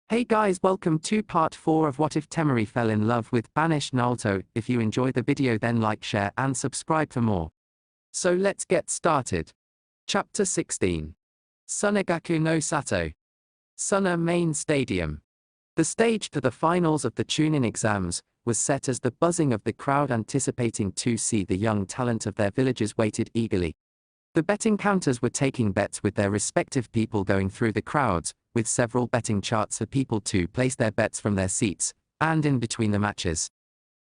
Hey guys, welcome to part 4 of What If Temari Fell in Love with Banished Naruto. If you enjoyed the video then like, share and subscribe for more. So let's get started. Chapter 16. Sunagaku no Sato. Suna Main Stadium. The stage for the finals of the Chunin exams was set as the buzzing of the crowd anticipating to see the young talent of their villages waited eagerly. The betting counters were taking bets with their respective people going through the crowds, with several betting charts for people to place their bets from their seats, and in between the matches.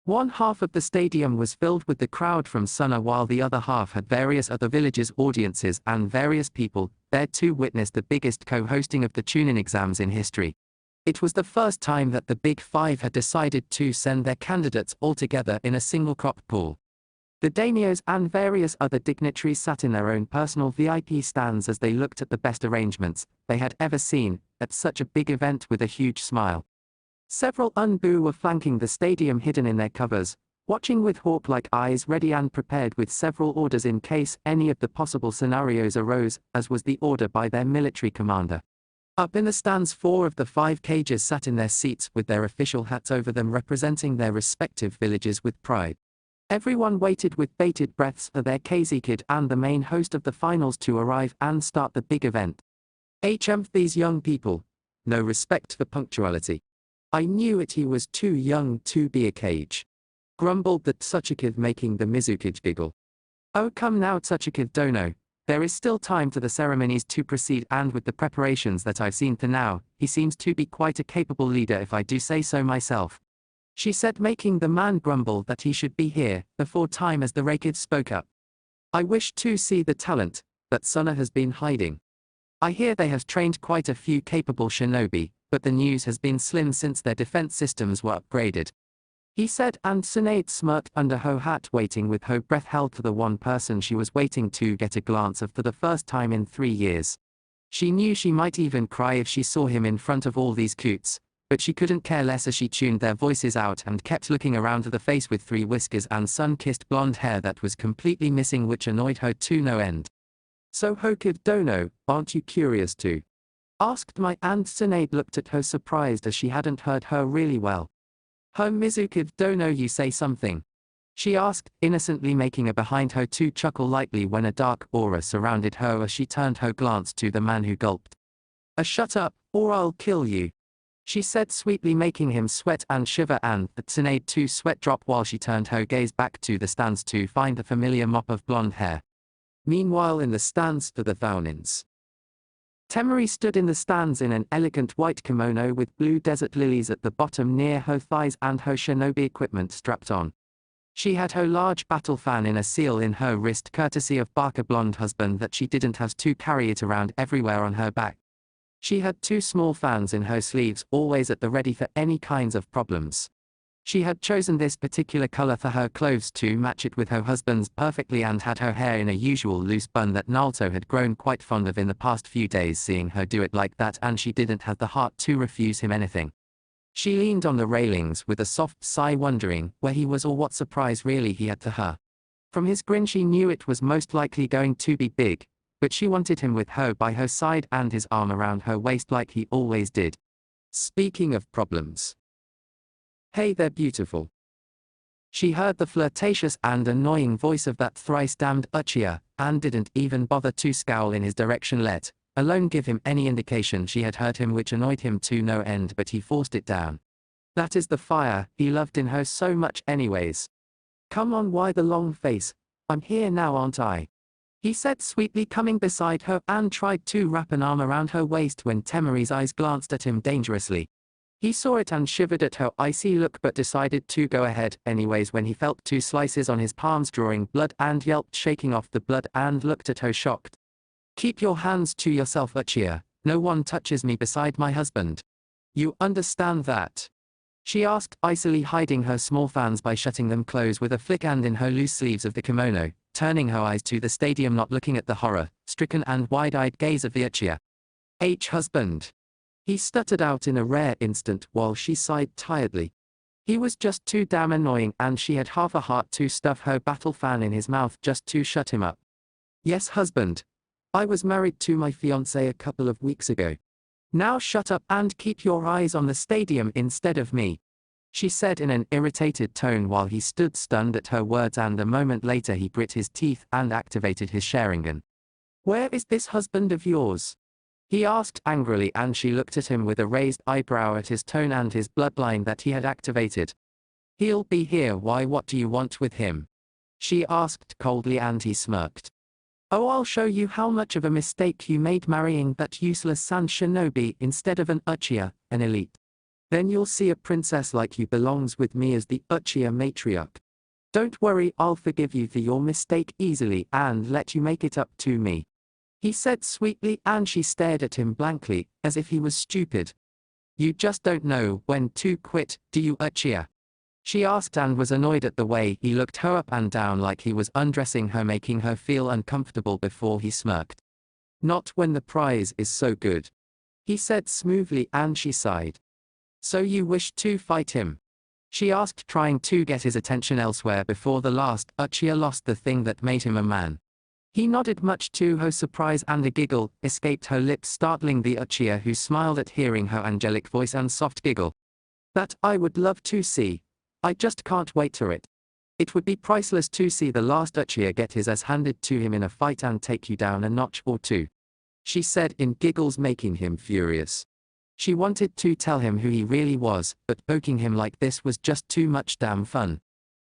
One half of the stadium was filled with the crowd from Suna while the other half had various other villages' audiences and various people there to witness the biggest co-hosting of the Chunin exams in history. It was the first time that the Big Five had decided to send their candidates all together in a single crop pool. The daimyos and various other dignitaries sat in their own personal VIP stands as they looked at the best arrangements they had ever seen at such a big event with a huge smile. Several unbu were flanking the stadium hidden in their covers, watching with hawk-like eyes ready and prepared with several orders in case any of the possible scenarios arose, as was the order by their military commander. Up in the stands 4 of the 5 cages sat in their seats with their official hats over them representing their respective villages with pride. Everyone waited with bated breaths for their Kazekid and the main host of the finals to arrive and start the big event. These young people. No respect for punctuality. I knew it, he was too young to be a cage. Grumbled the Tsuchikid, making the Mizukid giggle. Oh come now Tsuchikid Dono, there is still time for the ceremonies to proceed, and with the preparations that I've seen to now, he seems to be quite a capable leader if I do say so myself. She said, making the man grumble that he should be here before time as the Rakid spoke up. I wish to see the talent that Suna has been hiding. I hear they have trained quite a few capable shinobi, but the news has been slim since their defense systems were upgraded. He said, and Tsunade smirked under her hat, waiting with her breath held for the one person she was waiting to get a glance of for the first time in 3 years. She knew she might even cry if she saw him in front of all these coots, but she couldn't care less as she tuned their voices out and kept looking around to the face with 3 whiskers and sun-kissed blonde hair that was completely missing, which annoyed her to no end. So Hokid Dono, aren't you curious too? Asked my aunt. Tsunade looked at her surprised as she hadn't heard her really well. Her Mizukid Dono, you say something? She asked, innocently, making a behind her to chuckle lightly when a dark aura surrounded her as she turned her glance to the man who gulped. Shut up, or I'll kill you. She said sweetly, making him sweat and shiver, and the Tsunade to sweat drop while she turned her gaze back to the stands to find the familiar mop of blonde hair. Meanwhile in the stands for the Thounins. Temari stood in the stands in an elegant white kimono with blue desert lilies at the bottom near her thighs and her shinobi equipment strapped on. She had her large battle fan in a seal in her wrist, courtesy of Barker blonde husband, that she didn't have to carry it around everywhere on her back. She had 2 small fans in her sleeves, always at the ready for any kinds of problems. She had chosen this particular color for her clothes to match it with her husband's perfectly, and had her hair in a usual loose bun that Naruto had grown quite fond of in the past few days, seeing her do it like that, and she didn't have the heart to refuse him anything. She leaned on the railings with a soft sigh, wondering where he was or what surprise really he had to her. From his grin she knew it was most likely going to be big, but she wanted him with her by her side and his arm around her waist like he always did. Speaking of problems. Hey, they're beautiful. She heard the flirtatious and annoying voice of that thrice-damned Uchiha, and didn't even bother to scowl in his direction, let alone give him any indication she had heard him, which annoyed him to no end, but he forced it down. That is the fire he loved in her so much anyways. Come on, why the long face? I'm here now, aren't I? He said sweetly, coming beside her and tried to wrap an arm around her waist when Temari's eyes glanced at him dangerously. He saw it and shivered at her icy look, but decided to go ahead anyways when he felt 2 slices on his palms drawing blood and yelped, shaking off the blood, and looked at her shocked. Keep your hands to yourself, Uchiha. No one touches me beside my husband. You understand that? She asked, icily, hiding her small fans by shutting them close with a flick, and in her loose sleeves of the kimono, turning her eyes to the stadium, not looking at the horror-stricken and wide-eyed gaze of the Uchiha. Husband. He stuttered out in a rare instant while she sighed tiredly. He was just too damn annoying, and she had half a heart to stuff her battle fan in his mouth just to shut him up. Yes, husband. I was married to my fiancé a couple of weeks ago. Now shut up and keep your eyes on the stadium instead of me, she said in an irritated tone while he stood stunned at her words, and a moment later he grit his teeth and activated his Sharingan. Where is this husband of yours? He asked angrily, and she looked at him with a raised eyebrow at his tone and his bloodline that he had activated. He'll be here. Why, what do you want with him? She asked coldly, and he smirked. Oh, I'll show you how much of a mistake you made marrying that useless Sand Shinobi instead of an Uchiha, an elite. Then you'll see a princess like you belongs with me as the Uchiha matriarch. Don't worry, I'll forgive you for your mistake easily and let you make it up to me, he said sweetly, and she stared at him blankly, as if he was stupid. You just don't know when to quit, do you, Uchiha? She asked, and was annoyed at the way he looked her up and down like he was undressing her, making her feel uncomfortable before he smirked. Not when the prize is so good, he said smoothly, and she sighed. So you wish to fight him? She asked, trying to get his attention elsewhere before the last Uchiha lost the thing that made him a man. He nodded, much to her surprise, and a giggle escaped her lips, startling the Uchiha, who smiled at hearing her angelic voice and soft giggle. That I would love to see. I just can't wait for it. It would be priceless to see the last Uchiha get his ass handed to him in a fight and take you down a notch or two, she said in giggles, making him furious. She wanted to tell him who he really was, but poking him like this was just too much damn fun.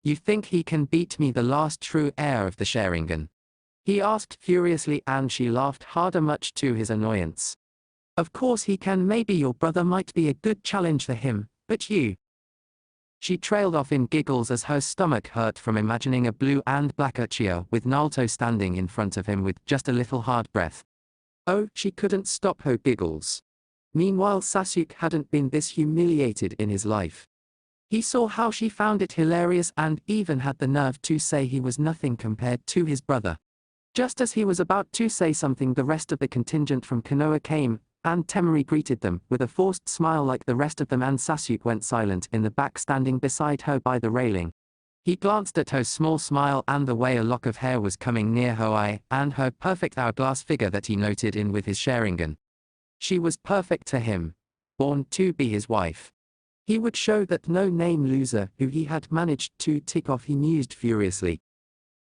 You think he can beat me, the last true heir of the Sharingan? He asked furiously, and she laughed harder, much to his annoyance. Of course he can. Maybe your brother might be a good challenge for him, but you. She trailed off in giggles as her stomach hurt from imagining a blue and black Uchiha with Naruto standing in front of him with just a little hard breath. Oh, she couldn't stop her giggles. Meanwhile, Sasuke hadn't been this humiliated in his life. He saw how she found it hilarious and even had the nerve to say he was nothing compared to his brother. Just as he was about to say something, the rest of the contingent from Konoha came, and Temari greeted them with a forced smile like the rest of them, and Sasuke went silent in the back, standing beside her by the railing. He glanced at her small smile and the way a lock of hair was coming near her eye, and her perfect hourglass figure that he noted in with his Sharingan. She was perfect to him, born to be his wife. He would show that no-name loser who he had managed to tick off, he mused furiously.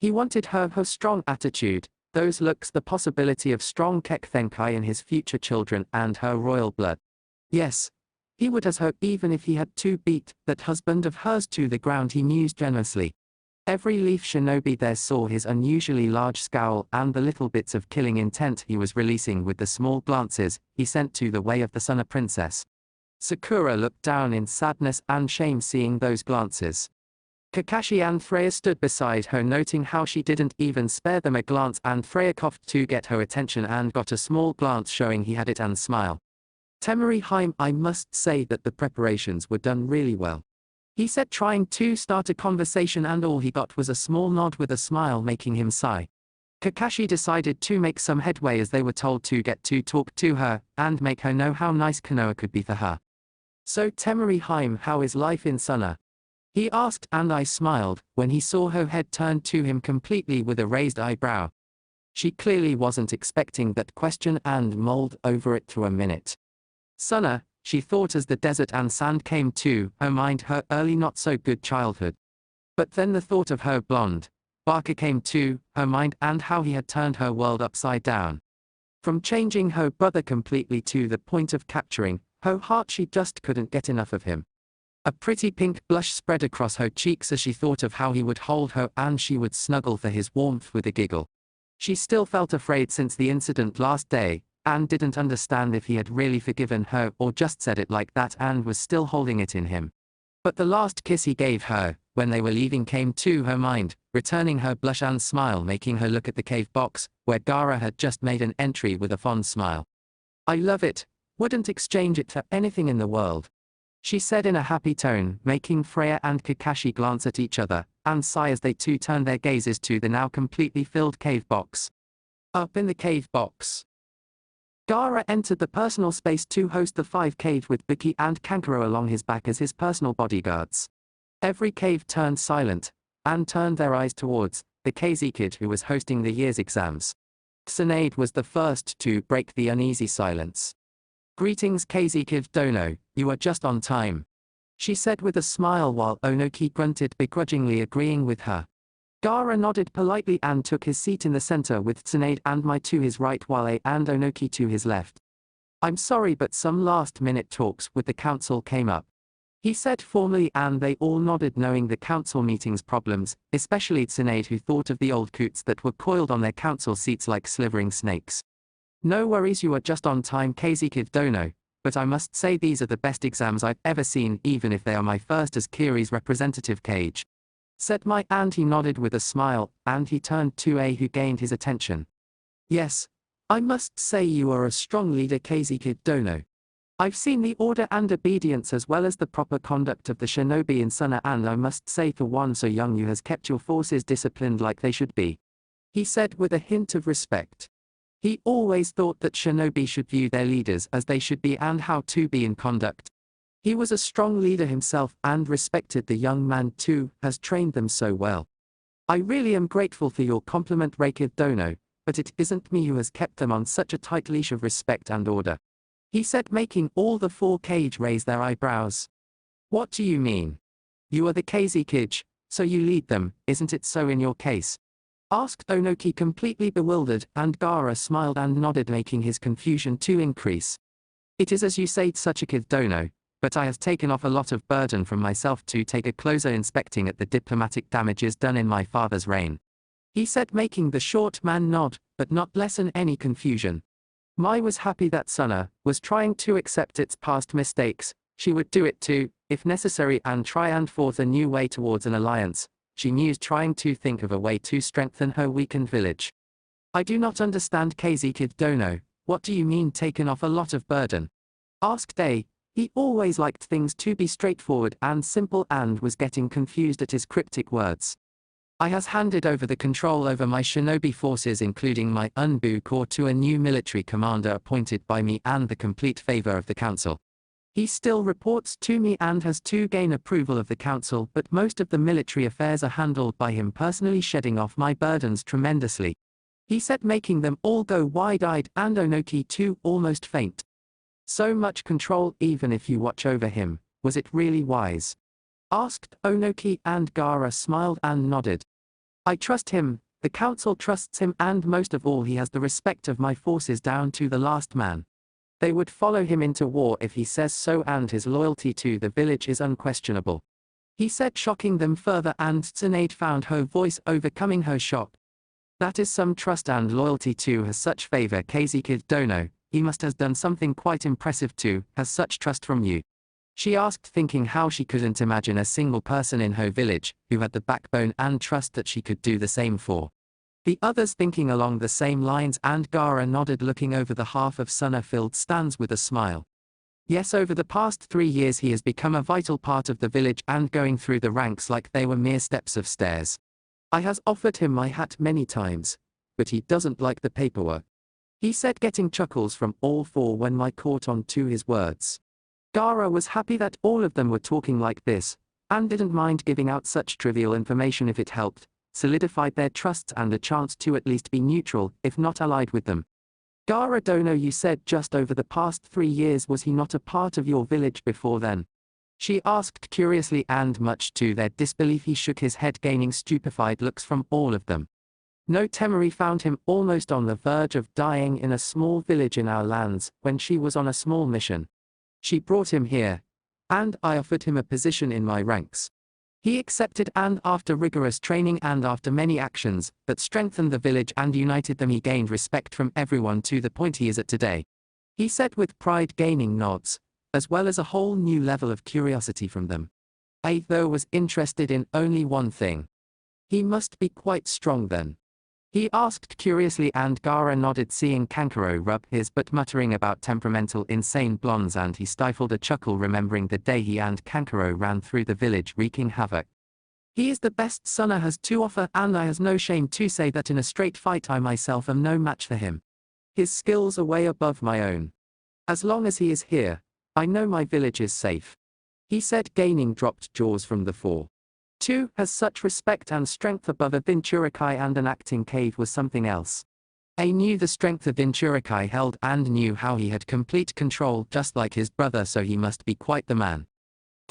He wanted her strong attitude, those looks, the possibility of strong Kekkenkai in his future children, and her royal blood. Yes, he would as her, even if he had to beat that husband of hers to the ground, he mused generously. Every Leaf Shinobi there saw his unusually large scowl and the little bits of killing intent he was releasing with the small glances he sent to the way of the Suna princess. Sakura looked down in sadness and shame seeing those glances. Kakashi and Freya stood beside her, noting how she didn't even spare them a glance, and Freya coughed to get her attention and got a small glance showing he had it and smile. Temari, I must say that the preparations were done really well, he said, trying to start a conversation, and all he got was a small nod with a smile, making him sigh. Kakashi decided to make some headway as they were told to get to talk to her and make her know how nice Konoha could be for her. So Temari, how is life in Suna? He asked, and I smiled when he saw her head turn to him completely with a raised eyebrow. She clearly wasn't expecting that question and mulled over it for a minute. Suna, she thought as the desert and sand came to her mind, her early not-so-good childhood. But then the thought of her blonde Barker came to her mind, and how he had turned her world upside down. From changing her brother completely to the point of capturing her heart, she just couldn't get enough of him. A pretty pink blush spread across her cheeks as she thought of how he would hold her and she would snuggle for his warmth with a giggle. She still felt afraid since the incident last day, and didn't understand if he had really forgiven her or just said it like that and was still holding it in him. But the last kiss he gave her, when they were leaving, came to her mind, returning her blush and smile, making her look at the cave box, where Gaara had just made an entry with a fond smile. I love it, wouldn't exchange it for anything in the world, she said in a happy tone, making Freya and Kakashi glance at each other, and sigh as they too turned their gazes to the now completely filled cave box. Up in the cave box, Gaara entered the personal space to host the 5 cave with Biki and Kankuro along his back as his personal bodyguards. Every cave turned silent, and turned their eyes towards the KZ kid who was hosting the year's exams. Tsunade was the first to break the uneasy silence. Greetings KZ Kid Dono, you are just on time. She said with a smile while Onoki grunted begrudgingly agreeing with her. Gaara nodded politely and took his seat in the center with Tsunade and Mai to his right while A and Onoki to his left. I'm sorry but some last-minute talks with the council came up. He said formally and they all nodded knowing the council meeting's problems, especially Tsunade who thought of the old coots that were coiled on their council seats like slithering snakes. No worries, you are just on time KZ Kid Dono, but I must say these are the best exams I've ever seen even if they are my first as Kiri's representative Cage. Said Mai and he nodded with a smile, and he turned to A who gained his attention. Yes, I must say you are a strong leader KZ Kid Dono. I've seen the order and obedience as well as the proper conduct of the shinobi in Suna and I must say for one so young you has kept your forces disciplined like they should be. He said with a hint of respect. He always thought that shinobi should view their leaders as they should be and how to be in conduct. He was a strong leader himself and respected the young man too, has trained them so well. I really am grateful for your compliment Kid Dono, but it isn't me who has kept them on such a tight leash of respect and order. He said making all the four Cage raise their eyebrows. What do you mean? You are the KZ Kid, so you lead them, isn't it so in your case? Asked Onoki completely bewildered and Gaara smiled and nodded making his confusion to increase. It is as you say such a Kid Dono, but I has taken off a lot of burden from myself to take a closer inspecting at the diplomatic damages done in my father's reign. He said making the short man nod, but not lessen any confusion. Mai was happy that Suna was trying to accept its past mistakes, she would do it too, if necessary and try and forth a new way towards an alliance, she mused trying to think of a way to strengthen her weakened village. I do not understand KZ Kid Dono, what do you mean taken off a lot of burden? Asked A. He always liked things to be straightforward and simple and was getting confused at his cryptic words. I has handed over the control over my shinobi forces including my Unbu Corps to a new military commander appointed by me and the complete favor of the council. He still reports to me and has to gain approval of the council but most of the military affairs are handled by him personally shedding off my burdens tremendously. He said making them all go wide-eyed and Onoki too almost faint. So much control even if you watch over him, was it really wise? Asked Onoki and Gaara smiled and nodded. I trust him, the council trusts him and most of all he has the respect of my forces down to the last man. They would follow him into war if he says so and his loyalty to the village is unquestionable. He said shocking them further and Tsunade found her voice overcoming her shock. That is some trust and loyalty to has such favor KZ Kid Dono, he must has done something quite impressive too, has such trust from you. She asked thinking how she couldn't imagine a single person in her village, who had the backbone and trust that she could do the same for. The others thinking along the same lines and Gaara nodded looking over the half of Suna-filled stands with a smile. Yes, over the past 3 years he has become a vital part of the village and going through the ranks like they were mere steps of stairs. I has offered him my hat many times, but he doesn't like the paperwork. He said getting chuckles from all four when Mai caught on to his words. Gaara was happy that all of them were talking like this, and didn't mind giving out such trivial information if it helped, solidified their trusts and a chance to at least be neutral, if not allied with them. Gaara Dono, you said just over the past 3 years was he not a part of your village before then? She asked curiously and much to their disbelief he shook his head gaining stupefied looks from all of them. No, Temari found him almost on the verge of dying in a small village in our lands when she was on a small mission. She brought him here, and I offered him a position in my ranks. He accepted and after rigorous training and after many actions that strengthened the village and united them he gained respect from everyone to the point he is at today. He said with pride gaining nods, as well as a whole new level of curiosity from them. I though was interested in only one thing. He must be quite strong then. He asked curiously and Gaara nodded seeing Kankuro rub his butt muttering about temperamental insane blondes and he stifled a chuckle remembering the day he and Kankuro ran through the village wreaking havoc. He is the best Suna has to offer and I has no shame to say that in a straight fight I myself am no match for him. His skills are way above my own. As long as he is here, I know my village is safe. He said gaining dropped jaws from the four. 2 has such respect and strength above a Venturakai and an acting cave was something else. I knew the strength of Jinchurikai held and knew how he had complete control just like his brother, so he must be quite the man.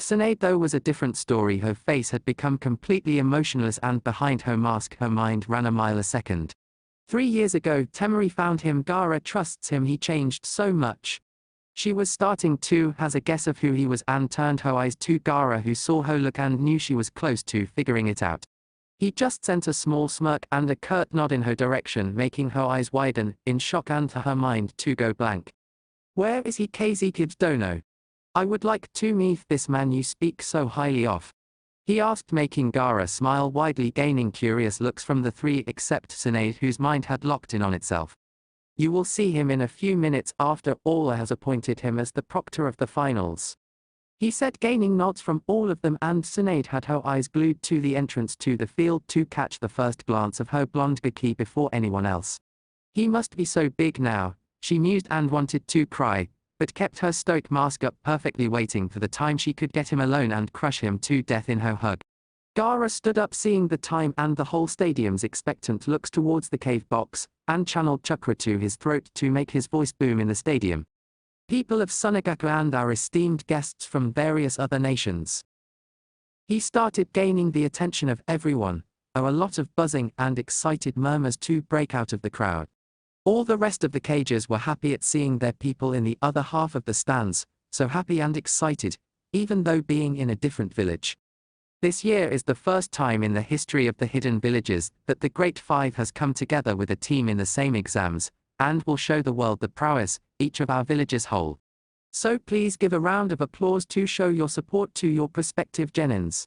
Tsunade though was a different story. Her face had become completely emotionless and behind her mask her mind ran a mile a second. 3 years ago Temari found him. Gaara trusts him. He changed so much. She was starting to has a guess of who he was and turned her eyes to Gaara, who saw her look and knew she was close to figuring it out. He just sent a small smirk and a curt nod in her direction, making her eyes widen in shock and her mind to go blank. Where is he? Kazekid Dono. I would like to meet this man you speak so highly of. He asked, making Gaara smile widely, gaining curious looks from the three except Tsunade, whose mind had locked in on itself. You will see him in a few minutes. After all, has appointed him as the proctor of the finals, he said, gaining nods from all of them, and Tsunade had her eyes glued to the entrance to the field to catch the first glance of her blonde Gaki before anyone else. He must be so big now, she mused and wanted to cry, but kept her stoic mask up, perfectly waiting for the time she could get him alone and crush him to death in her hug. Gaara stood up, seeing the time and the whole stadium's expectant looks towards the cave box, and channeled chakra to his throat to make his voice boom in the stadium. People of Sunagaku and our esteemed guests from various other nations. He started gaining the attention of everyone. A lot of buzzing and excited murmurs to break out of the crowd. All the rest of the cages were happy at seeing their people in the other half of the stands, so happy and excited, even though being in a different village. This year is the first time in the history of the hidden villages that the Great Five has come together with a team in the same exams, and will show the world the prowess each of our villages hold. So please give a round of applause to show your support to your prospective genins.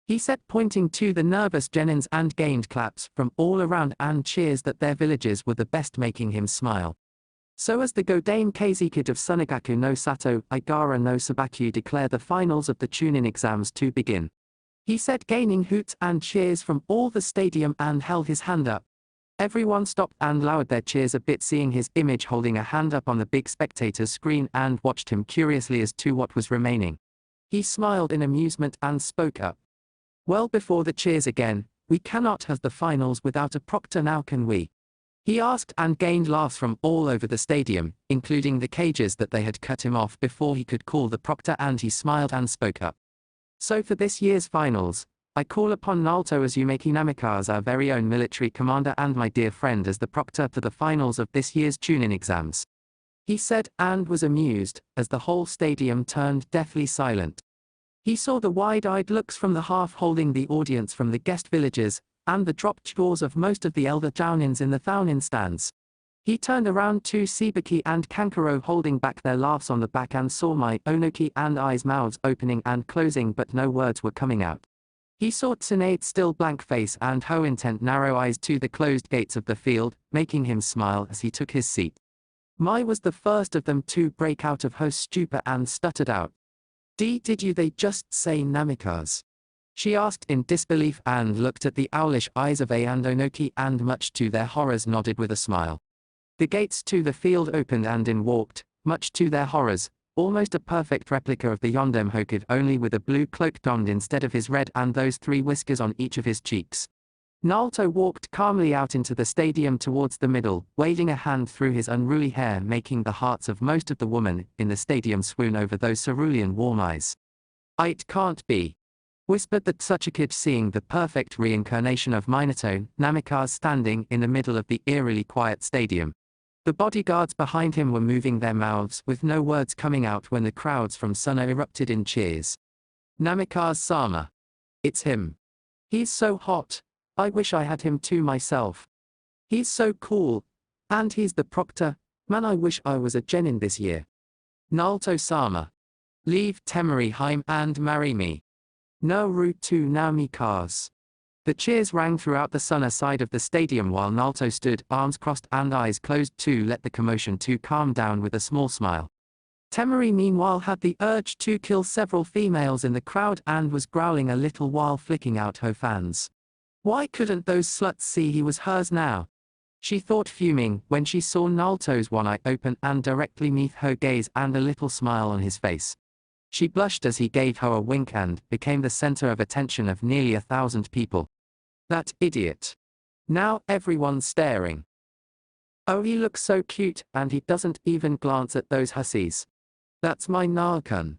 He said, pointing to the nervous genins, and gained claps from all around and cheers that their villages were the best, making him smile. So as the Godame Kazekid of Sunagaku no Sato Igara no Sabaku declare the finals of the Chunin exams to begin. He said, gaining hoots and cheers from all the stadium, and held his hand up. Everyone stopped and lowered their cheers a bit, seeing his image holding a hand up on the big spectator's screen, and watched him curiously as to what was remaining. He smiled in amusement and spoke up. Well, before the cheers again, we cannot have the finals without a proctor, now can we? He asked, and gained laughs from all over the stadium, including the cages that they had cut him off before he could call the proctor, and he smiled and spoke up. So for this year's finals, I call upon Naruto Uzumaki Namikaze, our very own military commander and my dear friend, as the proctor for the finals of this year's Chunin exams. He said, and was amused, as the whole stadium turned deathly silent. He saw the wide-eyed looks from the half-holding the audience from the guest villages, and the dropped jaws of most of the elder Jounins in the Thounin stands. He turned around to Sibaki and Kankuro holding back their laughs on the back, and saw my Onoki and eyes mouths opening and closing, but no words were coming out. He saw Tsunade's still blank face and her intent narrow eyes to the closed gates of the field, making him smile as he took his seat. Mai was the first of them to break out of her stupor and stuttered out. Did you they just say Namikaze? She asked in disbelief and looked at the owlish eyes of A and Onoki, and much to their horrors nodded with a smile. The gates to the field opened and in walked, much to their horrors, almost a perfect replica of the Yondem Hokage, only with a blue cloak donned instead of his red, and those 3 whiskers on each of his cheeks. Naruto walked calmly out into the stadium towards the middle, waving a hand through his unruly hair, making the hearts of most of the women in the stadium swoon over those cerulean warm eyes. It can't be, whispered the Tsuchikage, seeing the perfect reincarnation of Minato Namikaze standing in the middle of the eerily quiet stadium. The bodyguards behind him were moving their mouths with no words coming out when the crowds from Suna erupted in cheers. Namikaze-sama. It's him. He's so hot. I wish I had him to myself. He's so cool. And he's the proctor. Man, I wish I was a genin this year. Naruto-sama. Leave Temari Heim and marry me. Naruto Namikaze. The cheers rang throughout the Suna side of the stadium while Naruto stood, arms crossed and eyes closed, to let the commotion to calm down with a small smile. Temari meanwhile had the urge to kill several females in the crowd and was growling a little while flicking out her fans. Why couldn't those sluts see he was hers now? She thought, fuming, when she saw Naruto's one eye open and directly meet her gaze and a little smile on his face. She blushed as he gave her a wink and became the center of attention of nearly 1,000 people. That idiot. Now everyone's staring. Oh, he looks so cute, and he doesn't even glance at those hussies. That's my Narukon.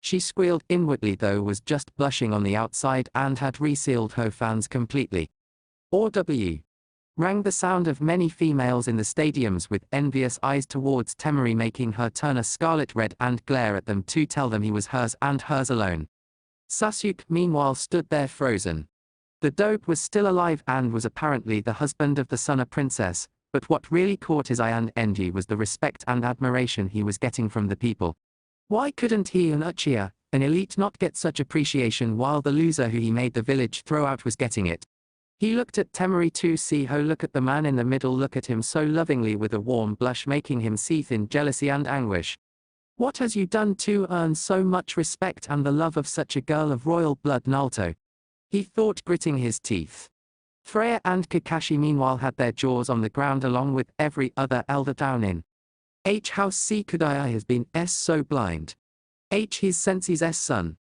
She squealed inwardly, though was just blushing on the outside and had resealed her fans completely. OW. Rang the sound of many females in the stadiums with envious eyes towards Temari, making her turn a scarlet red and glare at them to tell them he was hers and hers alone. Sasuke meanwhile stood there frozen. The dope was still alive and was apparently the husband of the Suna princess, but what really caught his eye and envy was the respect and admiration he was getting from the people. Why couldn't he and Uchiha, an elite, not get such appreciation while the loser who he made the village throw out was getting it? He looked at Temari to see her look at the man in the middle look at him so lovingly with a warm blush making him seethe in jealousy and anguish. What has you done to earn so much respect and the love of such a girl of royal blood, Naruto? He thought, gritting his teeth. Freya and Kakashi meanwhile had their jaws on the ground along with every other elder down in House. See, could I has been so blind. His sensei's son.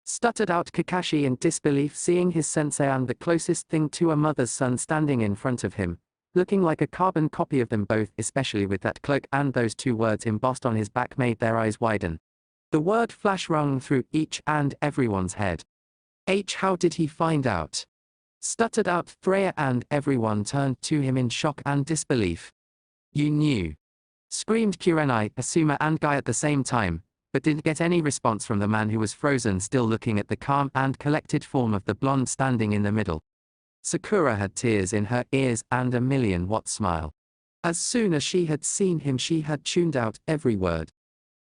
Stuttered out Kakashi in disbelief, seeing his sensei and the closest thing to a mother's son standing in front of him, looking like a carbon copy of them both, especially with that cloak, and those two words embossed on his back made their eyes widen. The word flash rung through each and everyone's head. How did he find out? Stuttered out Freya, and everyone turned to him in shock and disbelief. You knew! Screamed Kurenai, Asuma and Guy at the same time, but didn't get any response from the man who was frozen, still looking at the calm and collected form of the blonde standing in the middle. Sakura had tears in her ears and a million-watt smile. As soon as she had seen him, she had tuned out every word.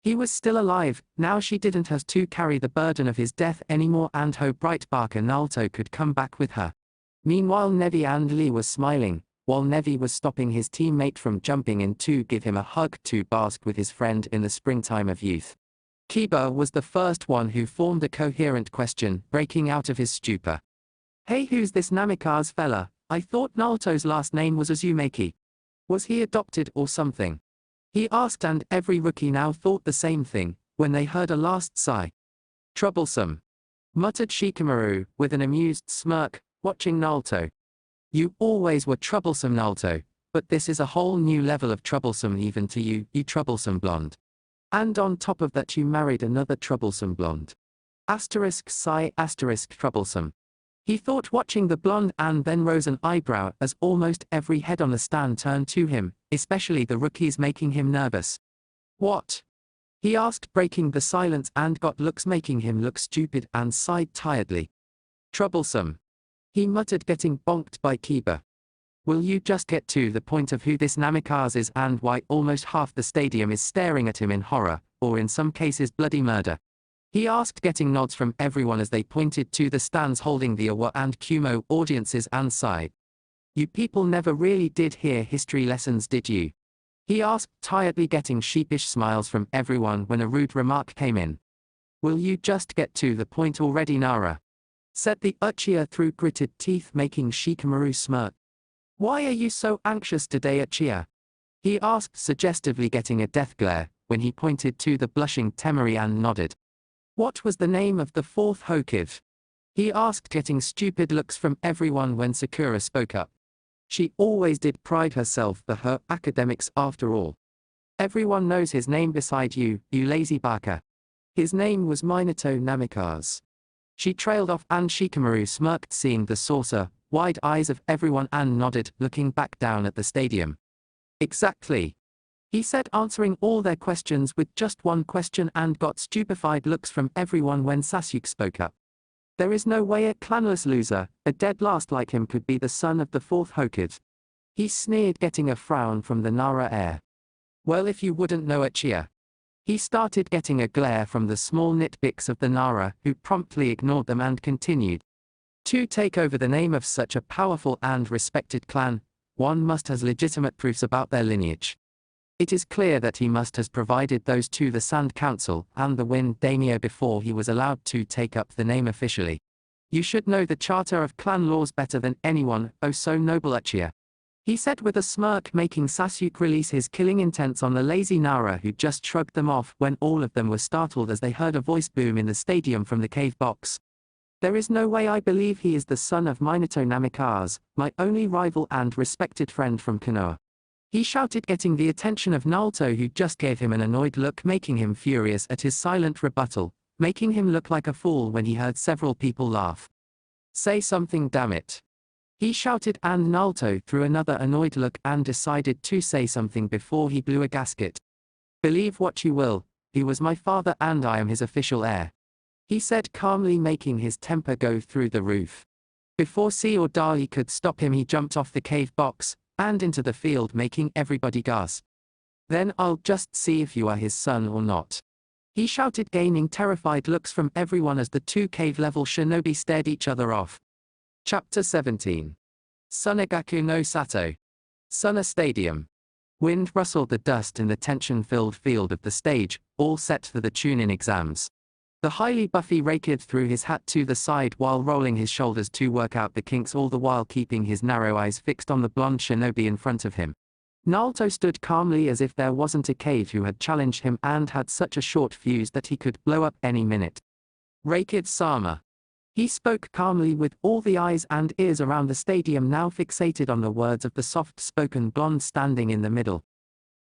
He was still alive, now she didn't have to carry the burden of his death anymore, and her bright Barker Naruto could come back with her. Meanwhile, Nevi and Lee was smiling, while Nevi was stopping his teammate from jumping in to give him a hug to bask with his friend in the springtime of youth. Kiba was the first one who formed a coherent question, breaking out of his stupor. Hey, who's this Namikaze fella? I thought Naruto's last name was Uzumaki. Was he adopted or something? He asked, and every rookie now thought the same thing, when they heard a last sigh. Troublesome. Muttered Shikamaru, with an amused smirk, watching Naruto. You always were troublesome, Naruto, but this is a whole new level of troublesome even to you, you troublesome blonde. And on top of that you married another troublesome blonde. Asterisk sigh asterisk troublesome. He thought, watching the blonde, and then rose an eyebrow as almost every head on the stand turned to him, especially the rookies, making him nervous. What? He asked, breaking the silence, and got looks making him look stupid, and sighed tiredly. Troublesome. He muttered, getting bonked by Kiba. Will you just get to the point of who this Namikaze is and why almost half the stadium is staring at him in horror, or in some cases bloody murder? He asked, getting nods from everyone as they pointed to the stands holding the Awa and Kumo audiences and sighed. You people never really did hear history lessons, did you? He asked, tiredly, getting sheepish smiles from everyone when a rude remark came in. Will you just get to the point already, Nara? Said the Uchiha through gritted teeth, making Shikamaru smirk. Why are you so anxious today, Uchiha? He asked, suggestively, getting a death glare, when he pointed to the blushing Temari and nodded. What was the name of the fourth Hokage? He asked, getting stupid looks from everyone when Sakura spoke up. She always did pride herself for her academics after all. Everyone knows his name beside you, you lazy baka. His name was Minato Namikaze. She trailed off, and Shikamaru smirked, seeing the saucer wide eyes of everyone, and nodded, looking back down at the stadium. Exactly. He said, answering all their questions with just one question, and got stupefied looks from everyone when Sasuke spoke up. There is no way a clanless loser, a dead last like him, could be the son of the fourth Hokage. He sneered, getting a frown from the Nara heir. Well, if you wouldn't know Uchiha. He started, getting a glare from the small nitpicks of the Nara, who promptly ignored them and continued. To take over the name of such a powerful and respected clan, one must has legitimate proofs about their lineage. It is clear that he must has provided those to the Sand Council and the Wind Daimyo before he was allowed to take up the name officially. You should know the Charter of Clan laws better than anyone, oh so noble Uchiha. He said with a smirk, making Sasuke release his killing intents on the lazy Nara, who just shrugged them off when all of them were startled as they heard a voice boom in the stadium from the cave box. There is no way I believe he is the son of Minato Namikaze, my only rival and respected friend from Konoha. He shouted, getting the attention of Naruto, who just gave him an annoyed look, making him furious at his silent rebuttal, making him look like a fool when he heard several people laugh. "Say something, damn it," he shouted, and Naruto threw another annoyed look and decided to say something before he blew a gasket. "Believe what you will, he was my father and I am his official heir," he said calmly, making his temper go through the roof. Before C or Dali could stop him, he jumped off the cave box and into the field, making everybody gasp. "Then I'll just see if you are his son or not," he shouted, gaining terrified looks from everyone as the two cave-level shinobi stared each other off. Chapter 17. Sunegaku no Sato. Suna Stadium. Wind rustled the dust in the tension-filled field of the stage, all set for the Chunin exams. The highly buffy Raikid threw his hat to the side while rolling his shoulders to work out the kinks, all the while keeping his narrow eyes fixed on the blonde shinobi in front of him. Naruto stood calmly as if there wasn't a cave who had challenged him and had such a short fuse that he could blow up any minute. "Raikid-sama." He spoke calmly, with all the eyes and ears around the stadium now fixated on the words of the soft-spoken blonde standing in the middle.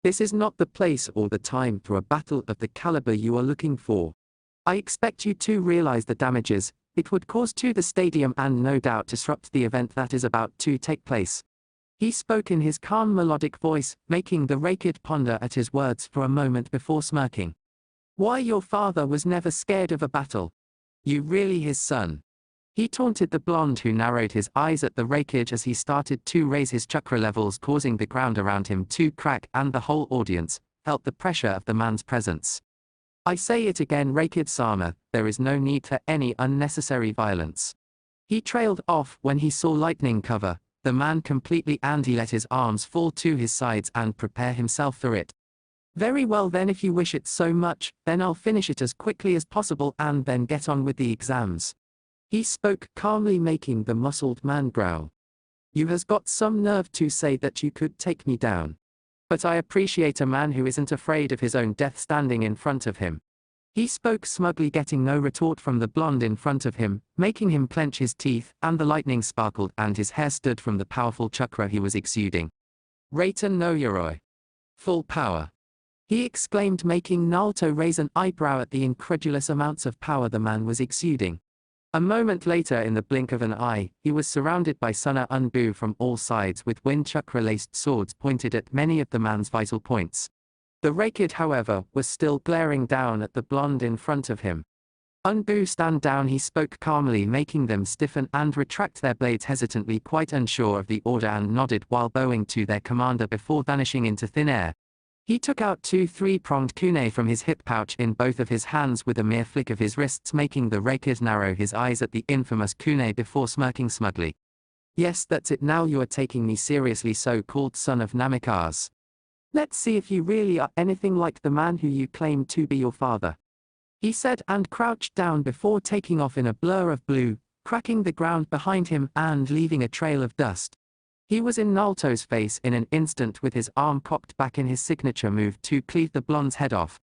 "This is not the place or the time for a battle of the caliber you are looking for. I expect you to realize the damages it would cause to the stadium and no doubt disrupt the event that is about to take place." He spoke in his calm melodic voice, making the Raikid ponder at his words for a moment before smirking. "Why, your father was never scared of a battle. You really his son?" He taunted the blonde, who narrowed his eyes at the Raikid as he started to raise his chakra levels, causing the ground around him to crack and the whole audience felt the pressure of the man's presence. "I say it again, Raikid-sama, there is no need for any unnecessary violence." He trailed off when he saw lightning cover the man completely, and he let his arms fall to his sides and prepare himself for it. "Very well then, if you wish it so much, then I'll finish it as quickly as possible and then get on with the exams." He spoke calmly, making the muscled man growl. "You has got some nerve to say that you could take me down. But I appreciate a man who isn't afraid of his own death standing in front of him." He spoke smugly, getting no retort from the blonde in front of him, making him clench his teeth, and the lightning sparkled and his hair stood from the powerful chakra he was exuding. "Raiten no Yoroi. Full power," he exclaimed, making Naruto raise an eyebrow at the incredulous amounts of power the man was exuding. A moment later, in the blink of an eye, he was surrounded by Suna Unbu from all sides, with wind chakra-laced swords pointed at many of the man's vital points. The Raikid, however, was still glaring down at the blonde in front of him. "Unbu, stand down," he spoke calmly, making them stiffen and retract their blades hesitantly, quite unsure of the order, and nodded while bowing to their commander before vanishing into thin air. He took out two three-pronged kunai from his hip pouch in both of his hands with a mere flick of his wrists, making the Raikid narrow his eyes at the infamous kunai before smirking smugly. "Yes, that's it, now you are taking me seriously, so-called son of Namikaze. Let's see if you really are anything like the man who you claim to be your father," he said, and crouched down before taking off in a blur of blue, cracking the ground behind him and leaving a trail of dust. He was in Naruto's face in an instant, with his arm cocked back in his signature move to cleave the blonde's head off.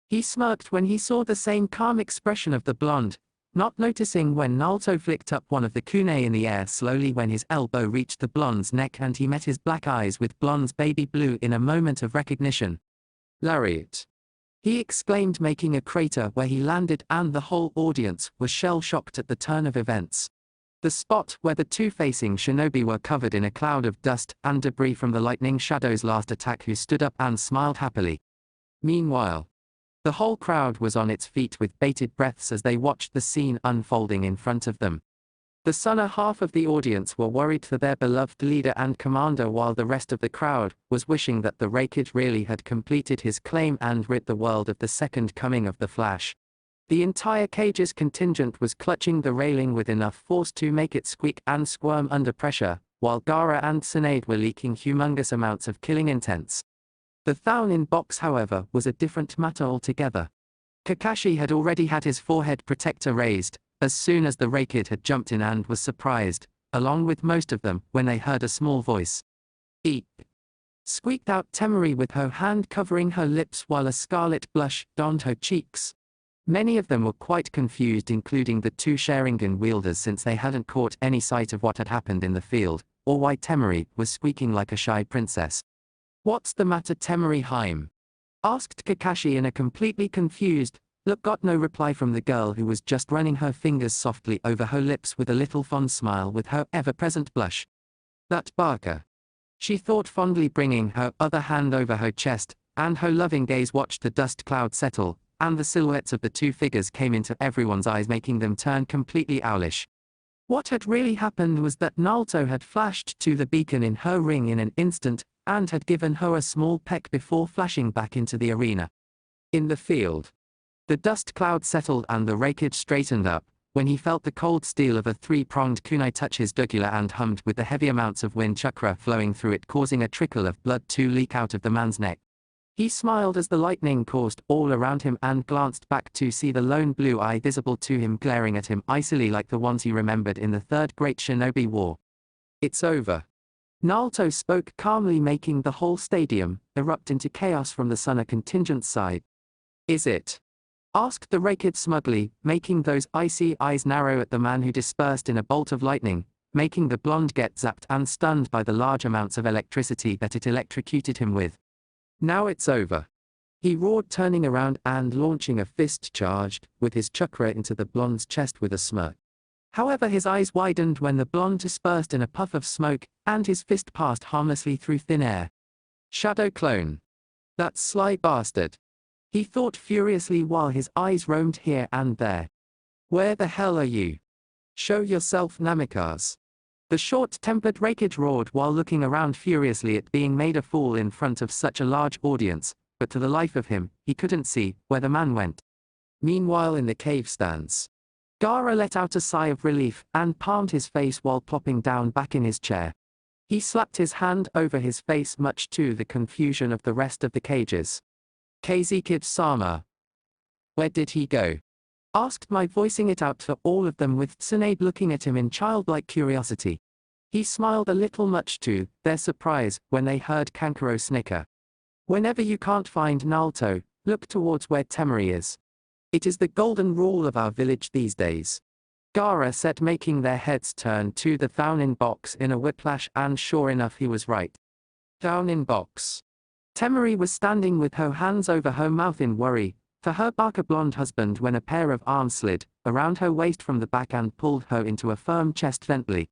He smirked when he saw the same calm expression of the blonde, not noticing when Naruto flicked up one of the kunai in the air slowly when his elbow reached the blonde's neck and he met his black eyes with blonde's baby blue in a moment of recognition. "Lariat," he exclaimed, making a crater where he landed, and the whole audience was shell-shocked at the turn of events. The spot where the two facing shinobi were covered in a cloud of dust and debris from the lightning shadow's last attack, who stood up and smiled happily. Meanwhile, the whole crowd was on its feet with bated breaths as they watched the scene unfolding in front of them. The Suna half of the audience were worried for their beloved leader and commander, while the rest of the crowd was wishing that the Raikid really had completed his claim and rid the world of the second coming of the Flash. The entire cage's contingent was clutching the railing with enough force to make it squeak and squirm under pressure, while Gaara and Tsunade were leaking humongous amounts of killing intents. The Thounin box, however, was a different matter altogether. Kakashi had already had his forehead protector raised as soon as the Raikid had jumped in, and was surprised, along with most of them, when they heard a small voice. "Eep!" squeaked out Temari, with her hand covering her lips while a scarlet blush donned her cheeks. Many of them were quite confused, including the two Sharingan wielders, since they hadn't caught any sight of what had happened in the field, or why Temari was squeaking like a shy princess. What's the matter, Temari Haim? Asked Kakashi in a completely confused look. Got no reply from the girl, who was just running her fingers softly over her lips with a little fond smile with her ever-present blush. That Barker, she thought fondly, bringing her other hand over her chest, and her loving gaze watched the dust cloud settle, and the silhouettes of the two figures came into everyone's eyes, making them turn completely owlish. What had really happened was that Naruto had flashed to the beacon in her ring in an instant, and had given her a small peck before flashing back into the arena. In the field, the dust cloud settled and the Raikage straightened up, when he felt the cold steel of a three-pronged kunai touch his jugular and hummed with the heavy amounts of wind chakra flowing through it, causing a trickle of blood to leak out of the man's neck. He smiled as the lightning coursed all around him and glanced back to see the lone blue eye visible to him glaring at him icily like the ones he remembered in the Third Great Shinobi War. It's over. Naruto spoke calmly, making the whole stadium erupt into chaos from the Suna contingent's side. Is it? Asked the Raikage smugly, making those icy eyes narrow at the man who dispersed in a bolt of lightning, making the blonde get zapped and stunned by the large amounts of electricity that it electrocuted him with. Now it's over. He roared, turning around and launching a fist charged with his chakra into the blonde's chest with a smirk. However, his eyes widened when the blonde dispersed in a puff of smoke, and his fist passed harmlessly through thin air. Shadow clone. That sly bastard. He thought furiously while his eyes roamed here and there. Where the hell are you? Show yourself, Namikaze. The short-tempered Raikage roared while looking around furiously at being made a fool in front of such a large audience, but to the life of him, he couldn't see where the man went. Meanwhile, in the cave stands, Gaara let out a sigh of relief and palmed his face while plopping down back in his chair. He slapped his hand over his face, much to the confusion of the rest of the cages. Kazekid-sama. Where did he go? Asked Mai, voicing it out for all of them, with Tsunade looking at him in childlike curiosity. He smiled a little, much to their surprise, when they heard Kankuro snicker. Whenever you can't find Naruto, look towards where Temari is. It is the golden rule of our village these days. Gaara said, making their heads turn to the Thounin box in a whiplash, and sure enough he was right. Thounin box. Temari was standing with her hands over her mouth in worry for her Barker blonde husband when a pair of arms slid around her waist from the back and pulled her into a firm chest gently.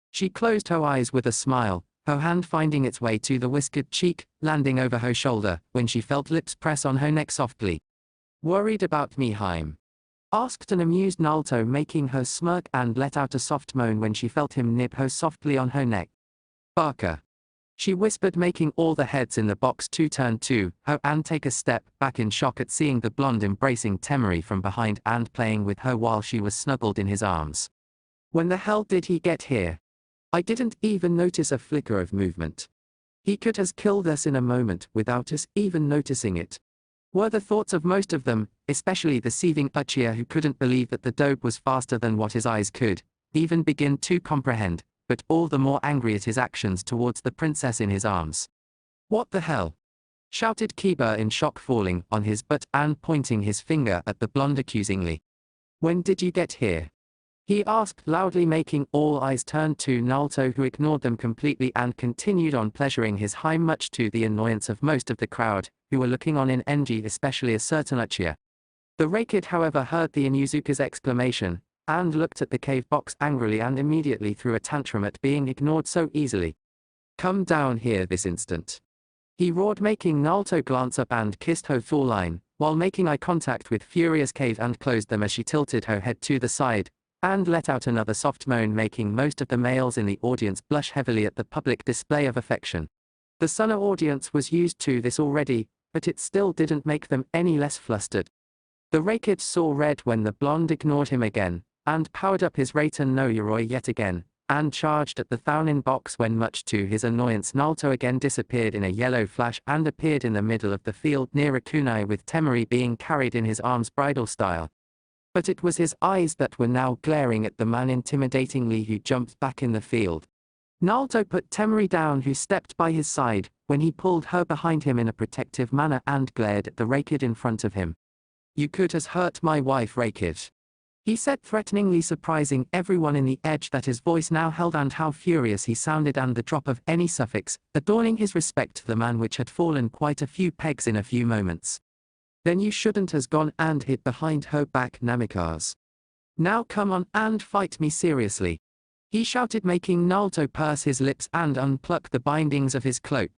She closed her eyes with a smile, her hand finding its way to the whiskered cheek, landing over her shoulder, when she felt lips press on her neck softly. Worried about me, Haim? Asked an amused Naruto, making her smirk and let out a soft moan when she felt him nip her softly on her neck. Barker. She whispered, making all the heads in the box to turn to her and take a step back in shock at seeing the blonde embracing Temari from behind and playing with her while she was snuggled in his arms. When the hell did he get here? I didn't even notice a flicker of movement. He could have killed us in a moment without us even noticing it, were the thoughts of most of them, especially the seething Uchiha, who couldn't believe that the dope was faster than what his eyes could even begin to comprehend, but all the more angry at his actions towards the princess in his arms. What the hell? Shouted Kiba in shock, falling on his butt and pointing his finger at the blonde accusingly. When did you get here? He asked loudly, making all eyes turn to Naruto, who ignored them completely and continued on pleasuring his Haim, much to the annoyance of most of the crowd, who were looking on in envy, especially a certain Uchiha. The Raikage, however, heard the Inuzuka's exclamation, and looked at the cave box angrily and immediately threw a tantrum at being ignored so easily. Come down here this instant. He roared, making Naruto glance up and kissed her full line, while making eye contact with furious cave and closed them as she tilted her head to the side, and let out another soft moan, making most of the males in the audience blush heavily at the public display of affection. The Suna audience was used to this already, but it still didn't make them any less flustered. The Raikage saw red when the blonde ignored him again, and powered up his Reiten no Yoroi yet again, and charged at the Thounin box when, much to his annoyance, Naruto again disappeared in a yellow flash and appeared in the middle of the field near a kunai, with Temari being carried in his arms bridal style. But it was his eyes that were now glaring at the man intimidatingly, who jumped back in the field. Naruto put Temari down, who stepped by his side, when he pulled her behind him in a protective manner and glared at the Raikage in front of him. You could have hurt my wife, Raikage. he said threateningly, surprising everyone in the edge that his voice now held and how furious he sounded, and the drop of any suffix, adorning his respect to the man which had fallen quite a few pegs in a few moments. Then you shouldn't has gone and hid behind her back, Namikaze. Now come on and fight me seriously, he shouted, making Naruto purse his lips and unpluck the bindings of his cloak.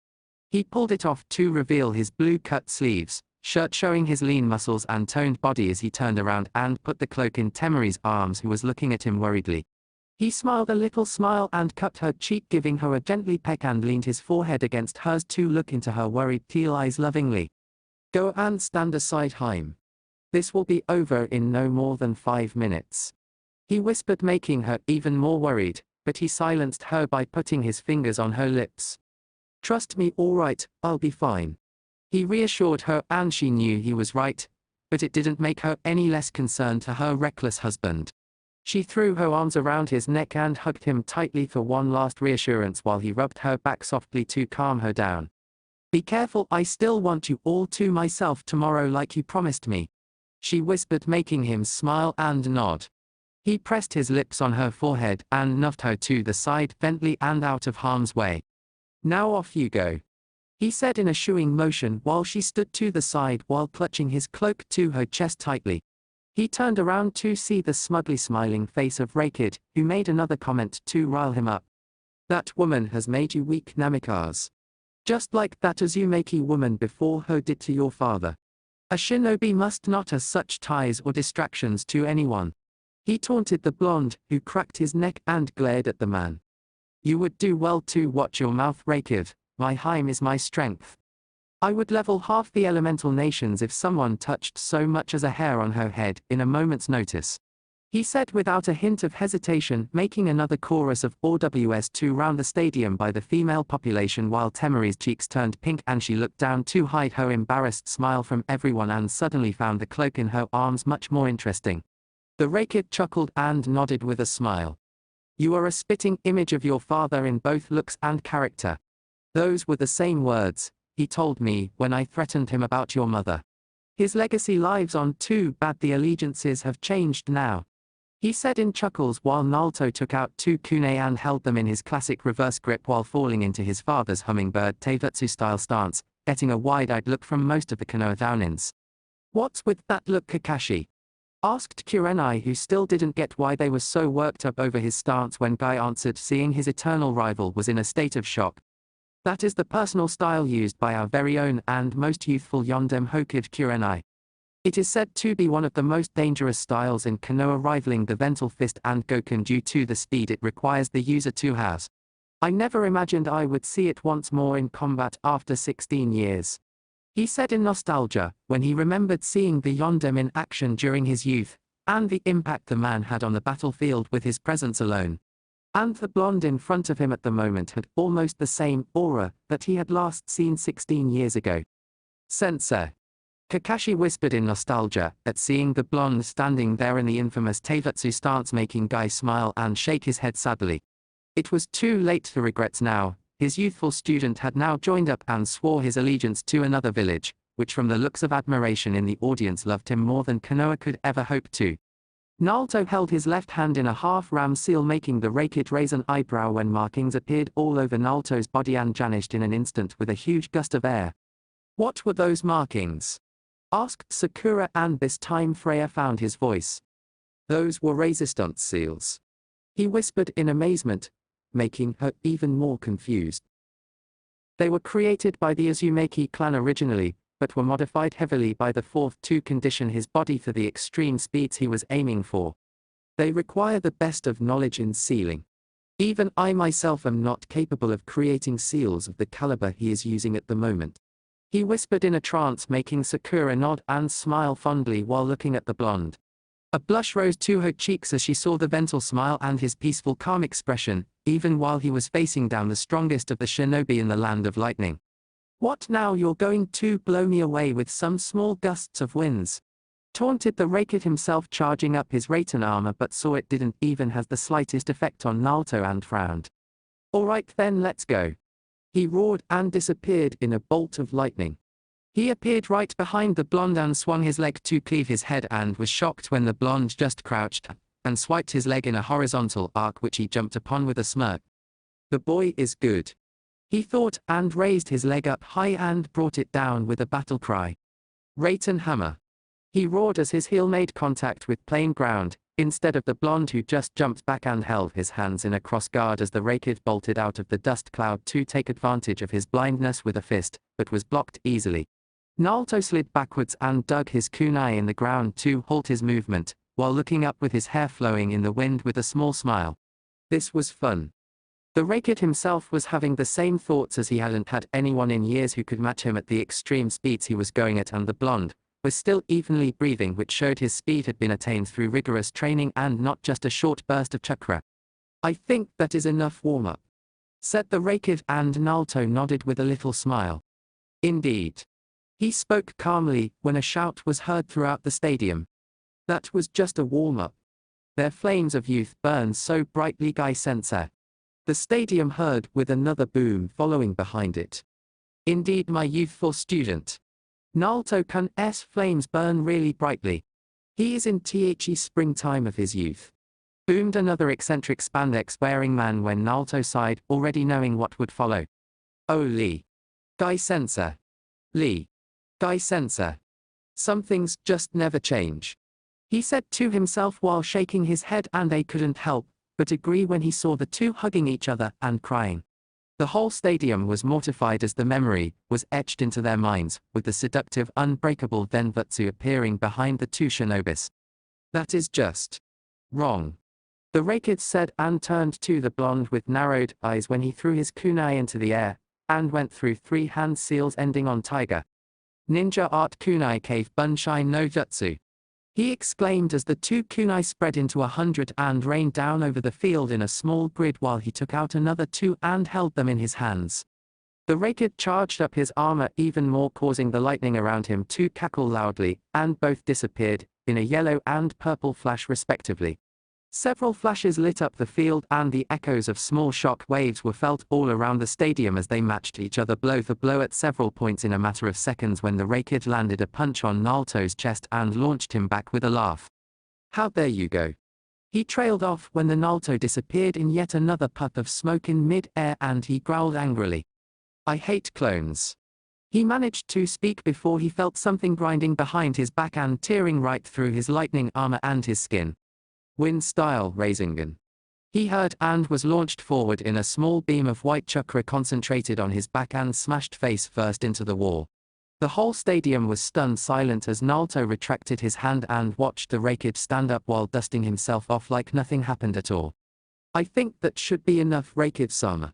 He pulled it off to reveal his blue-cut sleeves, shirt showing his lean muscles and toned body as he turned around and put the cloak in Temari's arms, who was looking at him worriedly. He smiled a little smile and cupped her cheek, giving her a gently peck, and leaned his forehead against hers to look into her worried teal eyes lovingly. Go and stand aside, Haim. This will be over in no more than 5 minutes, he whispered, making her even more worried, but he silenced her by putting his fingers on her lips. Trust me, all right, I'll be fine, he reassured her, and she knew he was right, but it didn't make her any less concerned to her reckless husband. She threw her arms around his neck and hugged him tightly for one last reassurance while he rubbed her back softly to calm her down. Be careful, I still want you all to myself tomorrow like you promised me, she whispered, making him smile and nod. He pressed his lips on her forehead and nudged her to the side gently and out of harm's way. Now off you go, he said in a shooing motion while she stood to the side while clutching his cloak to her chest tightly. He turned around to see the smugly smiling face of Rakid, who made another comment to rile him up. That woman has made you weak, Namikaze. Just like that Uzumaki woman before her did to your father. A shinobi must not have such ties or distractions to anyone, he taunted the blonde, who cracked his neck and glared at the man. You would do well to watch your mouth, Rakid. My Haim is my strength. I would level half the elemental nations if someone touched so much as a hair on her head in a moment's notice, he said without a hint of hesitation, making another chorus of OWS to round the stadium by the female population while Temari's cheeks turned pink and she looked down to hide her embarrassed smile from everyone and suddenly found the cloak in her arms much more interesting. The Rakid chuckled and nodded with a smile. You are a spitting image of your father in both looks and character. Those were the same words he told me when I threatened him about your mother. His legacy lives on, too bad the allegiances have changed now, he said in chuckles while Naruto took out 2 kunai and held them in his classic reverse grip while falling into his father's hummingbird taijutsu-style stance, getting a wide-eyed look from most of the Konoha downins. What's with that look, Kakashi? Asked Kurenai, who still didn't get why they were so worked up over his stance when Guy answered, seeing his eternal rival was in a state of shock. That is the personal style used by our very own and most youthful Yondem Hokage Kurenai. It is said to be one of the most dangerous styles in Konoha, rivaling the Vental Fist and Goken due to the speed it requires the user to have. I never imagined I would see it once more in combat after 16 years. He said in nostalgia, when he remembered seeing the Yondem in action during his youth, and the impact the man had on the battlefield with his presence alone. And the blonde in front of him at the moment had almost the same aura that he had last seen 16 years ago. Sensei, Kakashi whispered in nostalgia at seeing the blonde standing there in the infamous taijutsu stance, making Guy smile and shake his head sadly. It was too late to regrets now. His youthful student had now joined up and swore his allegiance to another village, which from the looks of admiration in the audience loved him more than Konoha could ever hope to. Naruto held his left hand in a half-ram seal, making the Rakid raise an eyebrow when markings appeared all over Naruto's body and vanished in an instant with a huge gust of air. What were those markings? Asked Sakura, and this time Freya found his voice. Those were resistance seals, he whispered in amazement, making her even more confused. They were created by the Uzumaki clan originally, but were modified heavily by the fourth to condition his body for the extreme speeds he was aiming for. They require the best of knowledge in sealing. Even I myself am not capable of creating seals of the caliber he is using at the moment, he whispered in a trance, making Sakura nod and smile fondly while looking at the blonde. A blush rose to her cheeks as she saw the Vental smile and his peaceful calm expression, even while he was facing down the strongest of the shinobi in the land of lightning. What now, you're going to blow me away with some small gusts of winds? Taunted the Rakid himself, charging up his Raiten armor, but saw it didn't even have the slightest effect on Naruto and frowned. Alright then, let's go, he roared and disappeared in a bolt of lightning. He appeared right behind the blonde and swung his leg to cleave his head and was shocked when the blonde just crouched and swiped his leg in a horizontal arc which he jumped upon with a smirk. The boy is good, he thought, and raised his leg up high and brought it down with a battle cry. Ratan hammer. He roared as his heel made contact with plain ground, instead of the blonde who just jumped back and held his hands in a cross guard as the Rakid bolted out of the dust cloud to take advantage of his blindness with a fist, but was blocked easily. Naruto slid backwards and dug his kunai in the ground to halt his movement, while looking up with his hair flowing in the wind with a small smile. This was fun. The Rakid himself was having the same thoughts as he hadn't had anyone in years who could match him at the extreme speeds he was going at, and the blonde was still evenly breathing, which showed his speed had been attained through rigorous training and not just a short burst of chakra. I think that is enough warm-up, said the Rakid, and Naruto nodded with a little smile. Indeed. He spoke calmly when a shout was heard throughout the stadium. That was just a warm-up. Their flames of youth burn so brightly, Guy Sensei. The stadium heard with another boom following behind it. Indeed, my youthful student. Naruto-kun's flames burn really brightly. He is in the springtime of his youth. Boomed another eccentric spandex-wearing man when Naruto sighed, already knowing what would follow. Oh Lee. Guy Sensei. Lee. Guy Sensei. Some things just never change, he said to himself while shaking his head, and they couldn't help but agree when he saw the two hugging each other and crying. The whole stadium was mortified as the memory was etched into their minds, with the seductive, unbreakable Denbutsu appearing behind the two shinobis. That is just wrong, the Rakid said, and turned to the blonde with narrowed eyes when he threw his kunai into the air and went through 3 hand seals ending on tiger. Ninja art kunai cave bunshai no jutsu, he exclaimed as the 2 kunai spread into 100 and rained down over the field in a small grid while he took out another 2 and held them in his hands. The Rakid charged up his armor even more, causing the lightning around him to cackle loudly, and both disappeared in a yellow and purple flash respectively. Several flashes lit up the field, and the echoes of small shock waves were felt all around the stadium as they matched each other blow for blow at several points in a matter of seconds when the Rakid landed a punch on Naruto's chest and launched him back with a laugh. How there you go. He trailed off when the Naruto disappeared in yet another puff of smoke in mid-air, and he growled angrily. I hate clones. He managed to speak before he felt something grinding behind his back and tearing right through his lightning armor and his skin. Wind-style Rasengan, he heard, and was launched forward in a small beam of white chakra concentrated on his back and smashed face first into the wall. The whole stadium was stunned silent as Naruto retracted his hand and watched the Rakid stand up while dusting himself off like nothing happened at all. I think that should be enough, Rakid-sama.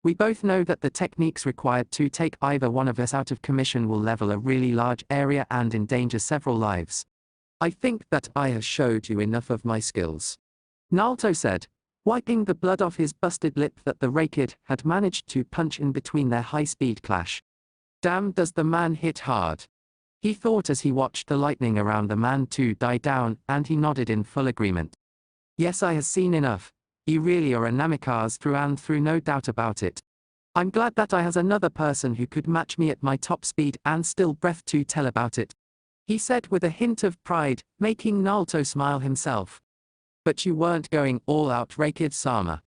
We both know that the techniques required to take either one of us out of commission will level a really large area and endanger several lives. I think that I have showed you enough of my skills, Naruto said, wiping the blood off his busted lip that the Rakid had managed to punch in between their high-speed clash. Damn, does the man hit hard, he thought as he watched the lightning around the man to die down, and he nodded in full agreement. Yes, I have seen enough. You really are a namikaze through and through, no doubt about it. I'm glad that I has another person who could match me at my top speed and still breath to tell about it, he said with a hint of pride, making Naruto smile himself. But you weren't going all out, Rakid-sama,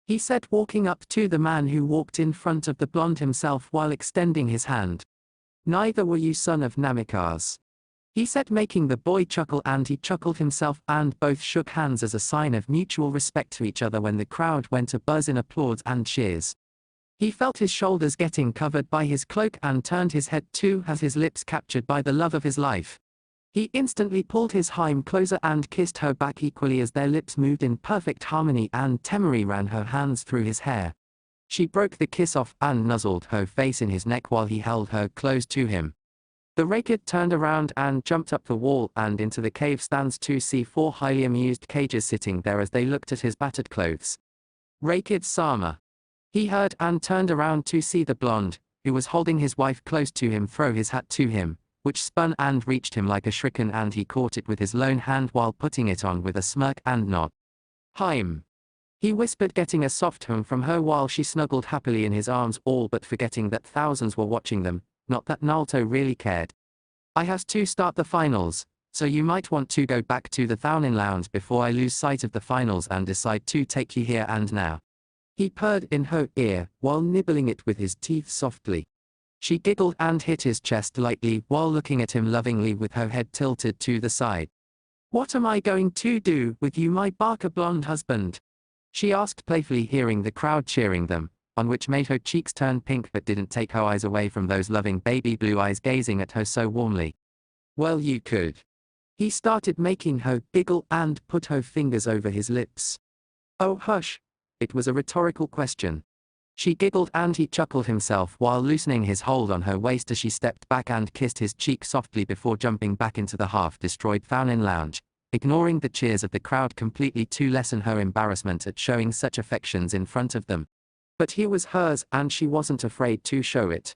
he said, walking up to the man who walked in front of the blonde himself while extending his hand. Neither were you, son of Namikaze, he said, making the boy chuckle, and he chuckled himself, and both shook hands as a sign of mutual respect to each other when the crowd went abuzz in applause and cheers. He felt his shoulders getting covered by his cloak and turned his head to as his lips captured by the love of his life. He instantly pulled his Haim closer and kissed her back equally as their lips moved in perfect harmony, and Temari ran her hands through his hair. She broke the kiss off and nuzzled her face in his neck while he held her close to him. The Rakid turned around and jumped up the wall and into the cave stands to see 4 highly amused cages sitting there as they looked at his battered clothes. Rakid-sama, he heard, and turned around to see the blonde, who was holding his wife close to him, throw his hat to him, which spun and reached him like a shuriken, and he caught it with his lone hand while putting it on with a smirk and nod. Haim, he whispered, getting a soft hum from her while she snuggled happily in his arms, all but forgetting that thousands were watching them, not that Naruto really cared. I have to start the finals, so you might want to go back to the Thounin Lounge before I lose sight of the finals and decide to take you here and now. He purred in her ear, while nibbling it with his teeth softly. She giggled and hit his chest lightly while looking at him lovingly with her head tilted to the side. "What am I going to do with you, my Barker blonde husband?" she asked playfully, hearing the crowd cheering them, on which made her cheeks turn pink but didn't take her eyes away from those loving baby blue eyes gazing at her so warmly. "Well, you could." He started, making her giggle and put her fingers over his lips. "Oh, hush." It was a rhetorical question. She giggled and he chuckled himself while loosening his hold on her waist as she stepped back and kissed his cheek softly before jumping back into the half-destroyed Thounin Lounge, ignoring the cheers of the crowd completely to lessen her embarrassment at showing such affections in front of them. But he was hers and she wasn't afraid to show it.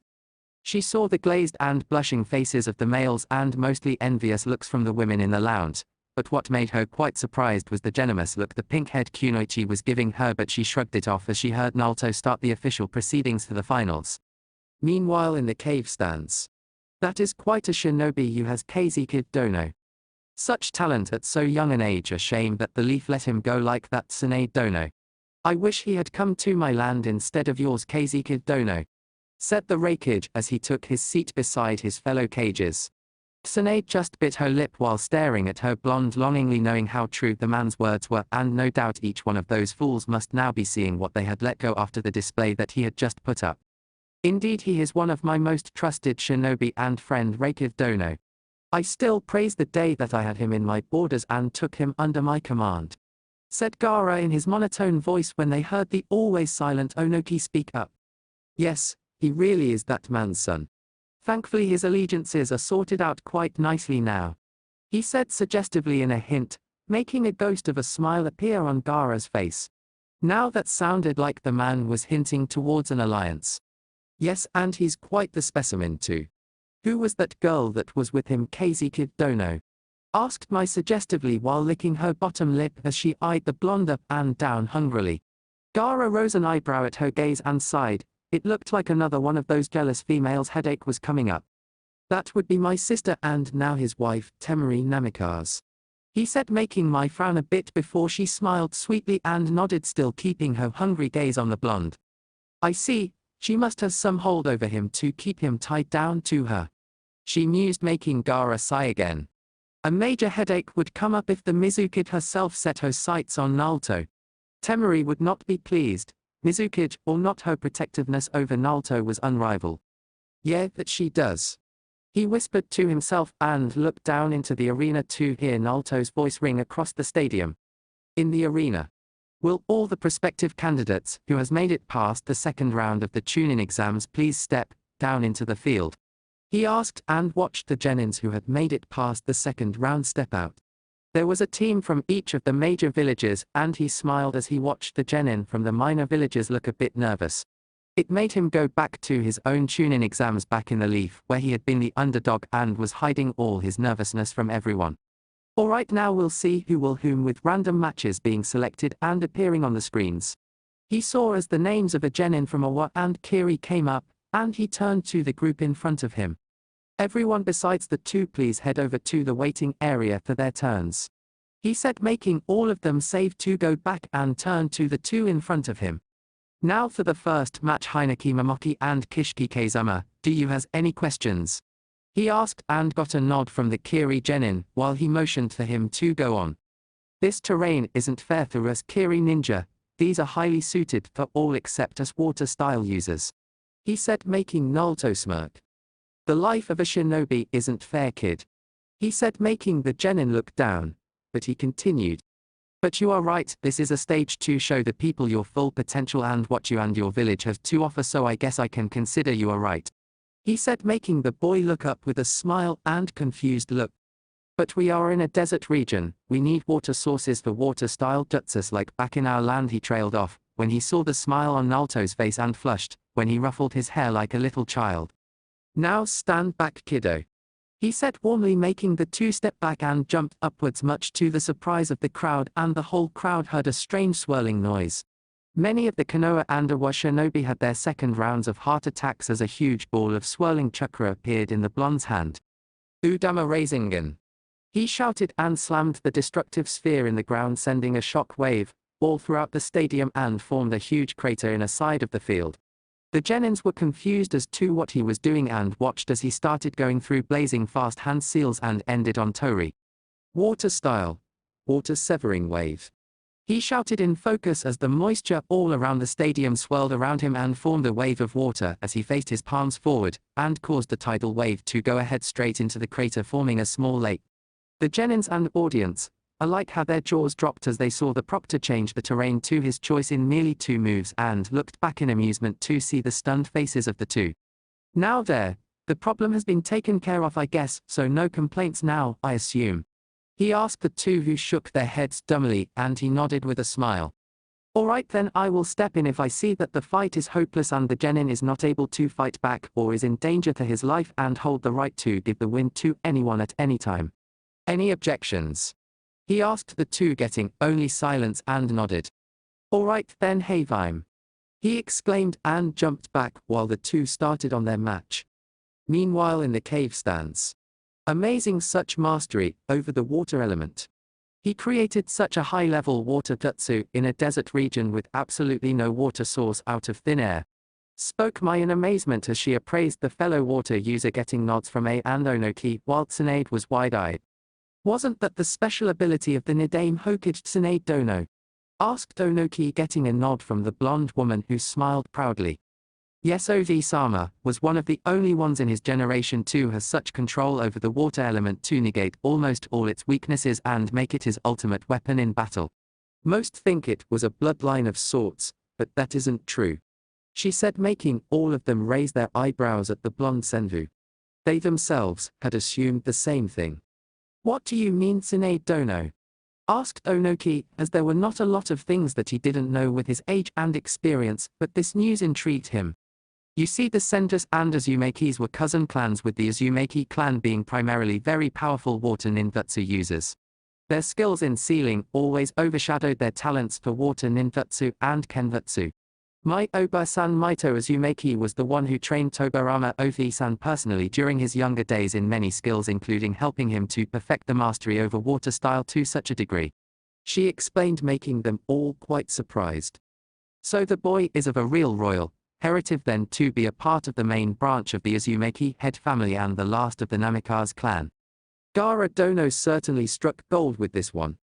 She saw the glazed and blushing faces of the males and mostly envious looks from the women in the lounge, but what made her quite surprised was the generous look the pink-haired Kunoichi was giving her, but she shrugged it off as she heard Naruto start the official proceedings for the finals. Meanwhile, in the cave stands. "That is quite a shinobi who has Keizukid Dono. Such talent at so young an age, a shame that the leaf let him go like that, Tsunade Dono. I wish he had come to my land instead of yours, Keizukid Dono," said the Raikage as he took his seat beside his fellow cages. Tsunade just bit her lip while staring at her blonde longingly, knowing how true the man's words were, and no doubt each one of those fools must now be seeing what they had let go after the display that he had just put up. "Indeed, he is one of my most trusted shinobi and friend, Raikage Dono. I still praise the day that I had him in my borders and took him under my command," said Gaara in his monotone voice when they heard the always silent Onoki speak up. "Yes, he really is that man's son. Thankfully his allegiances are sorted out quite nicely now," he said suggestively in a hint, making a ghost of a smile appear on Gaara's face. Now that sounded like the man was hinting towards an alliance. "Yes, and he's quite the specimen too. Who was that girl that was with him, Keizukid Dono?" asked Mai suggestively while licking her bottom lip as she eyed the blonde up and down hungrily. Gaara rose an eyebrow at her gaze and sighed. It looked like another one of those jealous females' headache was coming up. "That would be my sister and now his wife, Temari Namikaze," he said, making Mai frown a bit before she smiled sweetly and nodded, still keeping her hungry gaze on the blonde. "I see, she must have some hold over him to keep him tied down to her," she mused, making Gaara sigh again. A major headache would come up if the Mizukid herself set her sights on Naruto. Temari would not be pleased. Mizukid or not, her protectiveness over Naruto was unrivaled. "Yeah, that she does," he whispered to himself and looked down into the arena to hear Naruto's voice ring across the stadium. In the arena. "Will all the prospective candidates who has made it past the second round of the Chunin exams please step down into the field?" he asked, and watched the genins who had made it past the second round step out. There was a team from each of the major villages, and he smiled as he watched the genin from the minor villages look a bit nervous. It made him go back to his own Chunin exams back in the Leaf, where he had been the underdog and was hiding all his nervousness from everyone. "Alright, now we'll see who will whom, with random matches being selected and appearing on the screens." He saw as the names of a genin from Owa and Kiri came up, and he turned to the group in front of him. "Everyone besides the two, please head over to the waiting area for their turns," he said, making all of them save to go back and turn to the two in front of him. "Now for the first match, Heineki Momoki and Kishiki Keizama, do you has any questions?" he asked, and got a nod from the Kiri genin while he motioned for him to go on. "This terrain isn't fair for us Kiri ninja, these are highly suited for all except us water style users," he said, making Naruto smirk. "The life of a shinobi isn't fair, kid," he said, making the genin look down, but he continued. "But you are right, this is a stage to show the people your full potential and what you and your village have to offer, so I guess I can consider you are right," he said, making the boy look up with a smile and confused look. "But we are in a desert region, we need water sources for water-style jutsus like back in our land," he trailed off, when he saw the smile on Naruto's face and flushed, when he ruffled his hair like a little child. "Now stand back, kiddo," he said warmly, making the two step back and jumped upwards, much to the surprise of the crowd, and the whole crowd heard a strange swirling noise. Many of the Konoha and Awa shinobi had their second rounds of heart attacks as a huge ball of swirling chakra appeared in the blonde's hand. Udama Rasengan. He shouted and slammed the destructive sphere in the ground, sending a shock wave all throughout the stadium and formed a huge crater in a side of the field. The Genins were confused as to what he was doing and watched as he started going through blazing fast hand seals and ended on Tori. Water style. Water severing wave. He shouted in focus as the moisture all around the stadium swirled around him and formed a wave of water as he faced his palms forward, and caused the tidal wave to go ahead straight into the crater, forming a small lake. The Genins and audience alike had their jaws dropped as they saw the proctor change the terrain to his choice in merely 2 moves and looked back in amusement to see the stunned faces of the two. Now there, the problem has been taken care of, I guess, so no complaints now, I assume. He asked the two, who shook their heads dumbly, and he nodded with a smile. Alright then, I will step in if I see that the fight is hopeless and the Genin is not able to fight back or is in danger to his life, and hold the right to give the win to anyone at any time. Any objections? He asked the two, getting only silence, and nodded. Alright then, Havime. He exclaimed and jumped back while the two started on their match. Meanwhile in the cave stands. Amazing such mastery over the water element. He created such a high-level water jutsu in a desert region with absolutely no water source out of thin air. Spoke Mai in amazement as she appraised the fellow water user, getting nods from A and Onoki while Tsunade was wide-eyed. Wasn't that the special ability of the Nidame Hokage Tsunade Dono? Asked Onoki, getting a nod from the blonde woman who smiled proudly. Yes, Ovi-sama was one of the only ones in his generation to have such control over the water element to negate almost all its weaknesses and make it his ultimate weapon in battle. Most think it was a bloodline of sorts, but that isn't true. She said, making all of them raise their eyebrows at the blonde Senvu. They themselves had assumed the same thing. What do you mean, Tsunade Dono? Asked Onoki, as there were not a lot of things that he didn't know with his age and experience, but this news intrigued him. You see, the Senjus and Azumakis were cousin clans, with the Azumaki clan being primarily very powerful water ninjutsu users. Their skills in sealing always overshadowed their talents for water ninjutsu and kenjutsu. My Oba-san Maito Azumaki was the one who trained Tobarama Ovi-san personally during his younger days in many skills, including helping him to perfect the mastery over water style to such a degree. She explained, making them all quite surprised. So the boy is of a real royal heritage then, to be a part of the main branch of the Azumaki head family and the last of the Namikaze clan. Gaara Dono certainly struck gold with this one,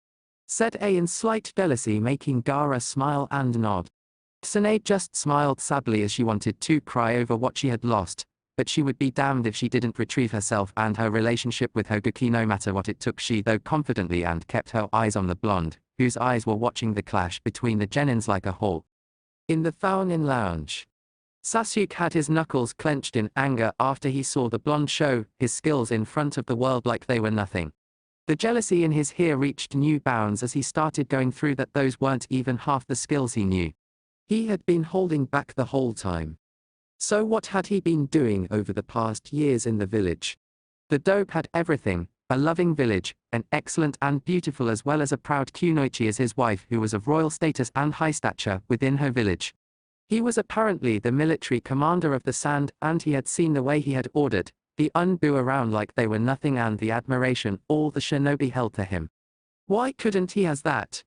said A in slight jealousy, making Gaara smile and nod. Tsunade just smiled sadly as she wanted to cry over what she had lost, but she would be damned if she didn't retrieve herself and her relationship with Hogoki no matter what it took. She though confidently and kept her eyes on the blonde, whose eyes were watching the clash between the Genins like a hawk. In the Faunin lounge, Sasuke had his knuckles clenched in anger after he saw the blonde show his skills in front of the world like they were nothing. The jealousy in his hair reached new bounds as he started going through that those weren't even half the skills he knew. He had been holding back the whole time. So what had he been doing over the past years in the village? The dope had everything: a loving village, an excellent and beautiful as well as a proud kunoichi as his wife, who was of royal status and high stature within her village. He was apparently the military commander of the sand, and he had seen the way he had ordered the Unbu around like they were nothing and the admiration all the shinobi held to him. Why couldn't he has that?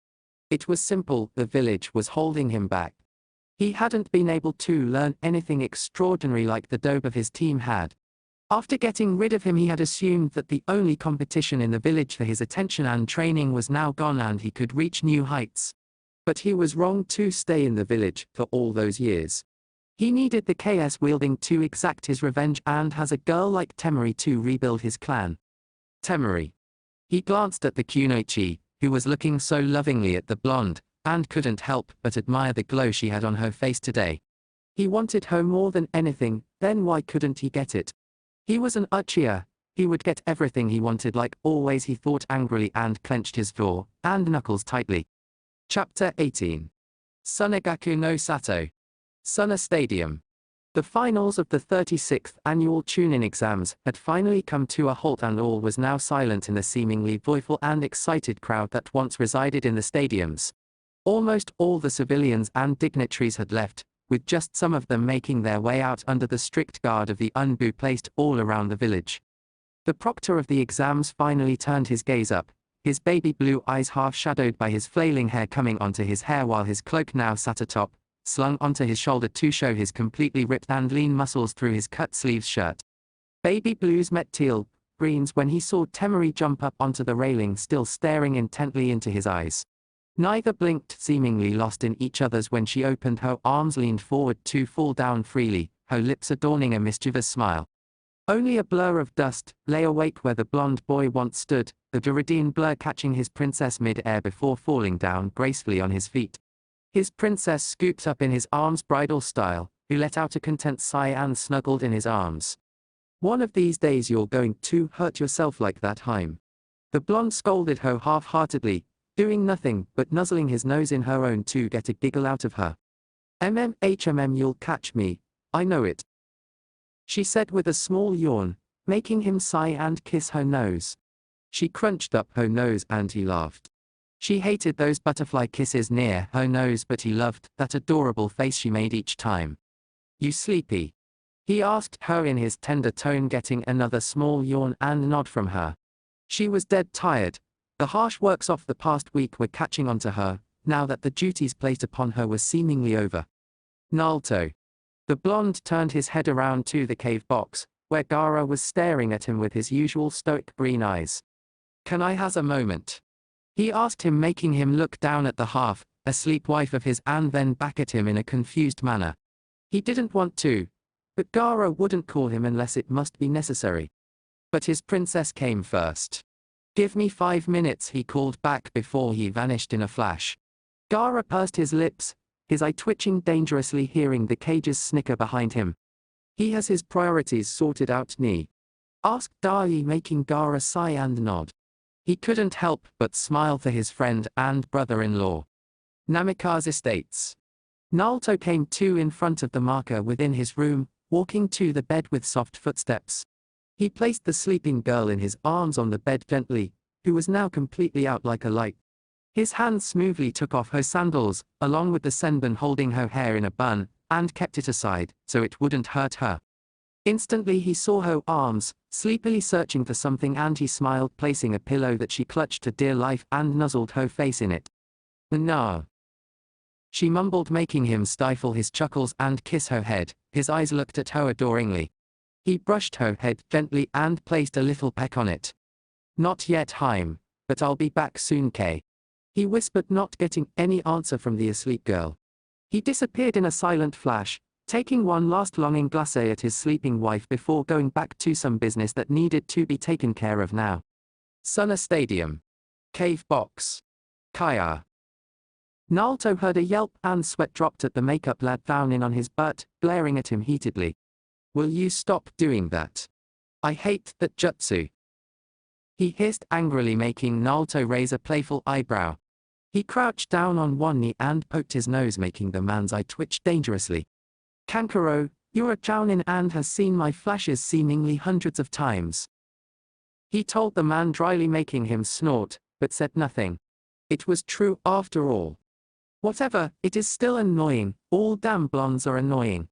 It was simple, the village was holding him back. He hadn't been able to learn anything extraordinary like the dope of his team had. After getting rid of him, he had assumed that the only competition in the village for his attention and training was now gone and he could reach new heights. But he was wrong to stay in the village for all those years. He needed the KS wielding to exact his revenge and has a girl like Temari to rebuild his clan. Temari. He glanced at the kunoichi, who was looking so lovingly at the blonde, and couldn't help but admire the glow she had on her face today. He wanted her more than anything, then why couldn't he get it? He was an Uchiha. He would get everything he wanted like always, he thought angrily and clenched his jaw and knuckles tightly. Chapter 18. Sunegaku no Sato. Suna Stadium. The finals of the 36th annual Chunin exams had finally come to a halt and all was now silent in the seemingly joyful and excited crowd that once resided in the stadiums. Almost all the civilians and dignitaries had left, with just some of them making their way out under the strict guard of the UNBU placed all around the village. The proctor of the exams finally turned his gaze up, his baby blue eyes half shadowed by his flailing hair coming onto his hair while his cloak now sat atop, slung onto his shoulder to show his completely ripped and lean muscles through his cut-sleeves shirt. Baby blues met teal greens when he saw Temari jump up onto the railing, still staring intently into his eyes. Neither blinked, seemingly lost in each other's when she opened her arms, leaned forward to fall down freely, her lips adorning a mischievous smile. Only a blur of dust lay awake where the blonde boy once stood, the Duridian blur catching his princess mid-air before falling down gracefully on his feet. His princess scooped up in his arms bridal style, who let out a content sigh and snuggled in his arms. "One of these days you're going to hurt yourself like that, Haim." The blonde scolded her half-heartedly, doing nothing but nuzzling his nose in her own to get a giggle out of her. You'll catch me, I know it," she said with a small yawn, making him sigh and kiss her nose. She crunched up her nose and he laughed. She hated those butterfly kisses near her nose, but he loved that adorable face she made each time. "You sleepy?" he asked her in his tender tone, getting another small yawn and nod from her. She was dead tired. The harsh works of the past week were catching on to her, now that the duties placed upon her were seemingly over. "Naruto." The blonde turned his head around to the cave box, where Gaara was staring at him with his usual stoic green eyes. "Can I has a moment?" he asked him, making him look down at the half-asleep wife of his and then back at him in a confused manner. He didn't want to, but Gaara wouldn't call him unless it must be necessary. But his princess came first. "Give me 5 minutes," he called back before he vanished in a flash. Gaara pursed his lips, his eye twitching dangerously, hearing the cages snicker behind him. "He has his priorities sorted out, ni?" asked Dai, making Gaara sigh and nod. He couldn't help but smile for his friend and brother-in-law. Namikaze Estates. Naruto came to in front of the marker within his room, walking to the bed with soft footsteps. He placed the sleeping girl in his arms on the bed gently, who was now completely out like a light. His hands smoothly took off her sandals, along with the senbon holding her hair in a bun, and kept it aside, so it wouldn't hurt her. Instantly he saw her arms, sleepily searching for something, and he smiled, placing a pillow that she clutched to dear life and nuzzled her face in it. "No," she mumbled, making him stifle his chuckles and kiss her head. His eyes looked at her adoringly. He brushed her head gently and placed a little peck on it. "Not yet, Haim, but I'll be back soon, Kay," he whispered, not getting any answer from the asleep girl. He disappeared in a silent flash, taking one last longing glance at his sleeping wife before going back to some business that needed to be taken care of now. Suna Stadium. Cave box. Kaya. Naruto heard a yelp and sweat dropped at the makeup lad down in on his butt, glaring at him heatedly. "Will you stop doing that? I hate that jutsu," he hissed angrily, making Naruto raise a playful eyebrow. He crouched down on one knee and poked his nose, making the man's eye twitch dangerously. "Kankuro, you're a jounin and has seen my flashes seemingly hundreds of times," he told the man dryly, making him snort, but said nothing. It was true after all. "Whatever, it is still annoying, all damn blondes are annoying,"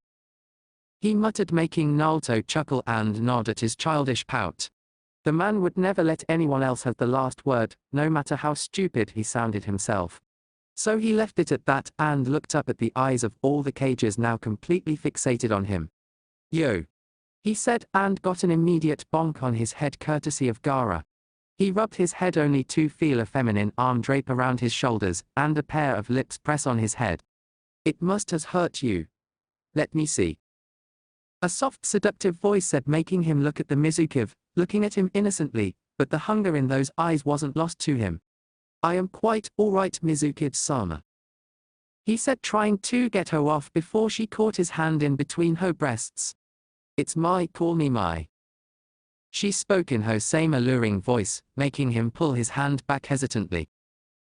he muttered, making Naruto chuckle and nod at his childish pout. The man would never let anyone else have the last word, no matter how stupid he sounded himself. So he left it at that and looked up at the eyes of all the cages now completely fixated on him. "Yo," he said, and got an immediate bonk on his head courtesy of Gaara. He rubbed his head only to feel a feminine arm drape around his shoulders and a pair of lips press on his head. "It must has hurt you. Let me see," a soft seductive voice said, making him look at the Mizukiv, looking at him innocently, but the hunger in those eyes wasn't lost to him. "I am quite alright, Mizukiv-sama," he said, trying to get her off before she caught his hand in between her breasts. "It's my, call me my," she spoke in her same alluring voice, making him pull his hand back hesitantly.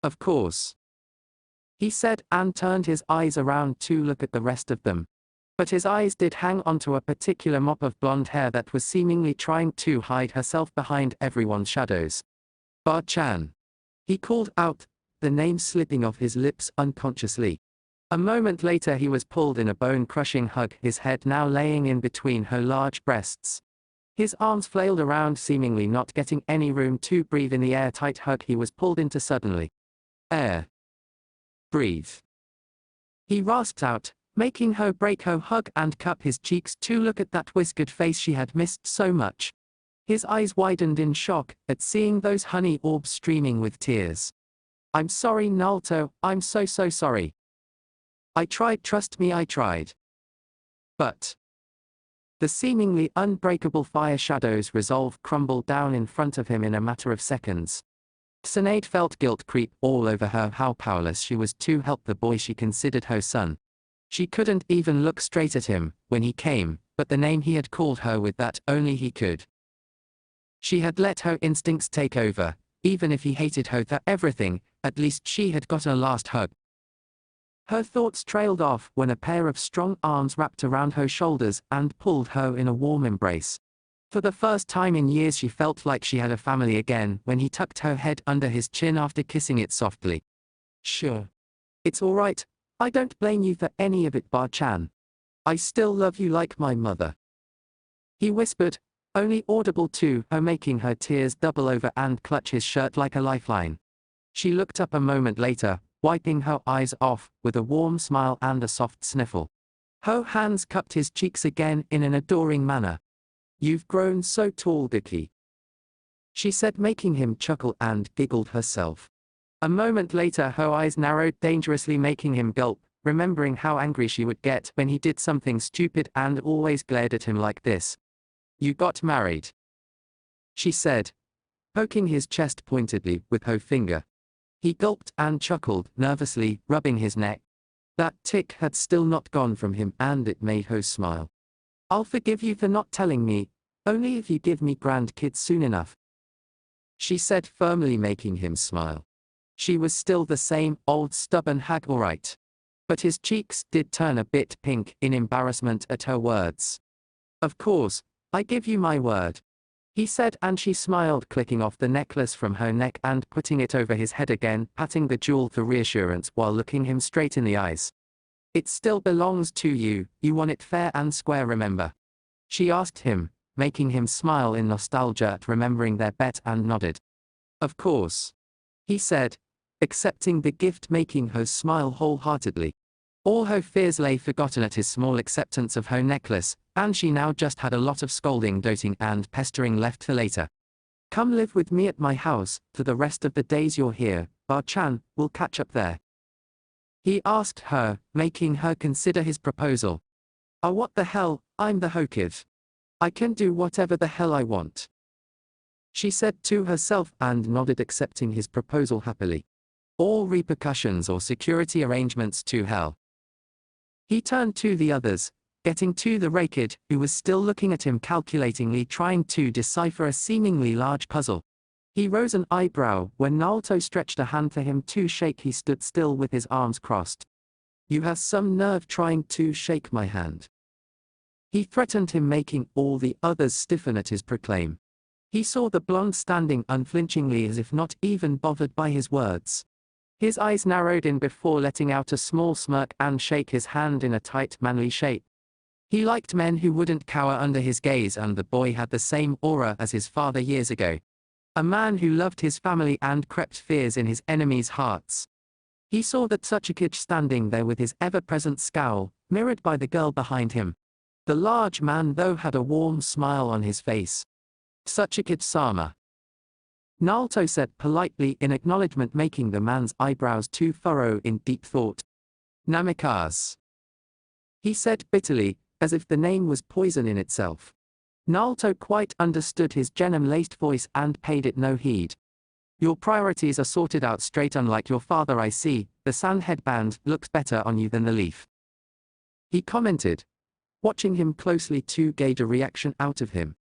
"Of course," he said, and turned his eyes around to look at the rest of them. But his eyes did hang onto a particular mop of blonde hair that was seemingly trying to hide herself behind everyone's shadows. "Ba-chan," he called out, the name slipping off his lips unconsciously. A moment later he was pulled in a bone-crushing hug, his head now laying in between her large breasts. His arms flailed around, seemingly not getting any room to breathe in the airtight hug he was pulled into suddenly. Air. Breathe. He rasped out, making her break her hug and cup his cheeks to look at that whiskered face she had missed so much. His eyes widened in shock at seeing those honey orbs streaming with tears. I'm sorry, Naruto, I'm so sorry. I tried, trust me, I tried. But the seemingly unbreakable fire shadow's resolve crumbled down in front of him in a matter of seconds. Tsunade felt guilt creep all over her, how powerless she was to help the boy she considered her son. She couldn't even look straight at him when he came, but the name he had called her with, that only he could. She had let her instincts take over, even if he hated her for everything, at least she had got a last hug. Her thoughts trailed off when a pair of strong arms wrapped around her shoulders and pulled her in a warm embrace. For the first time in years she felt like she had a family again when he tucked her head under his chin after kissing it softly. Sure. It's all right, I don't blame you for any of it, Bar-chan. I still love you like my mother. He whispered, only audible to her, making her tears double over and clutch his shirt like a lifeline. She looked up a moment later, wiping her eyes off, with a warm smile and a soft sniffle. Her hands cupped his cheeks again in an adoring manner. You've grown so tall, Dicky, she said, making him chuckle, and giggled herself. A moment later her eyes narrowed dangerously, making him gulp, remembering how angry she would get when he did something stupid and always glared at him like this. You got married, she said, poking his chest pointedly with her finger. He gulped and chuckled nervously, rubbing his neck. That tick had still not gone from him, and it made her smile. I'll forgive you for not telling me, only if you give me grandkids soon enough, she said firmly, making him smile. She was still the same old stubborn hag, all right. But his cheeks did turn a bit pink in embarrassment at her words. Of course, I give you my word, he said, and she smiled, clicking off the necklace from her neck and putting it over his head again, patting the jewel for reassurance while looking him straight in the eyes. It still belongs to you, you won it fair and square, remember? She asked him, making him smile in nostalgia at remembering their bet, and nodded. Of course, he said, accepting the gift, making her smile wholeheartedly. All her fears lay forgotten at his small acceptance of her necklace, and she now just had a lot of scolding, doting, and pestering left for later. Come live with me at my house for the rest of the days you're here, Bar-chan, we'll catch up there, he asked her, making her consider his proposal. Oh, what the hell, I'm the Hokage. I can do whatever the hell I want, she said to herself, and nodded, accepting his proposal happily. All repercussions or security arrangements to hell. He turned to the others, getting to the Raikid, who was still looking at him calculatingly, trying to decipher a seemingly large puzzle. He rose an eyebrow when Naruto stretched a hand for him to shake. He stood still with his arms crossed. You have some nerve trying to shake my hand, he threatened him, making all the others stiffen at his proclaim. He saw the blonde standing unflinchingly, as if not even bothered by his words. His eyes narrowed in before letting out a small smirk and shake his hand in a tight, manly shape. He liked men who wouldn't cower under his gaze, and the boy had the same aura as his father years ago. A man who loved his family and crept fears in his enemies' hearts. He saw that Tsuchikage standing there with his ever-present scowl, mirrored by the girl behind him. The large man, though, had a warm smile on his face. Tsuchikage-sama, Naruto said politely in acknowledgement, making the man's eyebrows to furrow in deep thought. Namikaze, he said bitterly, as if the name was poison in itself. Naruto quite understood his venom-laced voice and paid it no heed. Your priorities are sorted out straight, unlike your father. I see, the sand headband looks better on you than the leaf, he commented, watching him closely to gauge a reaction out of him.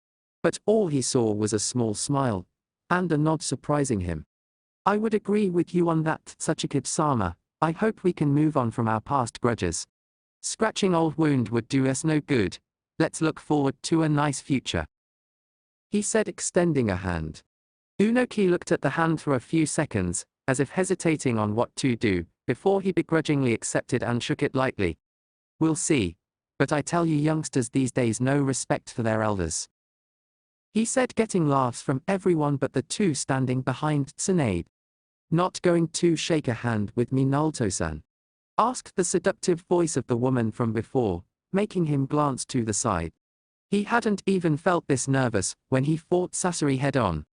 But all he saw was a small smile, and a nod surprising him. I would agree with you on that, Tsuchikage-sama. I hope we can move on from our past grudges. Scratching old wound would do us no good. Let's look forward to a nice future, he said, extending a hand. Unoki looked at the hand for a few seconds, as if hesitating on what to do, before he begrudgingly accepted and shook it lightly. We'll see. But I tell you youngsters these days no respect for their elders. He said, getting laughs from everyone but the two standing behind Tsunade. Not going to shake a hand with me, Naruto-san? Asked the seductive voice of the woman from before, making him glance to the side. He hadn't even felt this nervous when he fought Sasori head-on.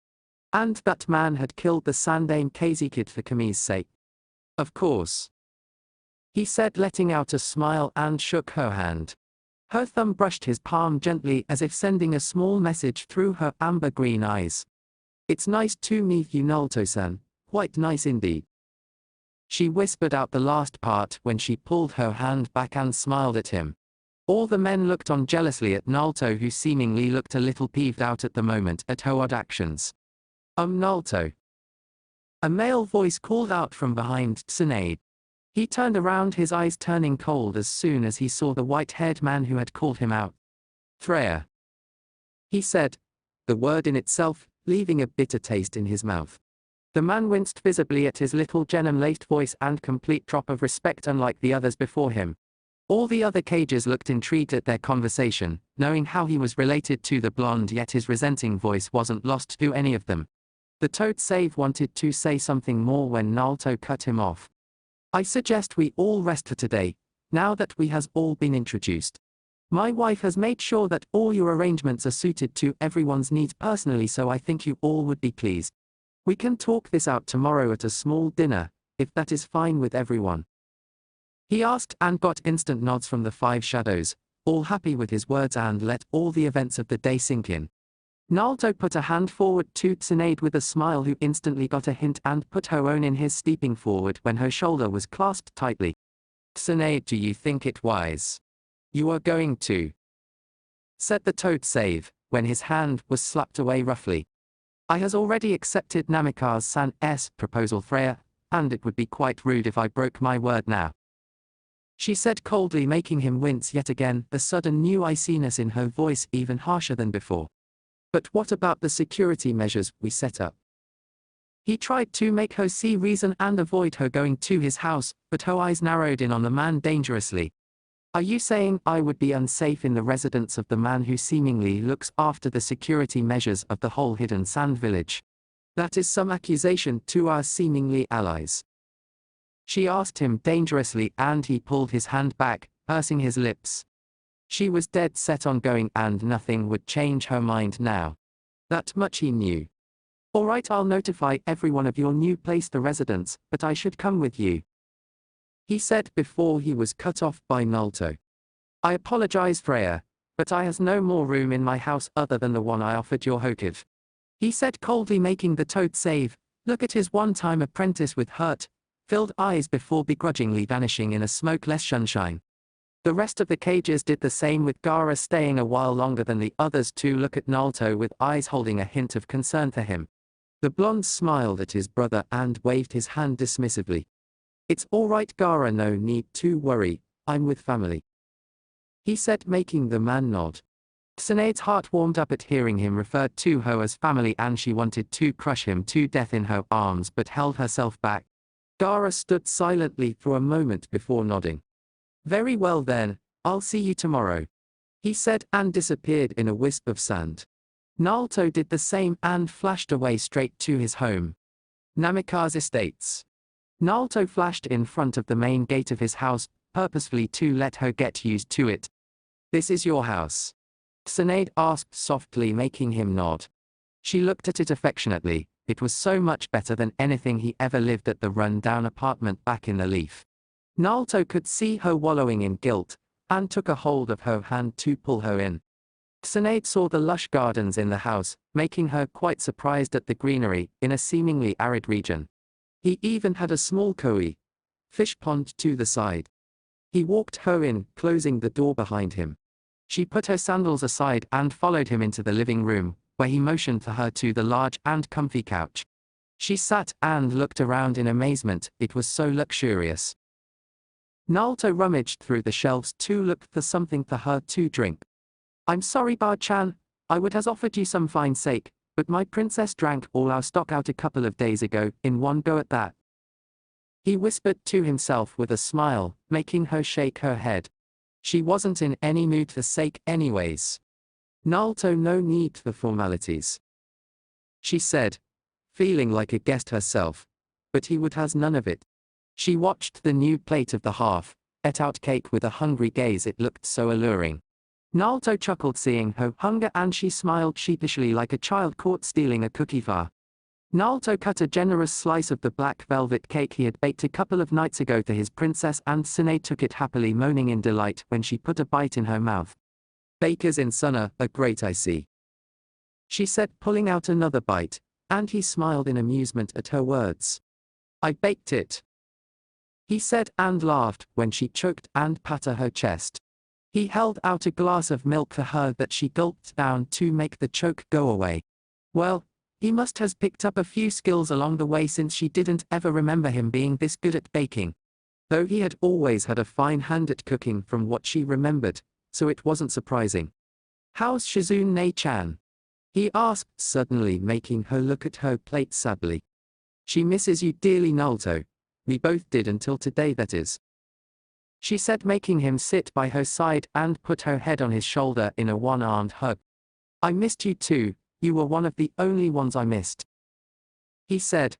And that man had killed the Sandaime Kazi kid for Kami's sake. Of course. He said, letting out a smile, and shook her hand. Her thumb brushed his palm gently as if sending a small message through her amber-green eyes. It's nice to meet you, Naruto-san. Quite nice indeed. She whispered out the last part when she pulled her hand back and smiled at him. All the men looked on jealously at Naruto, who seemingly looked a little peeved out at the moment at her odd actions. Naruto. A male voice called out from behind Tsunade. He turned around, his eyes turning cold as soon as he saw the white-haired man who had called him out. Freya. He said, the word in itself, leaving a bitter taste in his mouth. The man winced visibly at his little genom-laced voice and complete drop of respect, unlike the others before him. All the other cages looked intrigued at their conversation, knowing how he was related to the blonde, yet his resenting voice wasn't lost to any of them. The Toad Save wanted to say something more when Naruto cut him off. I suggest we all rest for today, now that we has all been introduced. My wife has made sure that all your arrangements are suited to everyone's needs personally, so I think you all would be pleased. We can talk this out tomorrow at a small dinner, if that is fine with everyone. He asked and got instant nods from the five shadows, all happy with his words and let all the events of the day sink in. Naruto put a hand forward to Tsunade with a smile, who instantly got a hint and put her own in his, stepping forward when her shoulder was clasped tightly. Tsunade, do you think it wise? You are going to, said the Toad Save, when his hand was slapped away roughly. I has already accepted Namikaze-san's proposal, Freya, and it would be quite rude if I broke my word now. She said coldly, making him wince yet again, the sudden new iciness in her voice even harsher than before. But what about the security measures we set up? He tried to make her see reason and avoid her going to his house, but her eyes narrowed in on the man dangerously. Are you saying I would be unsafe in the residence of the man who seemingly looks after the security measures of the whole hidden sand village? That is some accusation to our seemingly allies. She asked him dangerously, and he pulled his hand back, pursing his lips. She was dead set on going, and nothing would change her mind now. That much he knew. All right, I'll notify everyone of your new place, the residence, but I should come with you, he said before he was cut off by Naruto. I apologize, Freya, but I has no more room in my house other than the one I offered your Hokiv, he said coldly, making the Toad Save look at his one-time apprentice with hurt-filled eyes before begrudgingly vanishing in a smokeless sunshine. The rest of the cages did the same, with Gaara staying a while longer than the others to look at Naruto with eyes holding a hint of concern for him. The blonde smiled at his brother and waved his hand dismissively. It's all right, Gaara, no need to worry, I'm with family, he said, making the man nod. Tsunade's heart warmed up at hearing him refer to her as family, and she wanted to crush him to death in her arms but held herself back. Gaara stood silently for a moment before nodding. Very well then, I'll see you tomorrow, he said, and disappeared in a wisp of sand. Naruto did the same and flashed away straight to his home, Namikaze Estates. Naruto flashed in front of the main gate of his house, purposefully to let her get used to it. This is your house? Tsunade asked softly, making him nod. She looked at it affectionately. It was so much better than anything he ever lived at the run-down apartment back in the Leaf. Naruto could see her wallowing in guilt, and took a hold of her hand to pull her in. Tsunade saw the lush gardens in the house, making her quite surprised at the greenery in a seemingly arid region. He even had a small koi fish pond to the side. He walked her in, closing the door behind him. She put her sandals aside and followed him into the living room, where he motioned for her to the large and comfy couch. She sat and looked around in amazement. It was so luxurious. Naruto rummaged through the shelves to look for something for her to drink. I'm sorry, Bar-chan, I would has offered you some fine sake, but my princess drank all our stock out a couple of days ago, in one go at that, He whispered to himself with a smile, making her shake her head. She wasn't in any mood for sake anyways. Naruto, no need for formalities, she said, feeling like a guest herself. But he would has none of it. She watched the new plate of the half, ate out cake with a hungry gaze. It looked so alluring. Naruto chuckled seeing her hunger and she smiled sheepishly like a child caught stealing a cookie bar. Naruto cut a generous slice of the black velvet cake he had baked a couple of nights ago for his princess and Tsunade took it happily, moaning in delight when she put a bite in her mouth. Bakers in Suna are great, I see, she said, pulling out another bite, and he smiled in amusement at her words. I baked it, he said and laughed when she choked and patted her chest. He held out a glass of milk for her that she gulped down to make the choke go away. Well, he must have picked up a few skills along the way since she didn't ever remember him being this good at baking. Though he had always had a fine hand at cooking from what she remembered, so it wasn't surprising. How's Shizune-chan? He asked suddenly, making her look at her plate sadly. She misses you dearly, Naruto. We both did until today, that is, she said, making him sit by her side and put her head on his shoulder in a one-armed hug. I missed you too, you were one of the only ones I missed, he said,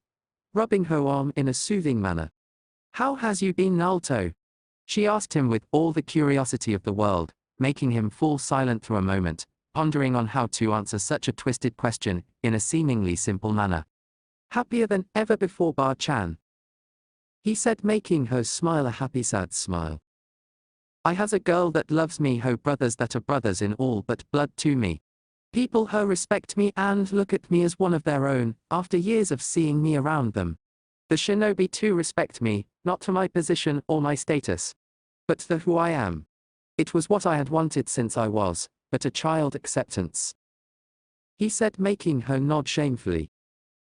rubbing her arm in a soothing manner. How has you been, Naruto? She asked him with all the curiosity of the world, making him fall silent for a moment, pondering on how to answer such a twisted question in a seemingly simple manner. Happier than ever before, Bar-chan, he said, making her smile a happy sad smile. I has a girl that loves me, ho brothers that are brothers in all but blood to me. People her respect me and look at me as one of their own, after years of seeing me around them. The shinobi too respect me, not for my position or my status, but for who I am. It was what I had wanted since I was but a child, acceptance, he said, making her nod shamefully.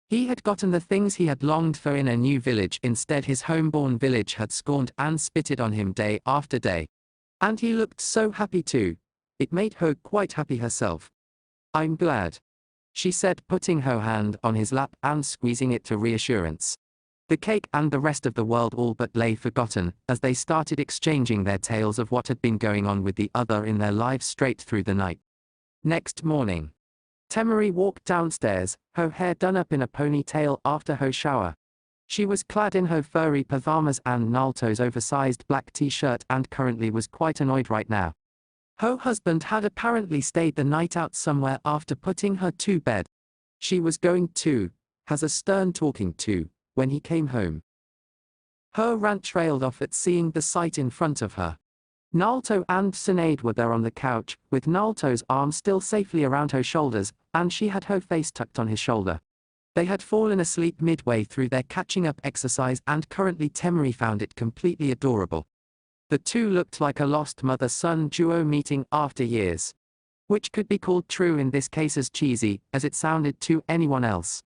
He had gotten the things he had longed for in a new village. Instead, his homeborn village had scorned and spitted on him day after day. And he looked so happy too. It made her quite happy herself. I'm glad, she said, putting her hand on his lap and squeezing it to reassurance. The cake and the rest of the world all but lay forgotten as they started exchanging their tales of what had been going on with the other in their lives straight through the night. Next morning, Temari walked downstairs, her hair done up in a ponytail after her shower. She was clad in her furry pajamas and Naruto's oversized black t-shirt and currently was quite annoyed right now. Her husband had apparently stayed the night out somewhere after putting her to bed. She was going to has a stern talking to when he came home. Her rant trailed off at seeing the sight in front of her. Naruto and Tsunade were there on the couch, with Naruto's arm still safely around her shoulders, and she had her face tucked on his shoulder. They had fallen asleep midway through their catching-up exercise and currently Temari found it completely adorable. The two looked like a lost mother-son duo meeting after years. Which could be called true in this case as cheesy as it sounded to anyone else.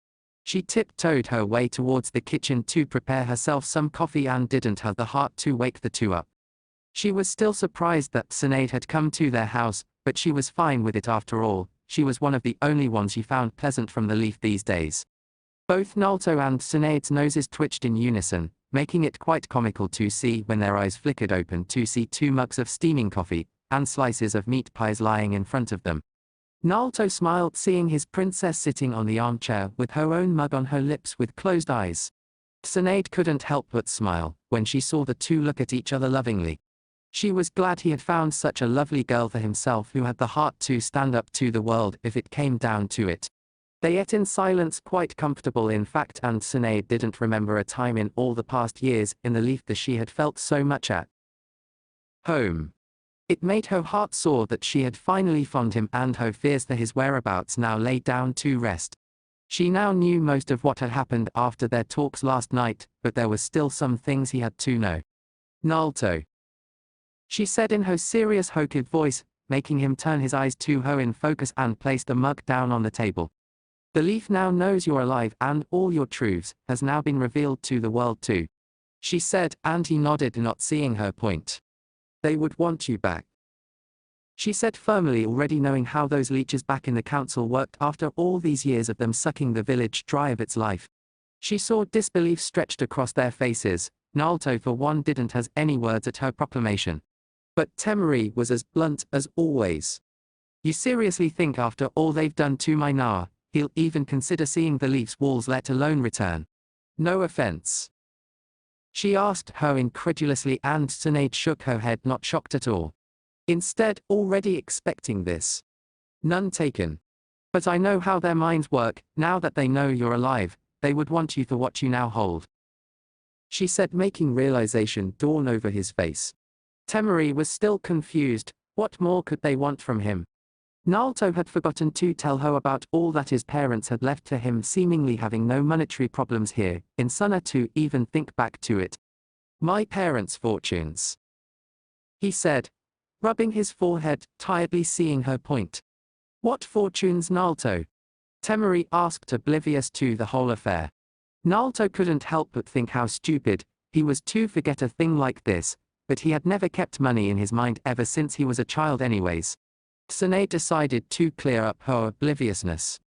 She tiptoed her way towards the kitchen to prepare herself some coffee and didn't have the heart to wake the two up. She was still surprised that Tsunade had come to their house, but she was fine with it after all. She was one of the only ones she found pleasant from the leaf these days. Both Naruto and Tsunade's noses twitched in unison, making it quite comical to see when their eyes flickered open to see 2 mugs of steaming coffee and slices of meat pies lying in front of them. Naruto smiled seeing his princess sitting on the armchair with her own mug on her lips with closed eyes. Tsunade couldn't help but smile when she saw the two look at each other lovingly. She was glad he had found such a lovely girl for himself who had the heart to stand up to the world if it came down to it. They ate in silence, quite comfortable in fact, and Tsunade didn't remember a time in all the past years in the leaf that she had felt so much at home. It made her heart sore that she had finally found him and her fears for his whereabouts now lay down to rest. She now knew most of what had happened after their talks last night, but there was still some things he had to know. Naruto, she said in her serious Hokage voice, making him turn his eyes to her in focus and placed the mug down on the table. The leaf now knows you're alive and all your truths has now been revealed to the world too, she said, and he nodded, not seeing her point. They would want you back, she said firmly, already knowing how those leeches back in the council worked after all these years of them sucking the village dry of its life. She saw disbelief stretched across their faces. Naruto for one didn't has any words at her proclamation. But Temari was as blunt as always. You seriously think after all they've done to my Na, he'll even consider seeing the Leaf's walls let alone return? No offense. She asked her incredulously and Tsunade shook her head, not shocked at all. Instead, already expecting this. None taken. But I know how their minds work. Now that they know you're alive, they would want you for what you now hold, she said, making realization dawn over his face. Temari was still confused. What more could they want from him? Naruto had forgotten to tell her about all that his parents had left to him, seemingly having no monetary problems here in Suna to even think back to it. My parents' fortunes, he said, rubbing his forehead, tiredly seeing her point. What fortunes, Naruto? Temari asked, oblivious to the whole affair. Naruto couldn't help but think how stupid he was to forget a thing like this, but he had never kept money in his mind ever since he was a child anyways. Tsunade decided to clear up her obliviousness.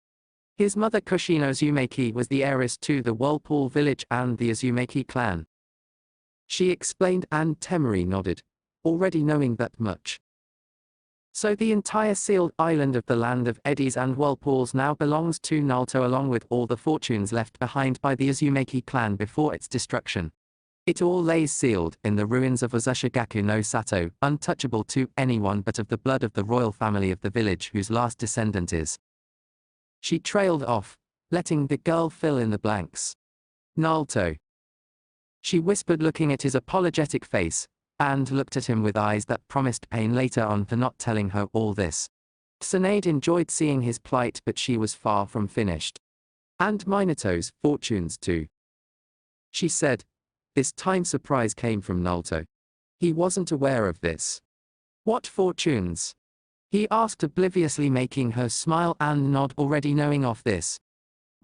His mother Kushino Uzumaki was the heiress to the Whirlpool village and the Uzumaki clan, she explained, and Temari nodded, already knowing that much. So the entire sealed island of the land of eddies and whirlpools now belongs to Naruto, along with all the fortunes left behind by the Uzumaki clan before its destruction. It all lays sealed in the ruins of Uzushigaku no Sato, untouchable to anyone but of the blood of the royal family of the village whose last descendant is. She trailed off, letting the girl fill in the blanks. Naruto, she whispered, looking at his apologetic face, and looked at him with eyes that promised pain later on for not telling her all this. Tsunade enjoyed seeing his plight, but she was far from finished. And Minato's fortunes too, she said. This time surprise came from Naruto. He wasn't aware of this. What fortunes? He asked obliviously, making her smile and nod, already knowing of this.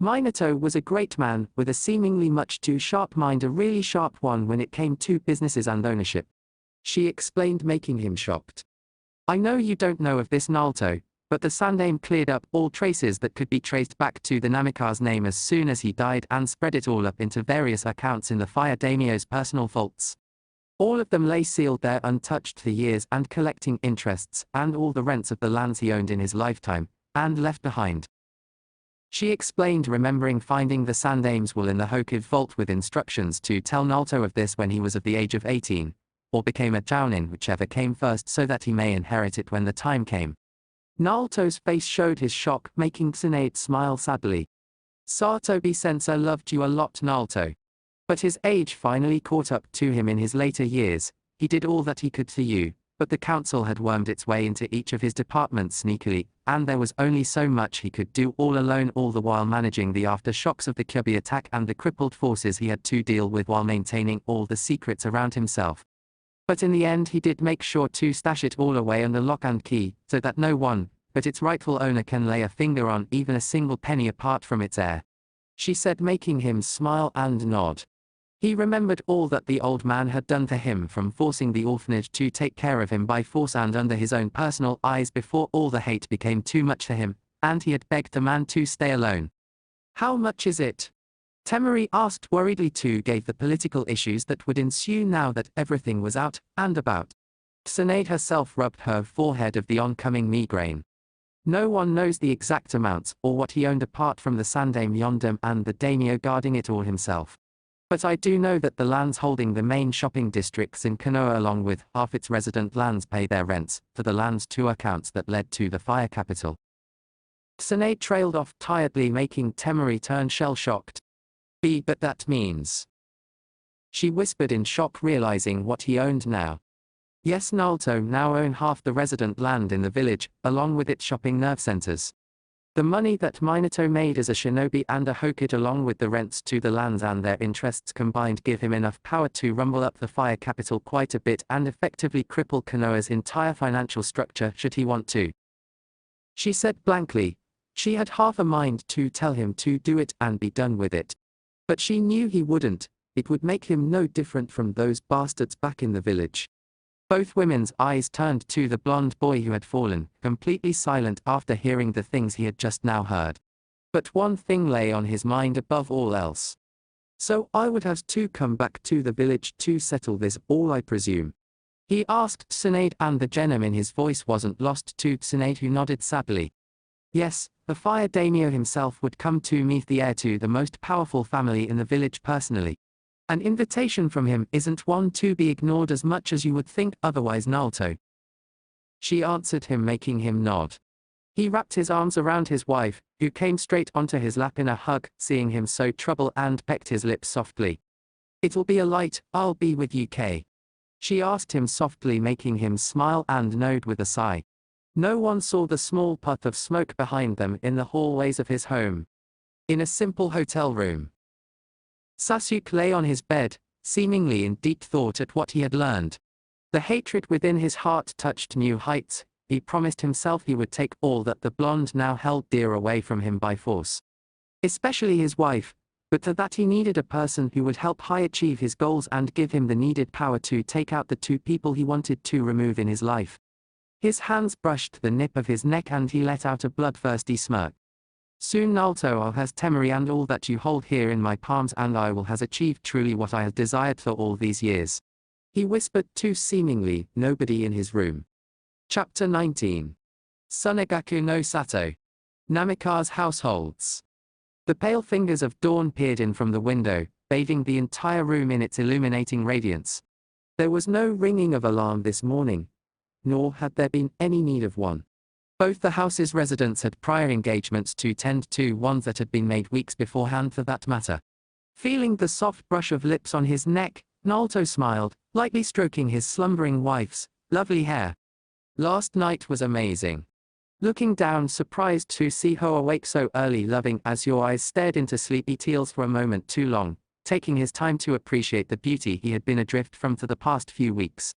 Minato was a great man, with a seemingly much too sharp mind, a really sharp one when it came to businesses and ownership, she explained, making him shocked. I know you don't know of this, Naruto, but the Sandaime cleared up all traces that could be traced back to the Namikaze name as soon as he died and spread it all up into various accounts in the Fire Daimyo's personal vaults. All of them lay sealed there untouched for years and collecting interests and all the rents of the lands he owned in his lifetime and left behind, she explained, remembering finding the Sandaime's will in the Hokage vault with instructions to tell Naruto of this when he was of the age of 18, or became a Jounin, whichever came first, so that he may inherit it when the time came. Naruto's face showed his shock, making Tsunade smile sadly. Satobi-sensei loved you a lot, Naruto. But his age finally caught up to him in his later years. He did all that he could for you, but the council had wormed its way into each of his departments sneakily, and there was only so much he could do all alone, all the while managing the aftershocks of the Kyuubi attack and the crippled forces he had to deal with while maintaining all the secrets around himself. But in the end he did make sure to stash it all away under lock and key, so that no one but its rightful owner can lay a finger on even a single penny apart from its heir, she said, making him smile and nod. He remembered all that the old man had done for him, from forcing the orphanage to take care of him by force and under his own personal eyes before all the hate became too much for him, and he had begged the man to stay alone. How much is it? Temari asked worriedly, to gave the political issues that would ensue now that everything was out and about. Tsunade herself rubbed her forehead of the oncoming migraine. No one knows the exact amounts or what he owned apart from the Sandaime Yondem and the daimyo guarding it all himself. But I do know that the lands holding the main shopping districts in Konoha along with half its resident lands pay their rents for the land's two accounts that led to the fire capital. Tsunade trailed off tiredly, making Temari turn shell-shocked. But that means, she whispered in shock, realizing what he owned now. Yes, Naruto now owned half the resident land in the village, along with its shopping nerve centers. The money that Minato made as a shinobi and a Hokage, along with the rents to the lands and their interests combined, give him enough power to rumble up the fire capital quite a bit and effectively cripple Konoha's entire financial structure should he want to, she said blankly. She had half a mind to tell him to do it and be done with it. But she knew he wouldn't. It would make him no different from those bastards back in the village. Both women's eyes turned to the blonde boy who had fallen, completely silent after hearing the things he had just now heard. But one thing lay on his mind above all else. So I would have to come back to the village to settle this all, I presume? He asked Tsunade, and the genom in his voice wasn't lost to Tsunade, who nodded sadly. Yes, the fire daimyo himself would come to meet the heir to the most powerful family in the village personally. An invitation from him isn't one to be ignored as much as you would think otherwise, Naruto. She answered him, making him nod. He wrapped his arms around his wife, who came straight onto his lap in a hug, seeing him so troubled, and pecked his lips softly. It'll be a light, I'll be with you, Kay. She asked him softly, making him smile and nod with a sigh. No one saw the small puff of smoke behind them in the hallways of his home. In a simple hotel room, Sasuke lay on his bed, seemingly in deep thought at what he had learned. The hatred within his heart touched new heights. He promised himself he would take all that the blonde now held dear away from him by force. Especially his wife, but to that he needed a person who would help him achieve his goals and give him the needed power to take out the two people he wanted to remove in his life. His hands brushed the nape of his neck and he let out a bloodthirsty smirk. Soon Naruto has Temari and all that you hold here in my palms, and I will has achieved truly what I have desired for all these years. He whispered to seemingly nobody in his room. Chapter 19. Sunegaku no Sato. Namikaze households. The pale fingers of dawn peered in from the window, bathing the entire room in its illuminating radiance. There was no ringing of alarm this morning, nor had there been any need of one. Both the house's residents had prior engagements to tend to, ones that had been made weeks beforehand for that matter. Feeling the soft brush of lips on his neck, Naruto smiled, lightly stroking his slumbering wife's lovely hair. Last night was amazing. Looking down, surprised to see her awake so early, loving as your eyes stared into sleepy teals for a moment too long, taking his time to appreciate the beauty he had been adrift from for the past few weeks.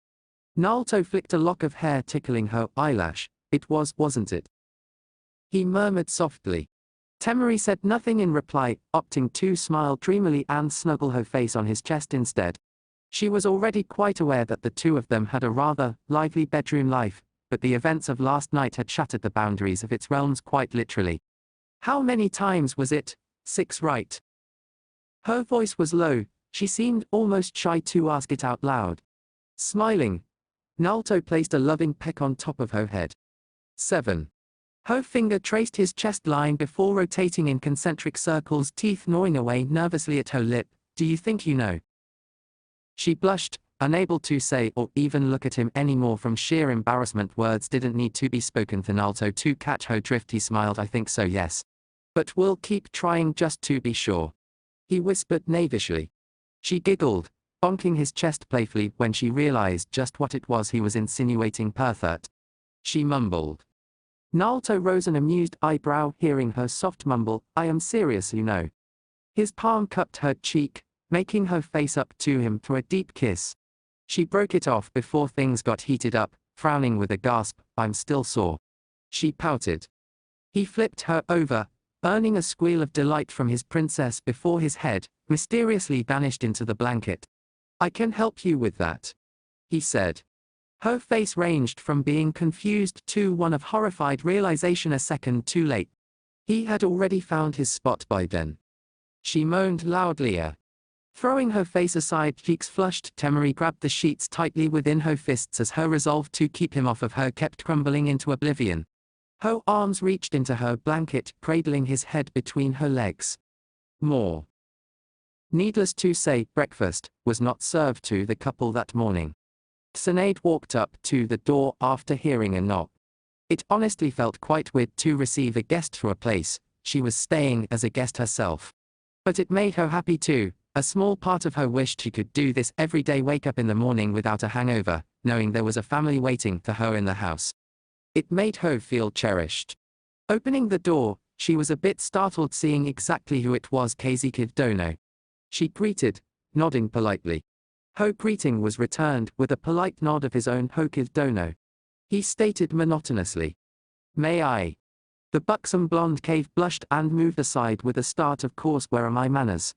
Naruto flicked a lock of hair, tickling her eyelash. It was, wasn't it? He murmured softly. Temari said nothing in reply, opting to smile dreamily and snuggle her face on his chest instead. She was already quite aware that the two of them had a rather lively bedroom life, but the events of last night had shattered the boundaries of its realms quite literally. How many times was it? 6, right? Her voice was low. She seemed almost shy to ask it out loud. Smiling, Naruto placed a loving peck on top of her head. 7. Her finger traced his chest line before rotating in concentric circles, teeth gnawing away nervously at her lip. Do you think you know? She blushed, unable to say or even look at him anymore from sheer embarrassment. Words didn't need to be spoken for Naruto to catch her drift. He smiled. I think so, yes. But we'll keep trying just to be sure. He whispered knavishly. She giggled, bonking his chest playfully when she realized just what it was he was insinuating. Pervert. She mumbled. Naruto rose an amused eyebrow, hearing her soft mumble, I am serious, you know. His palm cupped her cheek, making her face up to him for a deep kiss. She broke it off before things got heated up, frowning with a gasp, I'm still sore. She pouted. He flipped her over, earning a squeal of delight from his princess before his head mysteriously vanished into the blanket. I can help you with that, he said. Her face ranged from being confused to one of horrified realization a second too late. He had already found his spot by then. She moaned loudly. Throwing her face aside, cheeks flushed, Temari grabbed the sheets tightly within her fists as her resolve to keep him off of her kept crumbling into oblivion. Her arms reached into her blanket, cradling his head between her legs. More. Needless to say, breakfast was not served to the couple that morning. Tsunade walked up to the door after hearing a knock. It honestly felt quite weird to receive a guest to a place she was staying as a guest herself. But it made her happy too. A small part of her wished she could do this every day, wake up in the morning without a hangover, knowing there was a family waiting for her in the house. It made her feel cherished. Opening the door, she was a bit startled seeing exactly who it was, Kazekid Dono. She greeted, nodding politely. Her greeting was returned with a polite nod of his own. Hokid Dono. He stated monotonously. May I? The buxom blonde cave blushed and moved aside with a start. Of course, where are my manners?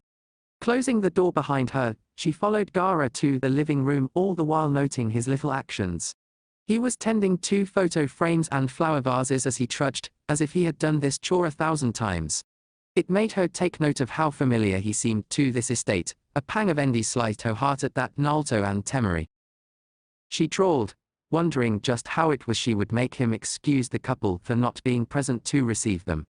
Closing the door behind her, she followed Gaara to the living room, all the while noting his little actions. He was tending 2 photo frames and flower vases as he trudged, as if he had done this chore 1,000 times. It made her take note of how familiar he seemed to this estate. A pang of envy sliced her heart at that Naruto and Temari. She drawled, wondering just how it was she would make him excuse the couple for not being present to receive them.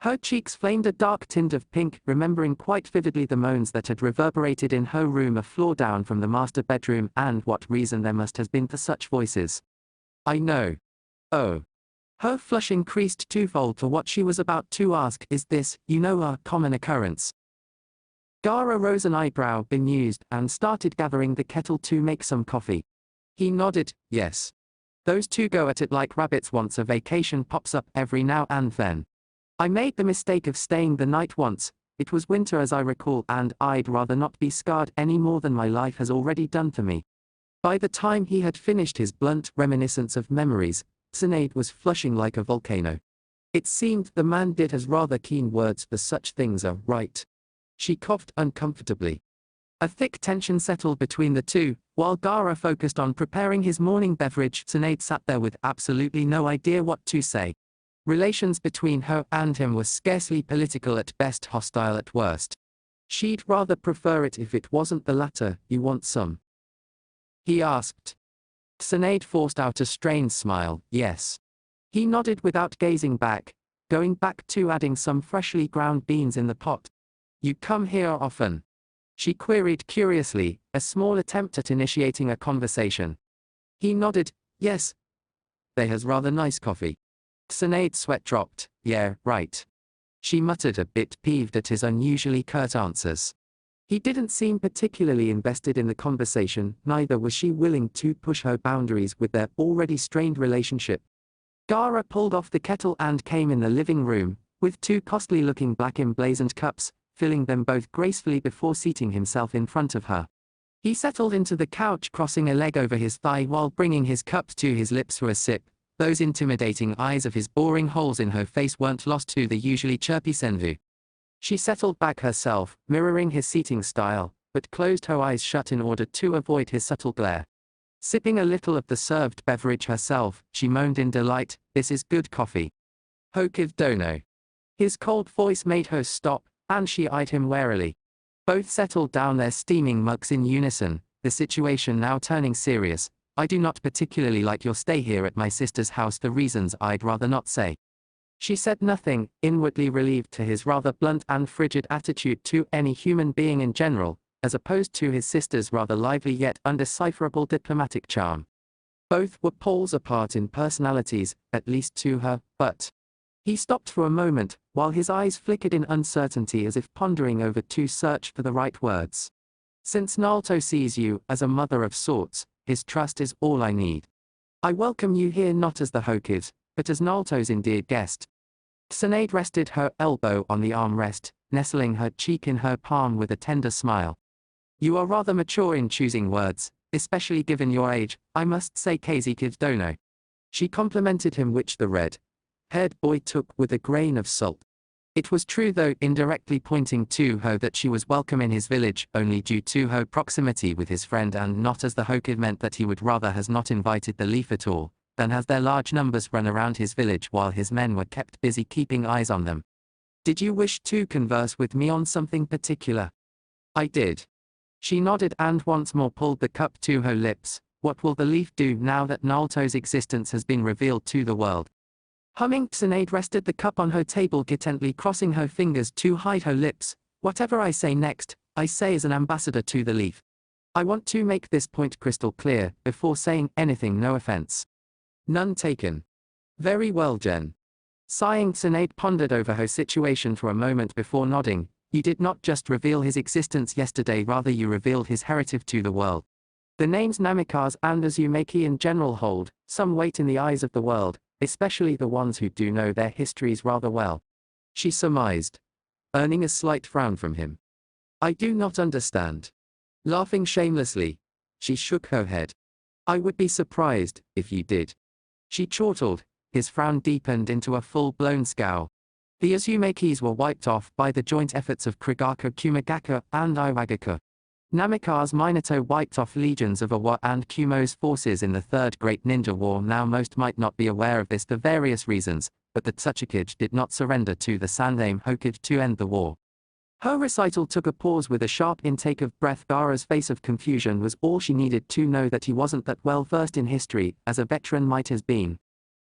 Her cheeks flamed a dark tint of pink, remembering quite vividly the moans that had reverberated in her room a floor down from the master bedroom, and what reason there must have been for such voices. I know. Oh. Her flush increased twofold for what she was about to ask. Is this, a common occurrence? Gaara rose an eyebrow, bemused, and started gathering the kettle to make some coffee. He nodded, yes. Those two go at it like rabbits once a vacation pops up every now and then. I made the mistake of staying the night once. It was winter as I recall, and I'd rather not be scarred any more than my life has already done for me. By the time he had finished his blunt reminiscence of memories, Tsunade was flushing like a volcano. It seemed the man did has rather keen words for such things are right. She coughed uncomfortably. A thick tension settled between the two. While Gaara focused on preparing his morning beverage, Tsunade sat there with absolutely no idea what to say. Relations between her and him were scarcely political at best, hostile at worst. She'd rather prefer it if it wasn't the latter. You want some? He asked. Tsunade forced out a strained smile. Yes. He nodded without gazing back, going back to adding some freshly ground beans in the pot. You come here often? She queried curiously, a small attempt at initiating a conversation. He nodded. Yes. They has rather nice coffee. Tsunade's sweat dropped. Yeah, right. She muttered, a bit peeved at his unusually curt answers. He didn't seem particularly invested in the conversation, neither was she willing to push her boundaries with their already strained relationship. Gaara pulled off the kettle and came in the living room, with two costly-looking black emblazoned cups, filling them both gracefully before seating himself in front of her. He settled into the couch, crossing a leg over his thigh while bringing his cup to his lips for a sip. Those intimidating eyes of his boring holes in her face weren't lost to the usually chirpy Senvu. She settled back herself, mirroring his seating style, but closed her eyes shut in order to avoid his subtle glare. Sipping a little of the served beverage herself, she moaned in delight, this is good coffee. Hokiv dono. His cold voice made her stop, and she eyed him warily. Both settled down their steaming mugs in unison, the situation now turning serious. I do not particularly like your stay here at my sister's house for reasons I'd rather not say. She said nothing, inwardly relieved to his rather blunt and frigid attitude to any human being in general, as opposed to his sister's rather lively yet undecipherable diplomatic charm. Both were poles apart in personalities, at least to her, but... He stopped for a moment, while his eyes flickered in uncertainty as if pondering over to search for the right words. Since Naruto sees you as a mother of sorts, his trust is all I need. I welcome you here not as the Hokiv, but as Naruto's endeared guest. Tsunade rested her elbow on the armrest, nestling her cheek in her palm with a tender smile. You are rather mature in choosing words, especially given your age, I must say Kazuki's dono. She complimented him, which the red-haired boy took with a grain of salt. It was true, though, indirectly pointing to her that she was welcome in his village only due to her proximity with his friend, and not as the Hokiv meant that he would rather has not invited the Leaf at all, than has their large numbers run around his village while his men were kept busy keeping eyes on them. Did you wish to converse with me on something particular? I did. She nodded and once more pulled the cup to her lips. What will the Leaf do now that Naruto's existence has been revealed to the world? Humming, Tsunade rested the cup on her table, gently crossing her fingers to hide her lips. Whatever I say next, I say as an ambassador to the Leaf. I want to make this point crystal clear, before saying anything, no offense. None taken. Very well, Jen. Sighing, Tsunade pondered over her situation for a moment before nodding. You did not just reveal his existence yesterday, rather you revealed his heritage to the world. The names Namikaze and Uzumaki in general hold some weight in the eyes of the world, especially the ones who do know their histories rather well. She surmised, earning a slight frown from him. I do not understand. Laughing shamelessly, she shook her head. I would be surprised if you did. She chortled, his frown deepened into a full-blown scowl. The Uzumakis were wiped off by the joint efforts of Krigaka Kumagaka and Iwagaka. Namikaze Minato wiped off legions of Awa and Kumo's forces in the Third Great Ninja War. Now most might not be aware of this for various reasons, but the Tsuchikage did not surrender to the Sandaime Hokage to end the war. Her recital took a pause with a sharp intake of breath. Gaara's face of confusion was all she needed to know that he wasn't that well versed in history, as a veteran might have been.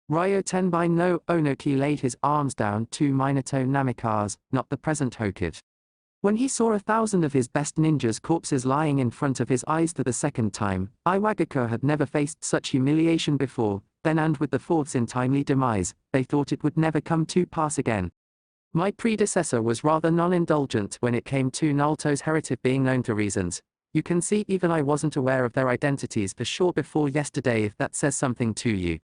Ryo Tenbai no Onoki laid his arms down to Minato Namikaze, not the present Hokage. When he saw 1,000 of his best ninjas' corpses lying in front of his eyes for the second time, Iwagako had never faced such humiliation before. Then, and with the fourth's untimely demise, they thought it would never come to pass again. My predecessor was rather non-indulgent when it came to Naruto's heritage being known to reasons. You can see even I wasn't aware of their identities for sure before yesterday, if that says something to you.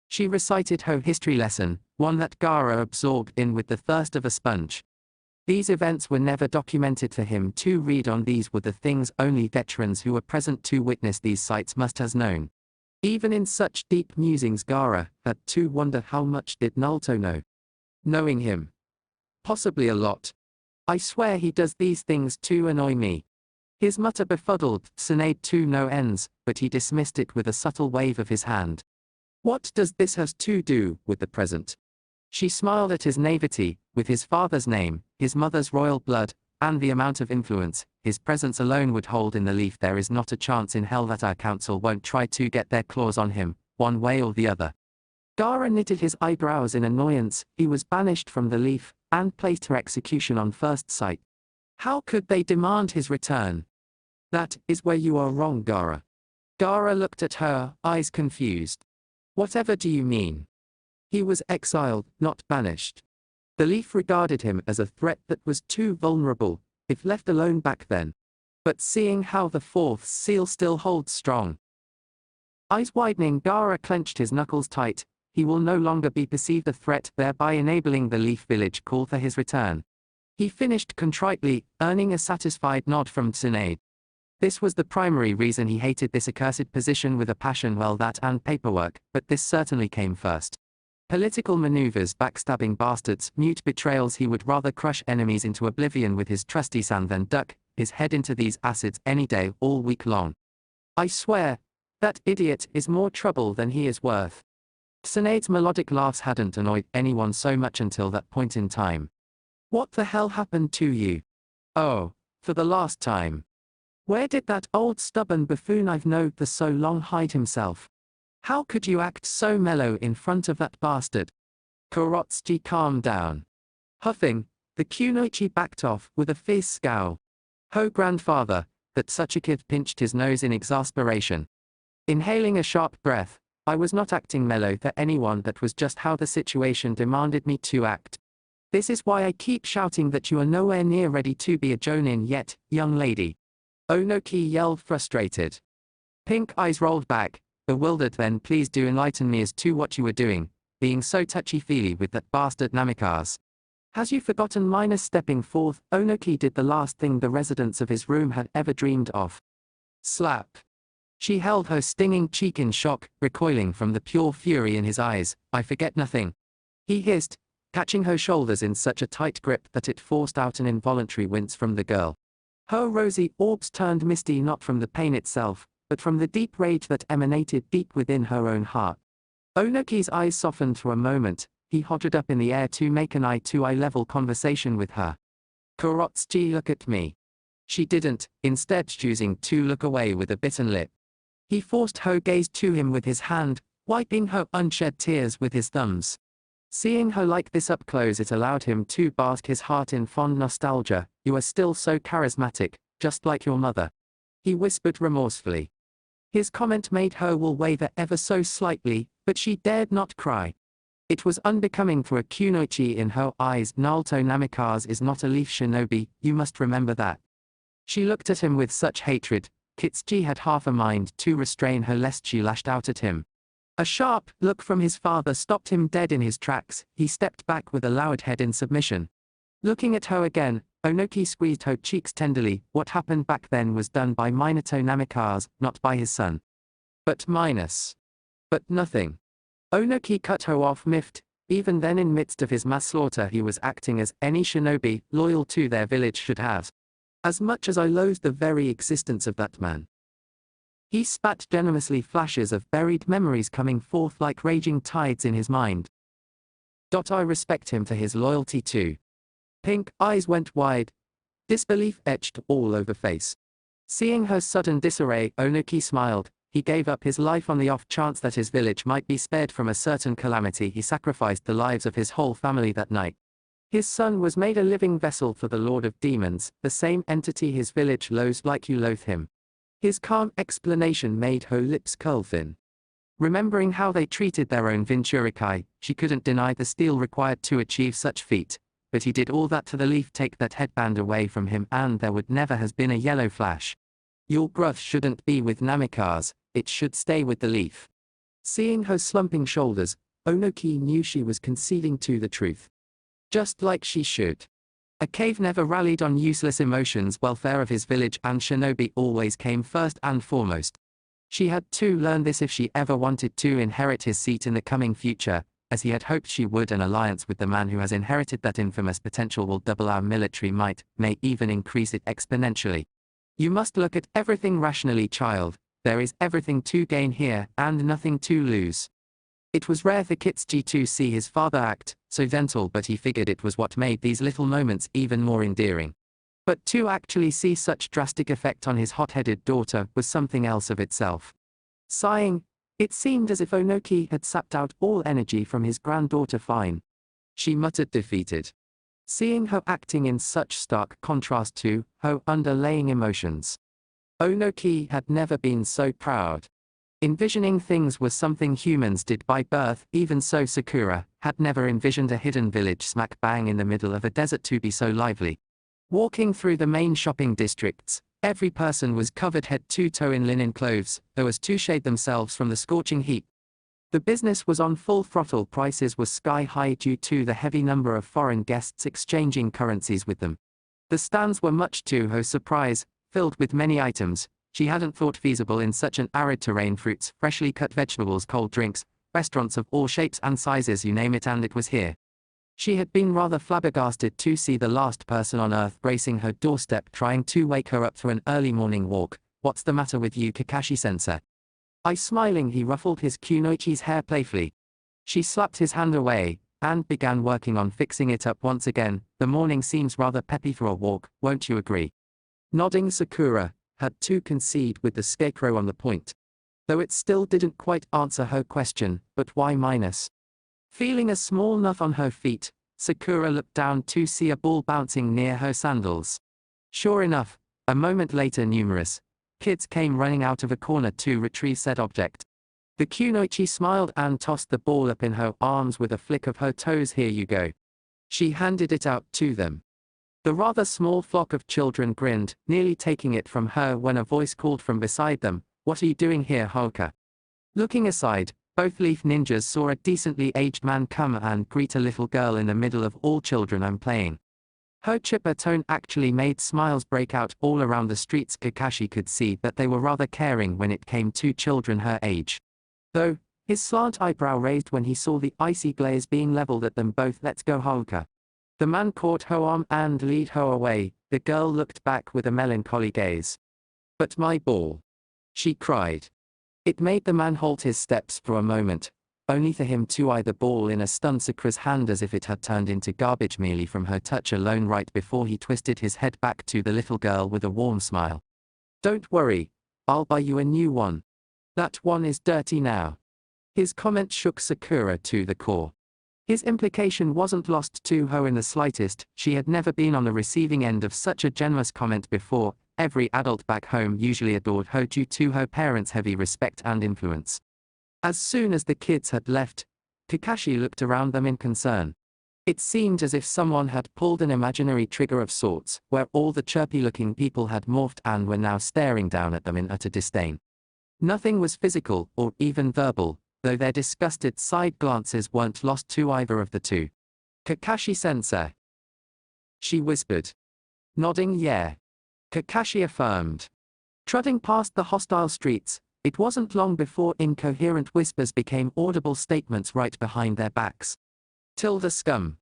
She recited her history lesson, one that Gaara absorbed in with the thirst of a sponge. These events were never documented for him to read on. These were the things only veterans who were present to witness these sights must have known. Even in such deep musings, Gaara had to wonder how much did Naruto know. Knowing him? Possibly a lot. I swear he does these things to annoy me. His mutter befuddled Tsunade to no ends, but he dismissed it with a subtle wave of his hand. What does this have to do with the present? She smiled at his naivety. With his father's name, his mother's royal blood, and the amount of influence his presence alone would hold in the Leaf, there is not a chance in hell that our council won't try to get their claws on him, one way or the other. Gaara knitted his eyebrows in annoyance. He was banished from the Leaf, and placed for execution on first sight. How could they demand his return? That is where you are wrong, Gaara. Gaara looked at her, eyes confused. Whatever do you mean? He was exiled, not banished. The Leaf regarded him as a threat that was too vulnerable, if left alone back then. But seeing how the fourth seal still holds strong. Eyes widening, Gaara clenched his knuckles tight. He will no longer be perceived a threat, thereby enabling the Leaf village call for his return. He finished contritely, earning a satisfied nod from Tsunade. This was the primary reason he hated this accursed position with a passion. Well, that and paperwork, but this certainly came first. Political maneuvers, backstabbing bastards, mute betrayals. He would rather crush enemies into oblivion with his trusty sand than duck his head into these acids any day, all week long. I swear, that idiot is more trouble than he is worth. Tsunade's melodic laughs hadn't annoyed anyone so much until that point in time. What the hell happened to you? Oh, for the last time. Where did that old stubborn buffoon I've known for so long hide himself? How could you act so mellow in front of that bastard? Kurotsuchi calmed down. Huffing, the kunoichi backed off with a fierce scowl. Ho grandfather, that such a kid pinched his nose in exasperation. Inhaling a sharp breath, I was not acting mellow for anyone, that was just how the situation demanded me to act. This is why I keep shouting that you are nowhere near ready to be a jonin yet, young lady. Onoki yelled, frustrated. Pink eyes rolled back, bewildered. Then please do enlighten me as to what you were doing, being so touchy-feely with that bastard Namikaze. Has you forgotten? Minus stepping forth, Onoki did the last thing the residents of his room had ever dreamed of. Slap. She held her stinging cheek in shock, recoiling from the pure fury in his eyes. I forget nothing. He hissed, catching her shoulders in such a tight grip that it forced out an involuntary wince from the girl. Her rosy orbs turned misty, not from the pain itself, but from the deep rage that emanated deep within her own heart. Onoki's eyes softened for a moment. He hovered up in the air to make an eye-to-eye level conversation with her. Kurotsuchi, look at me. She didn't, instead choosing to look away with a bitten lip. He forced her gaze to him with his hand, wiping her unshed tears with his thumbs. Seeing her like this up close, it allowed him to bask his heart in fond nostalgia. You are still so charismatic, just like your mother. He whispered remorsefully. His comment made her will waver ever so slightly, but she dared not cry. It was unbecoming for a kunoichi in her eyes. Naruto Namikaze is not a Leaf shinobi, you must remember that. She looked at him with such hatred. Kitsuchi had half a mind to restrain her lest she lashed out at him. A sharp look from his father stopped him dead in his tracks. He stepped back with a lowered head in submission. Looking at her again, Onoki squeezed her cheeks tenderly. What happened back then was done by Minato Namikaze, not by his son. But nothing. Onoki cut her off, miffed. Even then, in midst of his mass slaughter, he was acting as any shinobi loyal to their village should have. As much as I loathe the very existence of that man. He spat venomously, flashes of buried memories coming forth like raging tides in his mind. I respect him for his loyalty too. Pink eyes went wide. Disbelief etched all over face. Seeing her sudden disarray, Onoki smiled. He gave up his life on the off chance that his village might be spared from a certain calamity. He sacrificed the lives of his whole family that night. His son was made a living vessel for the Lord of Demons, the same entity his village loathes like you loathe him. His calm explanation made her lips curl thin. Remembering how they treated their own Venturikai, she couldn't deny the steel required to achieve such feat. But he did all that to the leaf take that headband away from him and there would never have been a yellow flash. Your growth shouldn't be with Namikaze, it should stay with the leaf. Seeing her slumping shoulders, Onoki knew she was conceding to the truth. Just like she should. A cave never rallied on useless emotions. Welfare of his village and shinobi always came first and foremost. She had to learn this if she ever wanted to inherit his seat in the coming future, as he had hoped she would. An alliance with the man who has inherited that infamous potential will double our military might, may even increase it exponentially. You must look at everything rationally, child. There is everything to gain here, and nothing to lose. It was rare for Kitsuji to see his father act so gentle, but he figured it was what made these little moments even more endearing. But to actually see such drastic effect on his hot-headed daughter was something else of itself. Sighing, it seemed as if Onoki had sapped out all energy from his granddaughter. Fine. She muttered, defeated. Seeing her acting in such stark contrast to her underlying emotions. Onoki had never been so proud. Envisioning things was something humans did by birth. Even so, Sakura had never envisioned a hidden village smack bang in the middle of a desert to be so lively. Walking through the main shopping districts, every person was covered head to toe in linen clothes, so as to shade themselves from the scorching heat. The business was on full throttle. Prices were sky high due to the heavy number of foreign guests exchanging currencies with them. The stands were, much to her surprise, filled with many items she hadn't thought feasible in such an arid terrain: fruits, freshly cut vegetables, cold drinks, restaurants of all shapes and sizes, you name it and it was here. She had been rather flabbergasted to see the last person on earth bracing her doorstep, trying to wake her up for an early morning walk. What's the matter with you, Kakashi-sensei? Smiling, he ruffled his kunoichi's hair playfully. She slapped his hand away, and began working on fixing it up once again. The morning seems rather peppy for a walk, won't you agree? Nodding, Sakura had to concede with the scarecrow on the point. Though it still didn't quite answer her question, but why minus? Feeling a small nut on her feet, Sakura looked down to see a ball bouncing near her sandals. Sure enough, a moment later numerous kids came running out of a corner to retrieve said object. The kunoichi smiled and tossed the ball up in her arms with a flick of her toes. Here you go. She handed it out to them. The rather small flock of children grinned, nearly taking it from her when a voice called from beside them, "What are you doing here, Hoka?" Looking aside, both leaf ninjas saw a decently aged man come and greet a little girl in the middle of all children. "I'm playing." Her chipper tone actually made smiles break out all around the streets. Kakashi could see that they were rather caring when it came to children her age. Though, his slant eyebrow raised when he saw the icy glares being leveled at them both. "Let's go, Hoka." The man caught her arm and led her away. The girl looked back with a melancholy gaze. "But my ball," she cried. It made the man halt his steps for a moment, only for him to eye the ball in a stunned Sakura's hand as if it had turned into garbage merely from her touch alone, right before he twisted his head back to the little girl with a warm smile. "Don't worry, I'll buy you a new one. That one is dirty now." His comment shook Sakura to the core. His implication wasn't lost to her in the slightest. She had never been on the receiving end of such a generous comment before. Every adult back home usually adored her due to her parents' heavy respect and influence. As soon as the kids had left, Kakashi looked around them in concern. It seemed as if someone had pulled an imaginary trigger of sorts, where all the chirpy-looking people had morphed and were now staring down at them in utter disdain. Nothing was physical or even verbal, though their disgusted side glances weren't lost to either of the two. "Kakashi-sensei," she whispered. Nodding, "Yeah," Kakashi affirmed. Trudging past the hostile streets, it wasn't long before incoherent whispers became audible statements right behind their backs. "Tilda scum.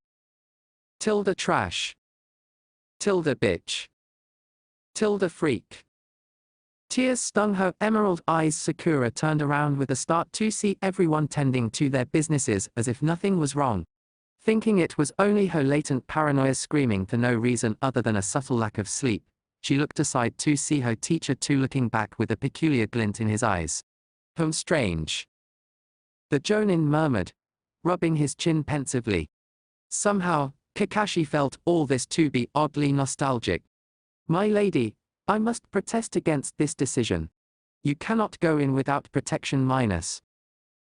Tilda trash. Tilda bitch. Tilda freak." Tears stung her emerald eyes. Sakura turned around with a start to see everyone tending to their businesses as if nothing was wrong. Thinking it was only her latent paranoia screaming for no reason other than a subtle lack of sleep, she looked aside to see her teacher too, looking back with a peculiar glint in his eyes. Strange," the Jonin murmured, rubbing his chin pensively. Somehow, Kakashi felt all this to be oddly nostalgic. "My lady, I must protest against this decision. You cannot go in without protection minus."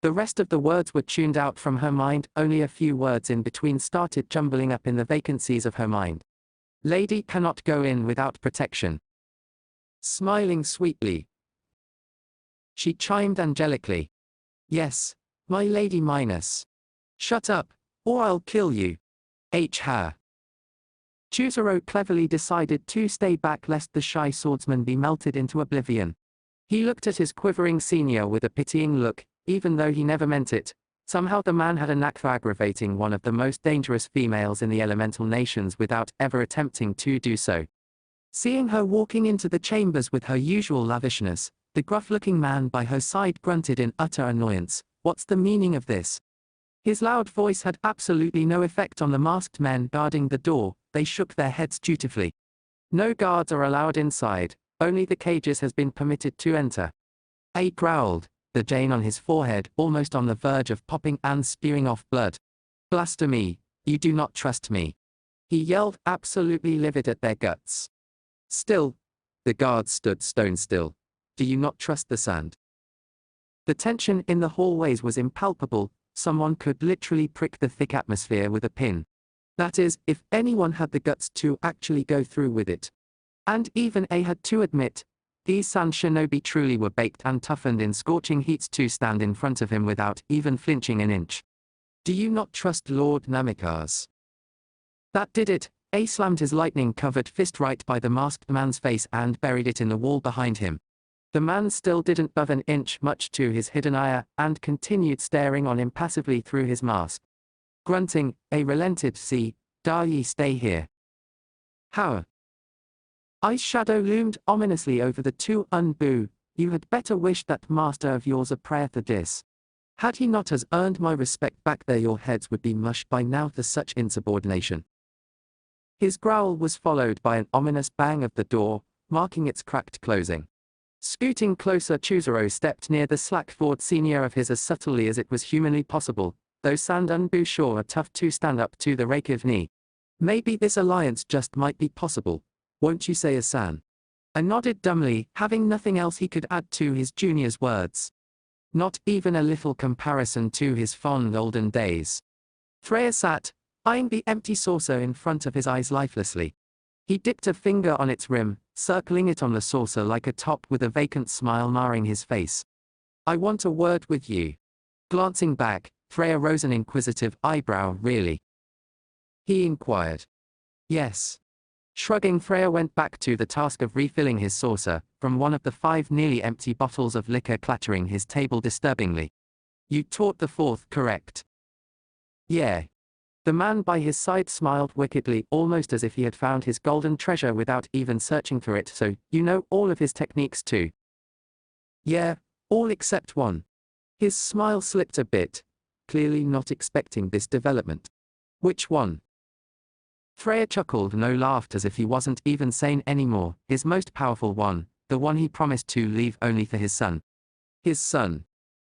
The rest of the words were tuned out from her mind, only a few words in between started jumbling up in the vacancies of her mind. "Lady cannot go in without protection." Smiling sweetly, she chimed angelically. "Yes, my lady minus." "Shut up, or I'll kill you." Ha. Chuzuru cleverly decided to stay back lest the shy swordsman be melted into oblivion. He looked at his quivering senior with a pitying look, even though he never meant it. Somehow the man had a knack for aggravating one of the most dangerous females in the elemental nations without ever attempting to do so. Seeing her walking into the chambers with her usual lavishness, the gruff-looking man by her side grunted in utter annoyance. "What's the meaning of this?" His loud voice had absolutely no effect on the masked men guarding the door. They shook their heads dutifully. "No guards are allowed inside, only the cages has been permitted to enter." A growled, the Jane on his forehead almost on the verge of popping and spewing off blood. "Blasphemy, you do not trust me," he yelled, absolutely livid at their guts. Still, the guards stood stone still. "Do you not trust the sand?" The tension in the hallways was impalpable. Someone could literally prick the thick atmosphere with a pin. That is, if anyone had the guts to actually go through with it. And even A had to admit, these sand shinobi truly were baked and toughened in scorching heats to stand in front of him without even flinching an inch. "Do you not trust Lord Namikaze?" That did it. A slammed his lightning-covered fist right by the masked man's face and buried it in the wall behind him. The man still didn't move an inch, much to his hidden ire, and continued staring on impassively through his mask. Grunting, A relented. "See, Dai, stay here." "How?" Ice shadow loomed ominously over the two. "Unboo, you had better wish that master of yours a prayer for this. Had he not has earned my respect back there, your heads would be mushed by now for such insubordination." His growl was followed by an ominous bang of the door, marking its cracked closing. Scooting closer, Chuzuru stepped near the slack-forward senior of his as subtly as it was humanly possible, though Sand and Bu sure are tough to stand up to the rake of knee. "Maybe this alliance just might be possible. Won't you say, Asan?" I nodded dumbly, having nothing else he could add to his junior's words. Not even a little comparison to his fond olden days. Freya sat, eyeing the empty saucer in front of his eyes lifelessly. He dipped a finger on its rim, circling it on the saucer like a top with a vacant smile marring his face. "I want a word with you." Glancing back, Freya rose an inquisitive eyebrow. "Really?" he inquired. "Yes." Shrugging, Freya went back to the task of refilling his saucer, from one of the 5 nearly empty bottles of liquor clattering his table disturbingly. "You taught the 4th, correct?" "Yeah." The man by his side smiled wickedly, almost as if he had found his golden treasure without even searching for it. "So, you know all of his techniques too?" "Yeah, all except one." His smile slipped a bit, clearly not expecting this development. "Which one?" Freya chuckled, no, laughed as if he wasn't even sane anymore. "His most powerful one, the one he promised to leave only for his son." "His son?"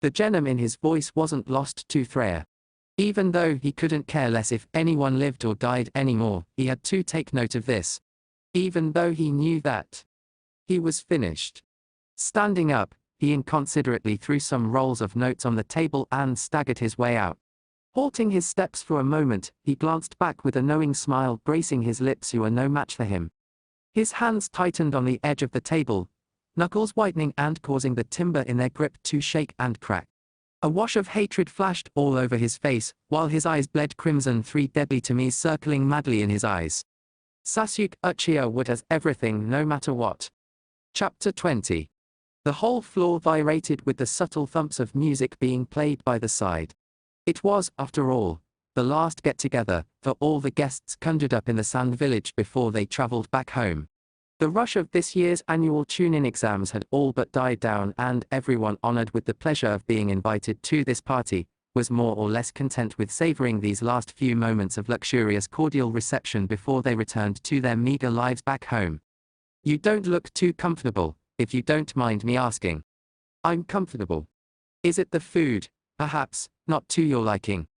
The genom in his voice wasn't lost to Freya. Even though he couldn't care less if anyone lived or died anymore, he had to take note of this. Even though he knew that he was finished. Standing up, he inconsiderately threw some rolls of notes on the table and staggered his way out. Halting his steps for a moment, he glanced back with a knowing smile, bracing his lips who were no match for him. His hands tightened on the edge of the table, knuckles whitening and causing the timber in their grip to shake and crack. A wash of hatred flashed all over his face, while his eyes bled crimson, 3 deadly Tamis circling madly in his eyes. Sasuke Uchiha would has everything no matter what. Chapter 20. The whole floor vibrated with the subtle thumps of music being played by the side. It was, after all, the last get-together for all the guests conjured up in the Sand Village before they traveled back home. The rush of this year's annual tune-in exams had all but died down, and everyone honored with the pleasure of being invited to this party was more or less content with savoring these last few moments of luxurious cordial reception before they returned to their meager lives back home. You don't look too comfortable, if you don't mind me asking. I'm comfortable. Is it the food, perhaps, not to your liking?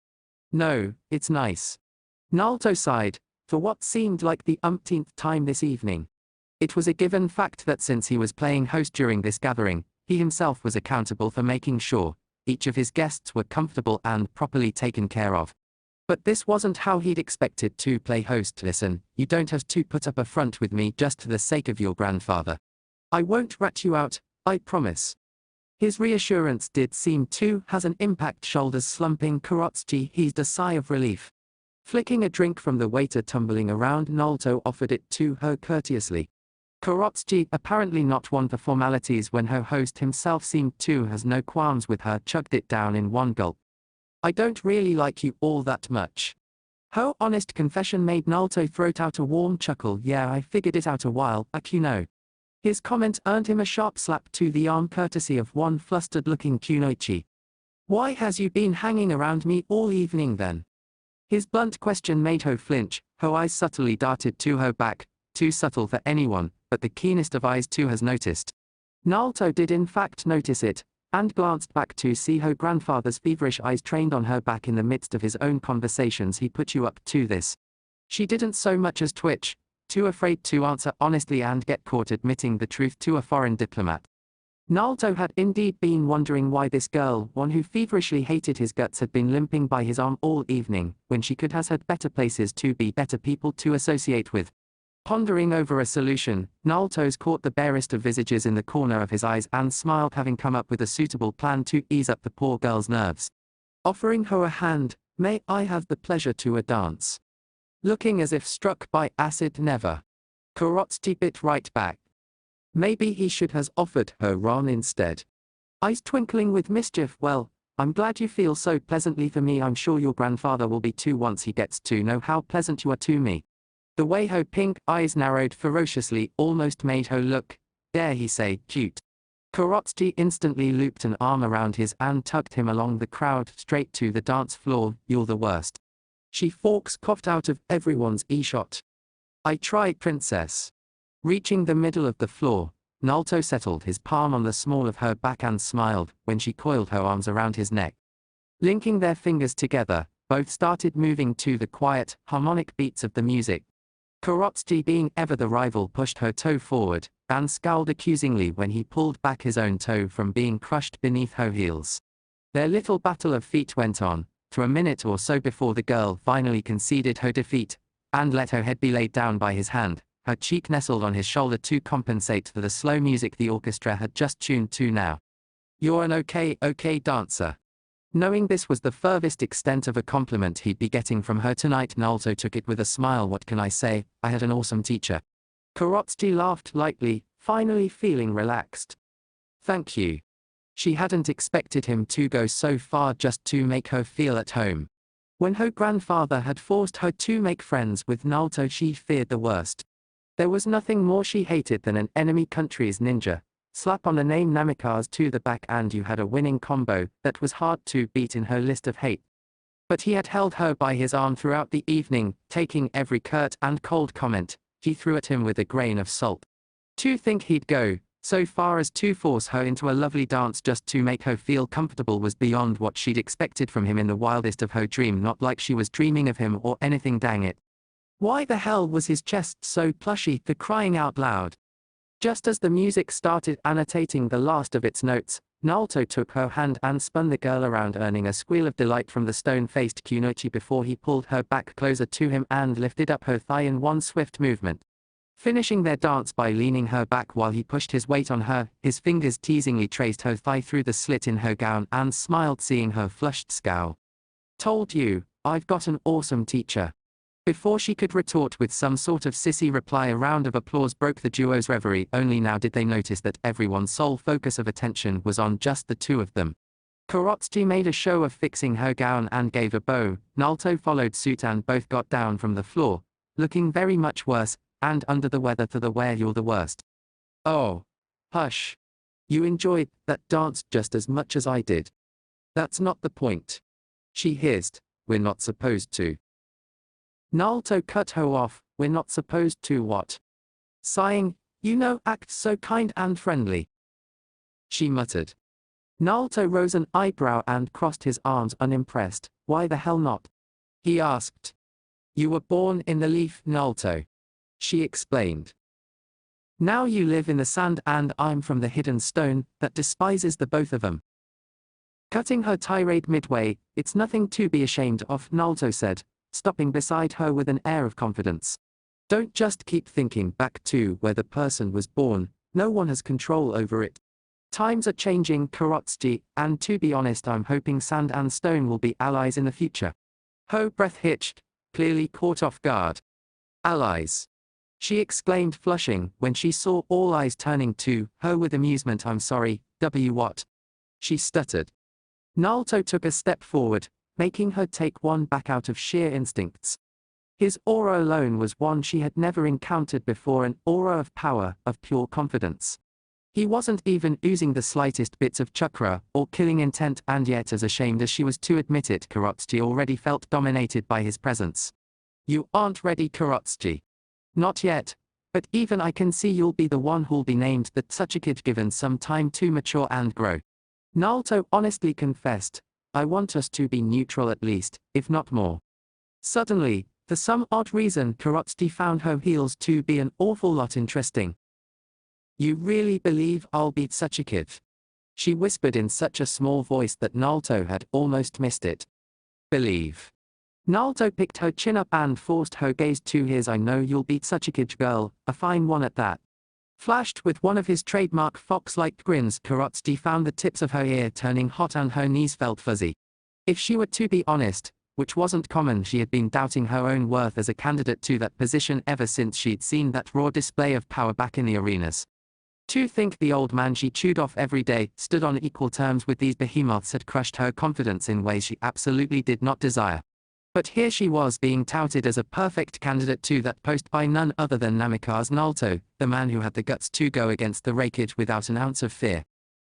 No, it's nice. Naruto sighed, for what seemed like the umpteenth time this evening. It was a given fact that since he was playing host during this gathering, he himself was accountable for making sure each of his guests were comfortable and properly taken care of. But this wasn't how he'd expected to play host. Listen, you don't have to put up a front with me just for the sake of your grandfather. I won't rat you out, I promise. His reassurance did seem to has an impact. Shoulders slumping, Kurotsuki heaved a sigh of relief. Flicking a drink from the waiter tumbling around, Naruto offered it to her courteously. Kurotsuki, apparently not one for formalities when her host himself seemed to has no qualms with her, chugged it down in one gulp. I don't really like you all that much. Her honest confession made Naruto throat out a warm chuckle. Yeah, I figured it out a while back, you know. His comment earned him a sharp slap to the arm courtesy of one flustered-looking Kunoichi. Why has you been hanging around me all evening then? His blunt question made her flinch, her eyes subtly darted to her back, too subtle for anyone, but the keenest of eyes too has noticed. Naruto did in fact notice it, and glanced back to see her grandfather's feverish eyes trained on her back in the midst of his own conversations. He put you up to this. She didn't so much as twitch, too afraid to answer honestly and get caught admitting the truth to a foreign diplomat. Naruto had indeed been wondering why this girl, one who feverishly hated his guts, had been limping by his arm all evening, when she could have had better places to be, better people to associate with. Pondering over a solution, Naruto's caught the barest of visages in the corner of his eyes and smiled, having come up with a suitable plan to ease up the poor girl's nerves. Offering her a hand, "May I have the pleasure to a dance?" Looking as if struck by acid. Never. Kurotsuki bit right back. Maybe he should have offered her Ron instead. Eyes twinkling with mischief. Well, I'm glad you feel so pleasantly for me. I'm sure your grandfather will be too once he gets to know how pleasant you are to me. The way her pink eyes narrowed ferociously almost made her look, dare he say, cute. Kurotsuki instantly looped an arm around his and tugged him along the crowd straight to the dance floor. You're the worst. She forks coughed out of everyone's earshot. I try, princess. Reaching the middle of the floor, Naruto settled his palm on the small of her back and smiled when she coiled her arms around his neck. Linking their fingers together, both started moving to the quiet, harmonic beats of the music. Kurotsuki, being ever the rival, pushed her toe forward, and scowled accusingly when he pulled back his own toe from being crushed beneath her heels. Their little battle of feet went on, for a minute or so before the girl finally conceded her defeat, and let her head be laid down by his hand, her cheek nestled on his shoulder to compensate for the slow music the orchestra had just tuned to now. You're an okay dancer. Knowing this was the furthest extent of a compliment he'd be getting from her tonight, Naruto took it with a smile. What can I say, I had an awesome teacher. Kurotsuki laughed lightly, finally feeling relaxed. Thank you. She hadn't expected him to go so far just to make her feel at home. When her grandfather had forced her to make friends with Naruto, she feared the worst. There was nothing more she hated than an enemy country's ninja. Slap on the name Namikaze to the back and you had a winning combo that was hard to beat in her list of hate. But he had held her by his arm throughout the evening, taking every curt and cold comment he threw at him with a grain of salt. To think he'd go so far as to force her into a lovely dance just to make her feel comfortable was beyond what she'd expected from him in the wildest of her dream. Not like she was dreaming of him or anything, dang it. Why the hell was his chest so plushy, for crying out loud? Just as the music started annotating the last of its notes, Naruto took her hand and spun the girl around, earning a squeal of delight from the stone-faced Kunoichi before he pulled her back closer to him and lifted up her thigh in one swift movement. Finishing their dance by leaning her back while he pushed his weight on her, his fingers teasingly traced her thigh through the slit in her gown and smiled seeing her flushed scowl. Told you, I've got an awesome teacher. Before she could retort with some sort of sissy reply, a round of applause broke the duo's reverie. Only now did they notice that everyone's sole focus of attention was on just the two of them. Kurotsuki made a show of fixing her gown and gave a bow. Naruto followed suit and both got down from the floor, looking very much worse and under the weather for the wear. You're the worst. Oh. Hush. You enjoyed that dance just as much as I did. That's not the point. She hissed, "We're not supposed to." Naruto cut her off, "We're not supposed to what?" Sighing, "You know, act so kind and friendly," she muttered. Naruto rose an eyebrow and crossed his arms unimpressed. "Why the hell not?" he asked. "You were born in the leaf, Naruto," she explained. "Now you live in the sand and I'm from the hidden stone that despises the both of them." Cutting her tirade midway, "It's nothing to be ashamed of," Naruto said, stopping beside her with an air of confidence. "Don't just keep thinking back to where the person was born, no one has control over it. Times are changing, Kurotsuki, and to be honest I'm hoping sand and stone will be allies in the future." Her breath hitched, clearly caught off guard. "Allies?" she exclaimed, flushing when she saw all eyes turning to her with amusement. "I'm sorry, what?" she stuttered. Naruto took a step forward, making her take one back out of sheer instincts. His aura alone was one she had never encountered before, an aura of power, of pure confidence. He wasn't even oozing the slightest bits of chakra or killing intent, and yet as ashamed as she was to admit it, Kurotsuki already felt dominated by his presence. "You aren't ready, Kurotsuki." "Not yet, but even I can see you'll be the one who'll be named that such a kid given some time to mature and grow." Naruto honestly confessed, "I want us to be neutral at least, if not more." Suddenly, for some odd reason, Kurotsuki found her heels to be an awful lot interesting. "You really believe I'll beat such a kid?" she whispered in such a small voice that Naruto had almost missed it. "Believe?" Naruto picked her chin up and forced her gaze to his. "I know you'll beat such a kid, girl, a fine one at that." Flashed with one of his trademark fox-like grins, Kurotsuki found the tips of her ear turning hot and her knees felt fuzzy. If she were to be honest, which wasn't common, she had been doubting her own worth as a candidate to that position ever since she'd seen that raw display of power back in the arenas. To think the old man she chewed off every day stood on equal terms with these behemoths had crushed her confidence in ways she absolutely did not desire. But here she was being touted as a perfect candidate to that post by none other than Namikaze Naruto, the man who had the guts to go against the Raikage without an ounce of fear.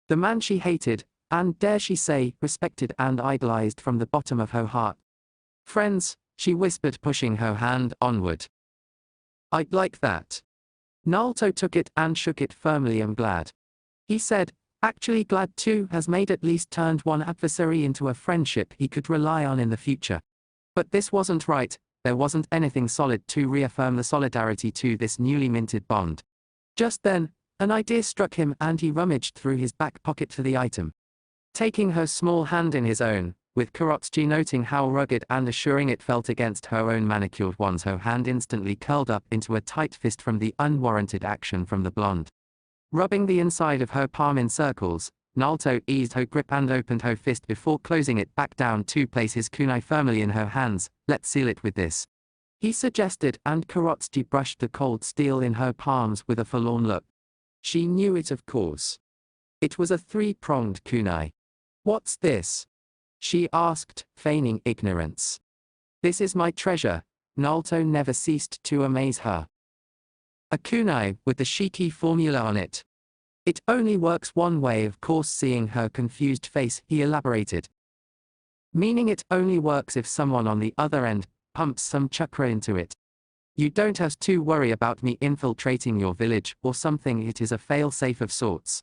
The man she hated, and dare she say, respected and idolized from the bottom of her heart. "Friends," she whispered, pushing her hand onward. "I'd like that." Naruto took it and shook it firmly. "I'm glad," he said, actually glad too, has made at least turned one adversary into a friendship he could rely on in the future. But this wasn't right, there wasn't anything solid to reaffirm the solidarity to this newly minted bond. Just then, an idea struck him and he rummaged through his back pocket for the item. Taking her small hand in his own, with Kurotsuki noting how rugged and assuring it felt against her own manicured ones, her hand instantly curled up into a tight fist from the unwarranted action from the blonde. Rubbing the inside of her palm in circles, Naruto eased her grip and opened her fist before closing it back down to place his kunai firmly in her hands. "Let's seal it with this," he suggested, and Kurotsuki brushed the cold steel in her palms with a forlorn look. She knew it, of course. It was a three-pronged kunai. "What's this?" she asked, feigning ignorance. "This is my treasure," Naruto never ceased to amaze her. "A kunai with the Shiki formula on it. It only works one way, of course." Seeing her confused face, he elaborated. "Meaning it only works if someone on the other end pumps some chakra into it. You don't have to worry about me infiltrating your village or something. It is a fail-safe of sorts.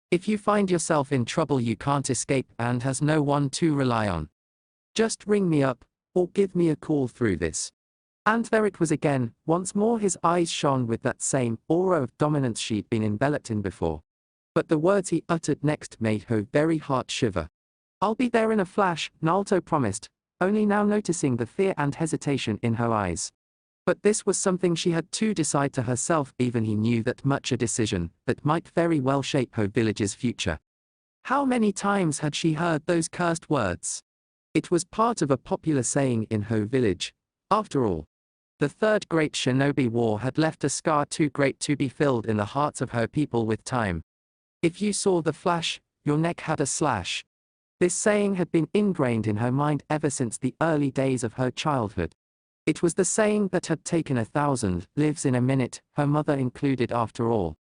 If you find yourself in trouble you can't escape and has no one to rely on. Just ring me up, or give me a call through this." And there it was again, once more his eyes shone with that same aura of dominance she'd been enveloped in before. But the words he uttered next made her very heart shiver. "I'll be there in a flash," Naruto promised, only now noticing the fear and hesitation in her eyes. But this was something she had to decide to herself. Even he knew that much a decision that might very well shape her village's future. How many times had she heard those cursed words? It was part of a popular saying in her village. After all, the Third Great Shinobi War had left a scar too great to be filled in the hearts of her people with time. If you saw the flash, your neck had a slash. This saying had been ingrained in her mind ever since the early days of her childhood. It was the saying that had taken 1,000 lives in a minute, her mother included after all.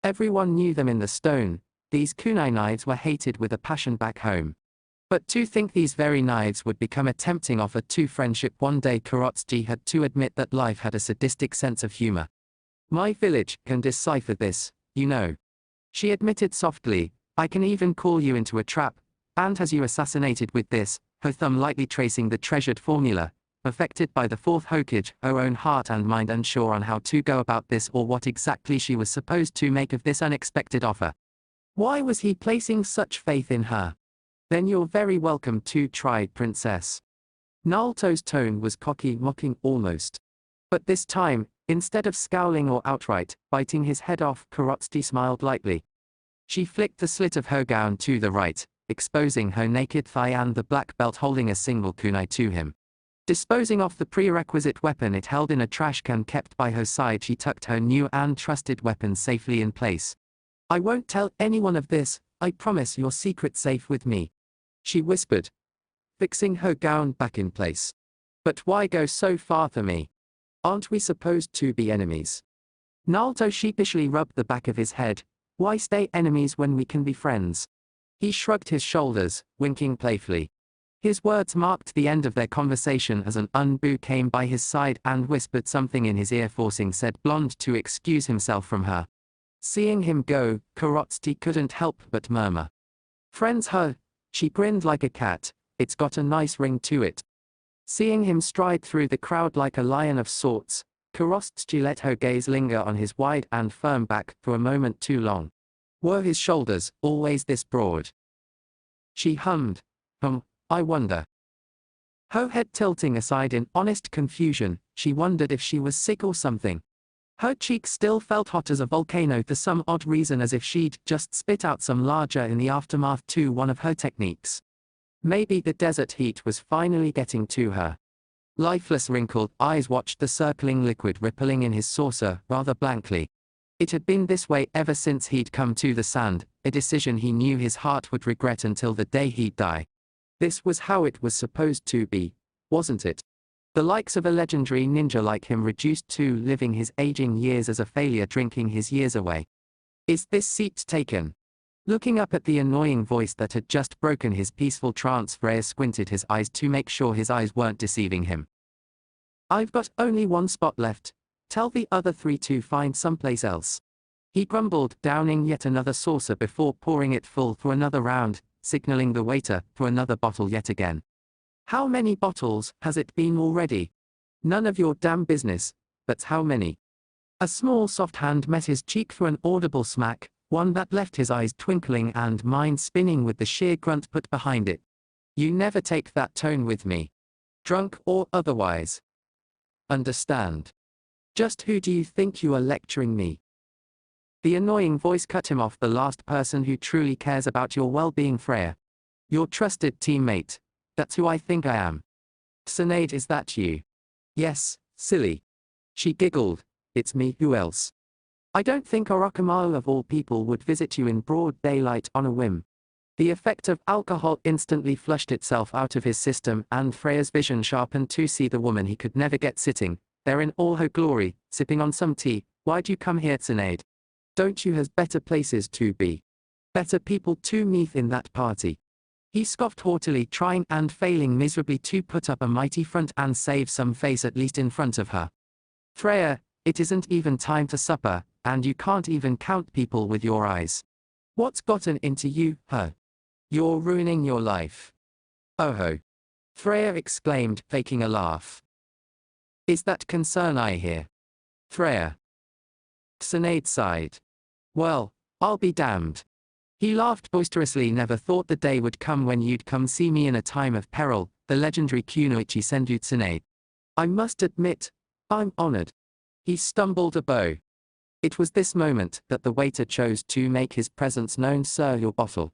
Everyone knew them in the stone. These kunai knives were hated with a passion back home. But to think these very knives would become a tempting offer to friendship one day. Kurotsuki had to admit that life had a sadistic sense of humor. My village can decipher this, you know. She admitted softly, I can even call you into a trap, and has you assassinated with this, her thumb lightly tracing the treasured formula, affected by the fourth Hokage, her own heart and mind unsure on how to go about this or what exactly she was supposed to make of this unexpected offer. Why was he placing such faith in her? Then you're very welcome to try, princess. Naruto's tone was cocky, mocking almost. But this time, instead of scowling or outright biting his head off, Kurotsuki smiled lightly. She flicked the slit of her gown to the right, exposing her naked thigh and the black belt holding a single kunai to him. Disposing of the prerequisite weapon it held in a trash can kept by her side, she tucked her new and trusted weapon safely in place. I won't tell anyone of this, I promise you're secret safe with me, she whispered, fixing her gown back in place. But why go so far for me? Aren't we supposed to be enemies? Naruto sheepishly rubbed the back of his head. Why stay enemies when we can be friends? He shrugged his shoulders, winking playfully. His words marked the end of their conversation as an Unbu came by his side and whispered something in his ear, forcing said blonde to excuse himself from her. Seeing him go, Kurotsuki couldn't help but murmur. Friends huh? She grinned like a cat, it's got a nice ring to it. Seeing him stride through the crowd like a lion of sorts, Kurotsuki let her gaze linger on his wide and firm back for a moment too long. Were his shoulders always this broad? She hummed, I wonder. Her head tilting aside in honest confusion, she wondered if she was sick or something. Her cheeks still felt hot as a volcano for some odd reason, as if she'd just spit out some larger in the aftermath to one of her techniques. Maybe the desert heat was finally getting to her. Lifeless wrinkled eyes watched the circling liquid rippling in his saucer rather blankly. It had been this way ever since he'd come to the sand, a decision he knew his heart would regret until the day he'd die. This was how it was supposed to be, wasn't it? The likes of a legendary ninja like him reduced to living his aging years as a failure, drinking his years away. Is this seat taken? Looking up at the annoying voice that had just broken his peaceful trance, Freya squinted his eyes to make sure his eyes weren't deceiving him. I've got only one spot left. Tell the other three to find someplace else. He grumbled, downing yet another saucer before pouring it full for another round, signaling the waiter for another bottle yet again. How many bottles has it been already? None of your damn business, but how many? A small soft hand met his cheek for an audible smack, one that left his eyes twinkling and mind spinning with the sheer grunt put behind it. You never take that tone with me. Drunk or otherwise. Understand? Just who do you think you are lecturing me? The annoying voice cut him off. The last person who truly cares about your well-being, Freya. Your trusted teammate. That's who I think I am. Tsunade, is that you? Yes, silly. She giggled. It's me, who else? I don't think Orochimaru of all people would visit you in broad daylight on a whim. The effect of alcohol instantly flushed itself out of his system, and Freya's vision sharpened to see the woman he could never get sitting there in all her glory, sipping on some tea. Why'd you come here, Tsunade? Don't you have better places to be? Better people to meet in that party? He scoffed haughtily, trying and failing miserably to put up a mighty front and save some face at least in front of her. Freya, it isn't even time for supper, and you can't even count people with your eyes. What's gotten into you, huh? You're ruining your life. Oh ho. Freya exclaimed, faking a laugh. Is that concern I hear? Freya. Tsunade sighed. Well, I'll be damned. He laughed boisterously. Never thought the day would come when you'd come see me in a time of peril, the legendary Kunoichi Senju Tsunade. I must admit, I'm honored. He stumbled a bow. It was this moment that the waiter chose to make his presence known. Sir, your bottle.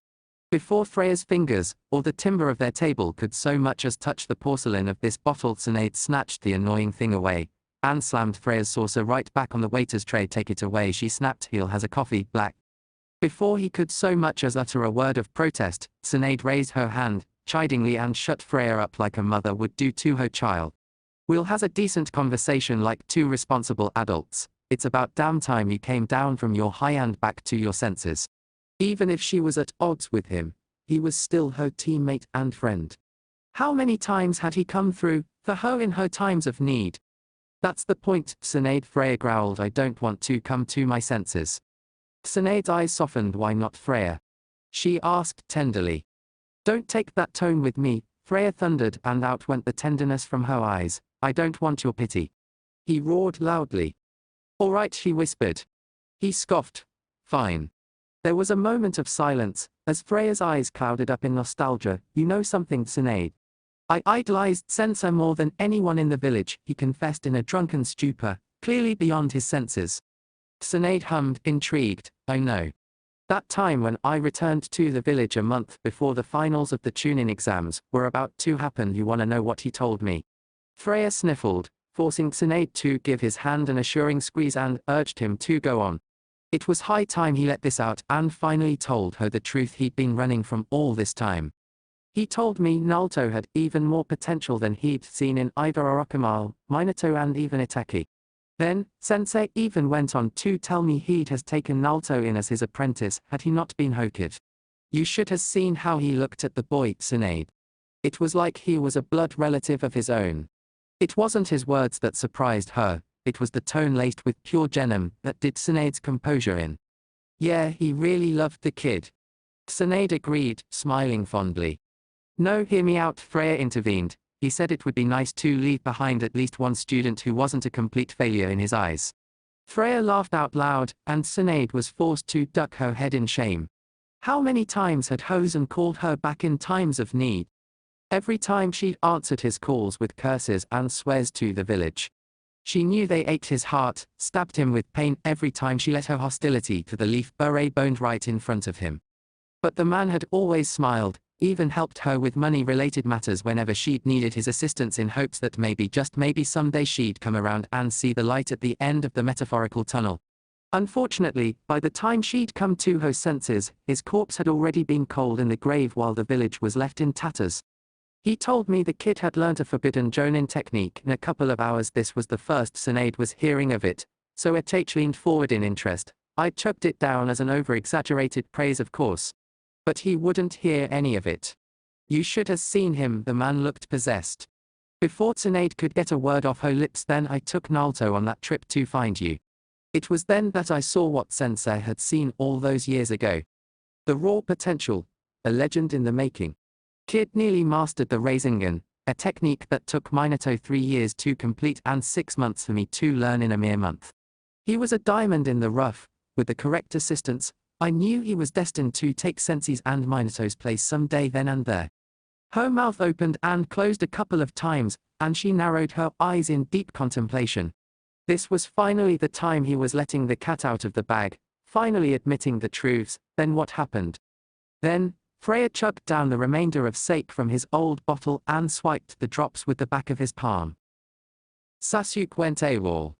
Before Freya's fingers, or the timber of their table, could so much as touch the porcelain of this bottle, Tsunade snatched the annoying thing away, and slammed Freya's saucer right back on the waiter's tray. Take it away, she snapped. He'll has a coffee, black. Before he could so much as utter a word of protest, Tsunade raised her hand, chidingly, and shut Freya up like a mother would do to her child. We'll has a decent conversation like two responsible adults. It's about damn time you came down from your high and back to your senses. Even if she was at odds with him, he was still her teammate and friend. How many times had he come through for her in her times of need? That's the point, Tsunade. Freya growled. I don't want to come to my senses. Tsunade's eyes softened. Why not, Freya? She asked tenderly. Don't take that tone with me, Freya thundered, and out went the tenderness from her eyes. I don't want your pity. He roared loudly. All right, she whispered. He scoffed. Fine. There was a moment of silence, as Freya's eyes clouded up in nostalgia. You know something, Tsunade? I idolized Sensei more than anyone in the village, he confessed in a drunken stupor, clearly beyond his senses. Tsunade hummed, intrigued. I know. That time when I returned to the village a month before the finals of the Chunin exams were about to happen. You wanna know what he told me? Freya sniffled, forcing Tsunade to give his hand an assuring squeeze and urged him to go on. It was high time he let this out and finally told her the truth he'd been running from all this time. He told me Naruto had even more potential than he'd seen in either Orochimaru, Minato and even Itachi. Then, Sensei even went on to tell me he'd has taken Naruto in as his apprentice had he not been Hokage. You should have seen how he looked at the boy, Tsunade. It was like he was a blood relative of his own. It wasn't his words that surprised her, it was the tone laced with pure genom that did Tsunade's composure in. Yeah, he really loved the kid. Tsunade agreed, smiling fondly. No, hear me out, Freya intervened. He said it would be nice to leave behind at least one student who wasn't a complete failure in his eyes. Freya laughed out loud, and Tsunade was forced to duck her head in shame. How many times had Hosen called her back in times of need? Every time she'd answered his calls with curses and swears to the village. She knew they ate his heart, stabbed him with pain every time she let her hostility to the leaf beret boned right in front of him. But the man had always smiled, even helped her with money-related matters whenever she'd needed his assistance in hopes that maybe, just maybe someday she'd come around and see the light at the end of the metaphorical tunnel. Unfortunately, by the time she'd come to her senses, his corpse had already been cold in the grave while the village was left in tatters. He told me the kid had learnt a forbidden Jonin technique in a couple of hours. This was the first Tsunade was hearing of it, so Itachi leaned forward in interest. I chucked it down as an over-exaggerated praise, of course. But he wouldn't hear any of it. You should have seen him, the man looked possessed. Before Tsunade could get a word off her lips, then I took Naruto on that trip to find you. It was then that I saw what Sensei had seen all those years ago. The raw potential, a legend in the making. Kid nearly mastered the Rasengan, a technique that took Minato 3 years to complete and 6 months for me to learn in a mere month. He was a diamond in the rough. With the correct assistance, I knew he was destined to take Sensei's and Minato's place someday then and there. Her mouth opened and closed a couple of times, and she narrowed her eyes in deep contemplation. This was finally the time he was letting the cat out of the bag, finally admitting the truths. Then what happened? Then, Freya chugged down the remainder of sake from his old bottle and swiped the drops with the back of his palm. Sasuke went AWOL.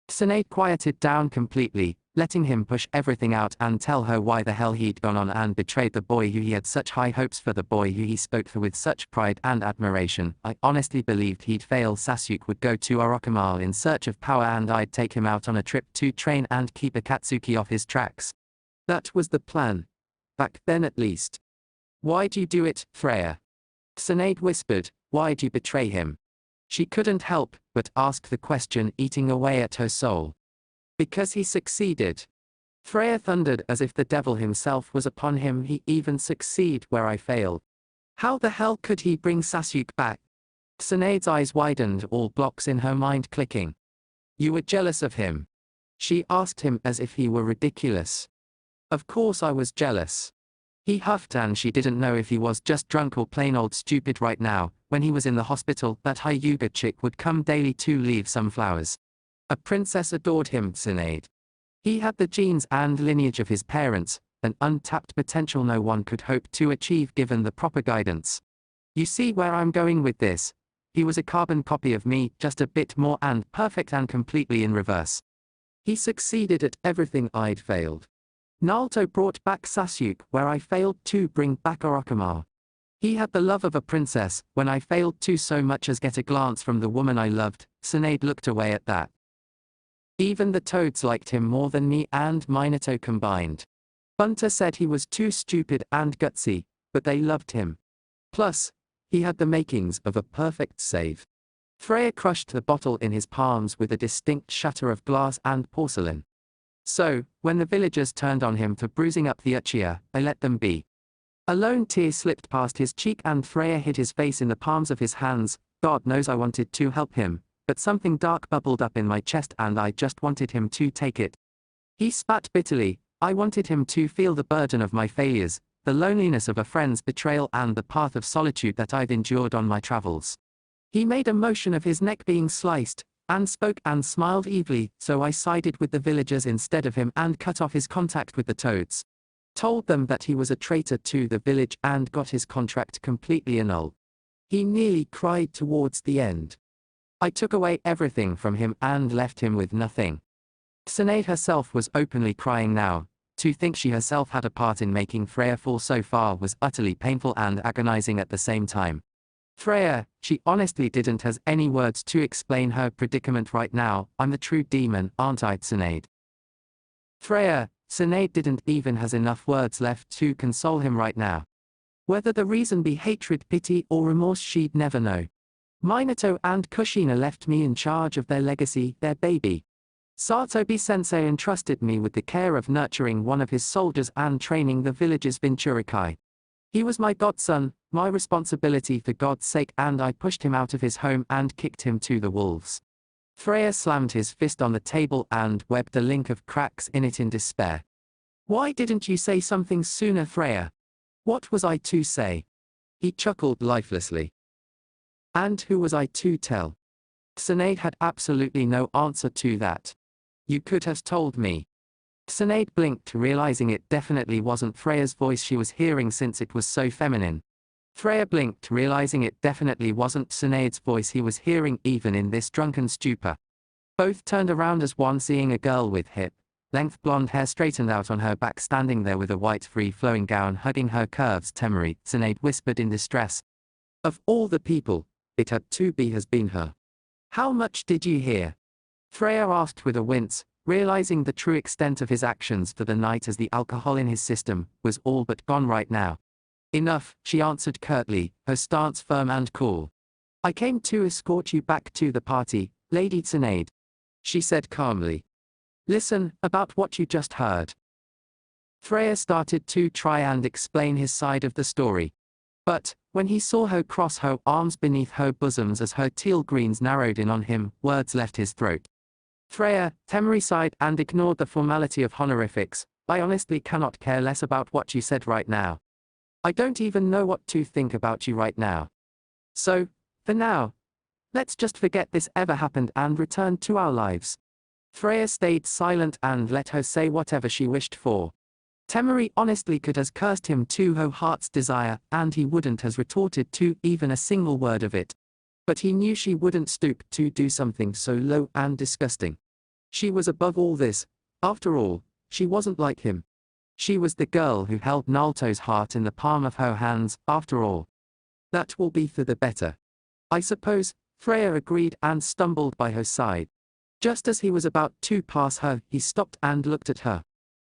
Tsunade quieted down completely, letting him push everything out and tell her why the hell he'd gone on and betrayed the boy who he had such high hopes for, the boy who he spoke for with such pride and admiration. I honestly believed he'd fail. Sasuke would go to Orochimaru in search of power and I'd take him out on a trip to train and keep Akatsuki off his tracks. That was the plan. Back then at least. Why'd you do it, Freya? Tsunade whispered, why'd you betray him? She couldn't help but ask the question, eating away at her soul. Because he succeeded. Freya thundered as if the devil himself was upon him. He even succeed where I failed. How the hell could he bring Sasuke back? Tsunade's eyes widened, all blocks in her mind clicking. You were jealous of him? She asked him as if he were ridiculous. Of course I was jealous. He huffed, and she didn't know if he was just drunk or plain old stupid right now. When he was in the hospital, that Hyuga chick would come daily to leave some flowers. A princess adored him, Tsunade. He had the genes and lineage of his parents, an untapped potential no one could hope to achieve given the proper guidance. You see where I'm going with this? He was a carbon copy of me, just a bit more and perfect and completely in reverse. He succeeded at everything I'd failed. Naruto brought back Sasuke where I failed to bring back Orochimaru. He had the love of a princess when I failed to so much as get a glance from the woman I loved. Tsunade looked away at that. Even the toads liked him more than me and Minato combined. Bunta said he was too stupid and gutsy, but they loved him. Plus, he had the makings of a perfect save. Freya crushed the bottle in his palms with a distinct shatter of glass and porcelain. So, when the villagers turned on him for bruising up the Uchiha, I let them be. A lone tear slipped past his cheek and Freya hid his face in the palms of his hands. God knows I wanted to help him, but something dark bubbled up in my chest and I just wanted him to take it. He spat bitterly. I wanted him to feel the burden of my failures, the loneliness of a friend's betrayal and the path of solitude that I've endured on my travels. He made a motion of his neck being sliced, and spoke and smiled evilly, so I sided with the villagers instead of him and cut off his contact with the toads. Told them that he was a traitor to the village and got his contract completely annulled. He nearly cried towards the end. I took away everything from him and left him with nothing. Sinead herself was openly crying now. To think she herself had a part in making Freya fall so far was utterly painful and agonizing at the same time. Freya, she honestly didn't has any words to explain her predicament right now. I'm the true demon, aren't I, Sinead? Freya, Sinead didn't even has enough words left to console him right now. Whether the reason be hatred, pity, or remorse she'd never know. Minato and Kushina left me in charge of their legacy, their baby. Satobi-sensei entrusted me with the care of nurturing one of his soldiers and training the village's Vinchurikai. He was my godson, my responsibility for God's sake, and I pushed him out of his home and kicked him to the wolves. Freya slammed his fist on the table and webbed a link of cracks in it in despair. Why didn't you say something sooner, Freya? What was I to say? He chuckled lifelessly. And who was I to tell? Sinead had absolutely no answer to that. You could have told me. Sinead blinked, realizing it definitely wasn't Freya's voice she was hearing since it was so feminine. Freya blinked, realizing it definitely wasn't Sinead's voice he was hearing even in this drunken stupor. Both turned around as one, seeing a girl with hip-length blonde hair straightened out on her back standing there with a white free-flowing gown hugging her curves. Temari, Sinead whispered in distress. Of all the people, it had to be has been her. How much did you hear? Freya asked with a wince, realizing the true extent of his actions for the night as the alcohol in his system was all but gone right now. Enough, she answered curtly, her stance firm and cool. I came to escort you back to the party, Lady Sinead. She said calmly. Listen, about what you just heard. Freya started to try and explain his side of the story. But, when he saw her cross her arms beneath her bosoms as her teal greens narrowed in on him, words left his throat. Freya, Temari sighed and ignored the formality of honorifics. I honestly cannot care less about what you said right now. I don't even know what to think about you right now. So, for now, let's just forget this ever happened and return to our lives. Freya stayed silent and let her say whatever she wished for. Temari honestly could has cursed him to her heart's desire, and he wouldn't has retorted to even a single word of it. But he knew she wouldn't stoop to do something so low and disgusting. She was above all this. After all, she wasn't like him. She was the girl who held Naruto's heart in the palm of her hands, after all. That will be for the better. I suppose, Freya agreed and stumbled by her side. Just as he was about to pass her, he stopped and looked at her.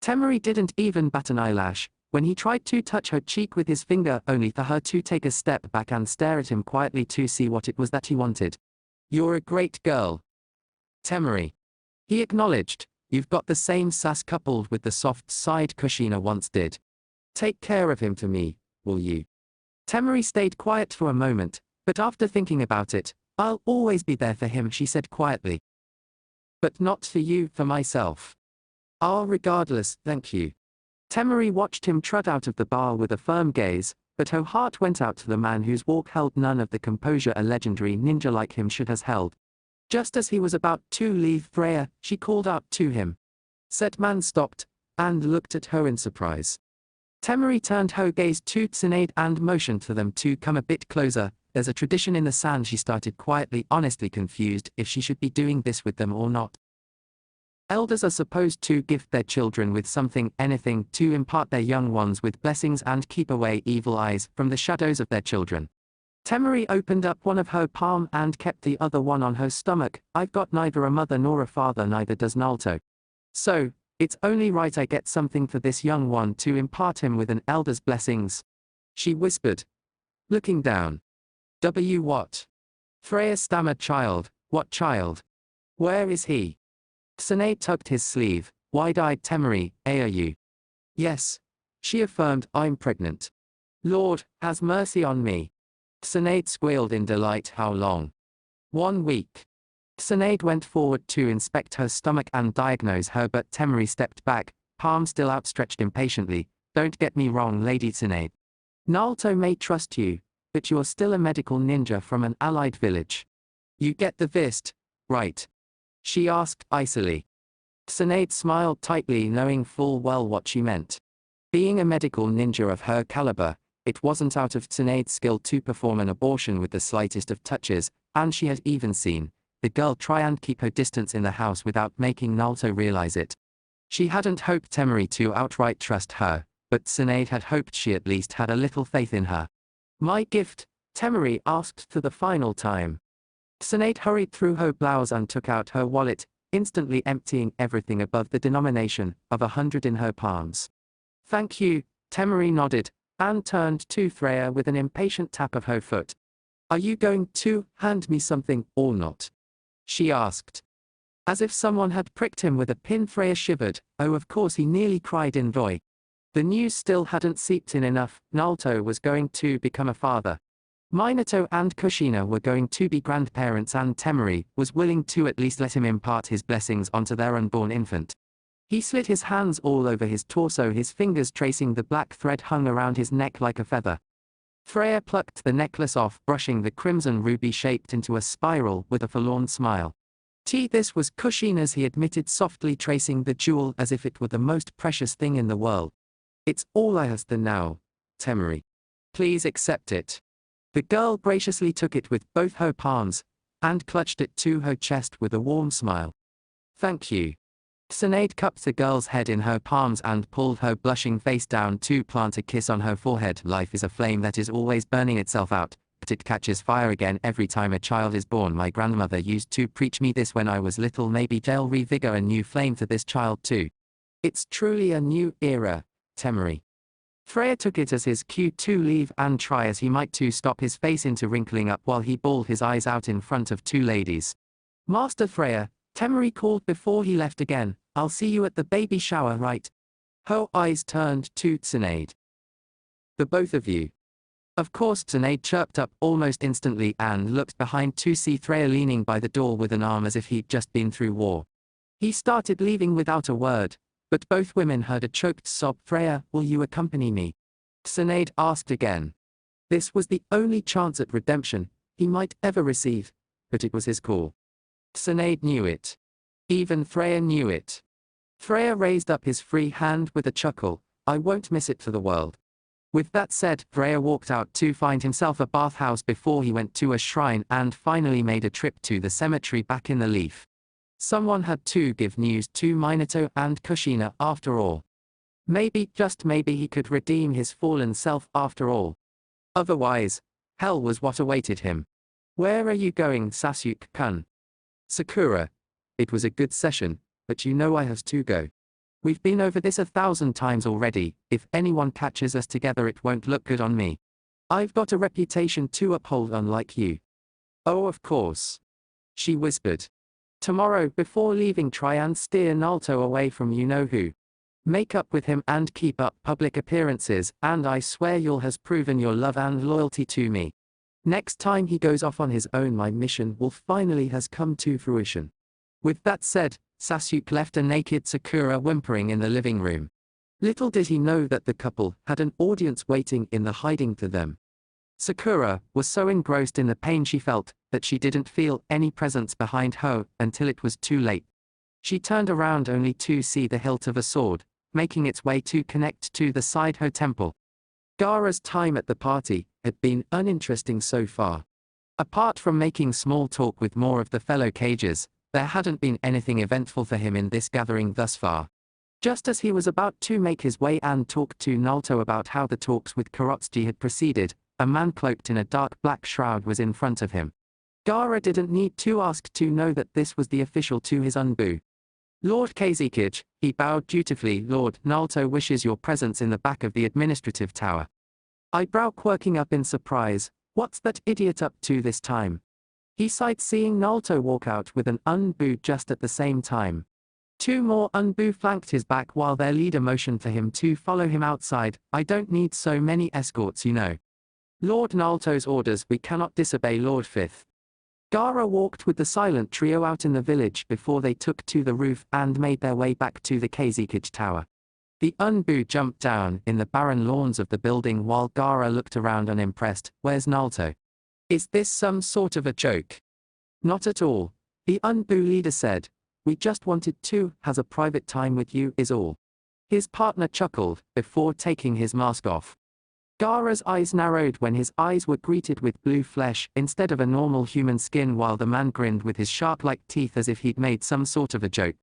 Temari didn't even bat an eyelash, when he tried to touch her cheek with his finger, only for her to take a step back and stare at him quietly to see what it was that he wanted. You're a great girl, Temari. He acknowledged. You've got the same sass coupled with the soft side Kushina once did. Take care of him for me, will you? Temari stayed quiet for a moment, but after thinking about it, I'll always be there for him, she said quietly. But not for you, for myself. Regardless, thank you. Temari watched him trot out of the bar with a firm gaze, but her heart went out to the man whose walk held none of the composure a legendary ninja like him should have held. Just as he was about to leave Freya, she called out to him. Said man stopped, and looked at her in surprise. Temari turned her gaze to Sinead and motioned for them to come a bit closer. There's a tradition in the sand, she started quietly, honestly confused if she should be doing this with them or not. Elders are supposed to gift their children with something, anything, to impart their young ones with blessings and keep away evil eyes from the shadows of their children. Temari opened up one of her palm and kept the other one on her stomach. I've got neither a mother nor a father, neither does Naruto. So, it's only right I get something for this young one to impart him with an elder's blessings. she whispered, looking down. What? Freya stammered. Child, what child? Where is he? Tsunade tugged his sleeve, wide-eyed. Temari, are you? Yes, she affirmed, I'm pregnant. Lord, has mercy on me. Tsunade squealed in delight. How long? 1 week. Tsunade went forward to inspect her stomach and diagnose her, but Temari stepped back, palm still outstretched impatiently. Don't get me wrong, Lady Tsunade. Naruto may trust you, but you're still a medical ninja from an allied village. You get the gist, right? She asked icily. Tsunade smiled tightly, knowing full well what she meant. Being a medical ninja of her caliber, it wasn't out of Tsunade's skill to perform an abortion with the slightest of touches, and she had even seen the girl try and keep her distance in the house without making Naruto realize it. She hadn't hoped Temari to outright trust her, but Tsunade had hoped she at least had a little faith in her. My gift? Temari asked for the final time. Tsunade hurried through her blouse and took out her wallet, instantly emptying everything above the denomination of 100 in her palms. Thank you, Temari nodded, and turned to Freya with an impatient tap of her foot. Are you going to hand me something or not? She asked. As if someone had pricked him with a pin, Freya shivered. Oh, of course, he nearly cried in joy. The news still hadn't seeped in enough. Naruto was going to become a father. Minato and Kushina were going to be grandparents, and Temari was willing to at least let him impart his blessings onto their unborn infant. He slid his hands all over his torso, his fingers tracing the black thread hung around his neck like a feather. Freya plucked the necklace off, brushing the crimson ruby shaped into a spiral with a forlorn smile. This was Kushina's, he admitted softly, tracing the jewel as if it were the most precious thing in the world. It's all I has now, Temari. Please accept it. The girl graciously took it with both her palms, and clutched it to her chest with a warm smile. Thank you. Tsunade cupped the girl's head in her palms and pulled her blushing face down to plant a kiss on her forehead. Life is a flame that is always burning itself out, but it catches fire again every time a child is born. My grandmother used to preach me this when I was little. Maybe they'll revigor a new flame to this child too. It's truly a new era, Temari. Freya took it as his cue to leave and try as he might to stop his face into wrinkling up while he bawled his eyes out in front of two ladies. Master Freya, Temari called before he left again, I'll see you at the baby shower, right? Her eyes turned to Tsunade. The both of you. Of course, Tsunade chirped up almost instantly and looked behind to see Freya leaning by the door with an arm as if he'd just been through war. He started leaving without a word, but both women heard a choked sob. Freya, will you accompany me? Tsunade asked again. This was the only chance at redemption he might ever receive, but it was his call. Tsunade knew it. Even Freya knew it. Freya raised up his free hand with a chuckle. I won't miss it for the world. With that said, Freya walked out to find himself a bathhouse before he went to a shrine and finally made a trip to the cemetery back in the Leaf. Someone had to give news to Minato and Kushina after all. Maybe, just maybe, he could redeem his fallen self after all. Otherwise, hell was what awaited him. Where are you going, Sasuke-kun? Sakura. It was a good session, but you know I have to go. We've been over this 1,000 times already. If anyone catches us together, it won't look good on me. I've got a reputation to uphold, unlike you. Oh, of course. She whispered. Tomorrow, before leaving, try and steer Naruto away from you-know-who. Make up with him and keep up public appearances, and I swear you'll has proven your love and loyalty to me. Next time he goes off on his own, my mission will finally has come to fruition. With that said, Sasuke left a naked Sakura whimpering in the living room. Little did he know that the couple had an audience waiting in the hiding for them. Sakura was so engrossed in the pain she felt that she didn't feel any presence behind her until it was too late. She turned around only to see the hilt of a sword, making its way to connect to the side her temple. Gaara's time at the party had been uninteresting so far. Apart from making small talk with more of the fellow cages, there hadn't been anything eventful for him in this gathering thus far. Just as he was about to make his way and talk to Naruto about how the talks with Kurotsuki had proceeded, a man cloaked in a dark black shroud was in front of him. Gaara didn't need to ask to know that this was the official to his Unbu. Lord Kazekage, he bowed dutifully. Lord, Naruto wishes your presence in the back of the administrative tower. eyebrow quirking up in surprise. What's that idiot up to this time? He sighed seeing Naruto walk out with an Unbu just at the same time. Two more Unbu flanked his back while their leader motioned for him to follow him outside. I don't need so many escorts, you know. Lord Naruto's orders, we cannot disobey Lord Fifth. Gaara walked with the silent trio out in the village before they took to the roof and made their way back to the Kazekage Tower. The Unbu jumped down in the barren lawns of the building while Gaara looked around unimpressed. Where's Naruto? Is this some sort of a joke? Not at all, the Unbu leader said. We just wanted to have a private time with you is all. His partner chuckled before taking his mask off. Gaara's eyes narrowed when his eyes were greeted with blue flesh instead of a normal human skin while the man grinned with his shark-like teeth as if he'd made some sort of a joke.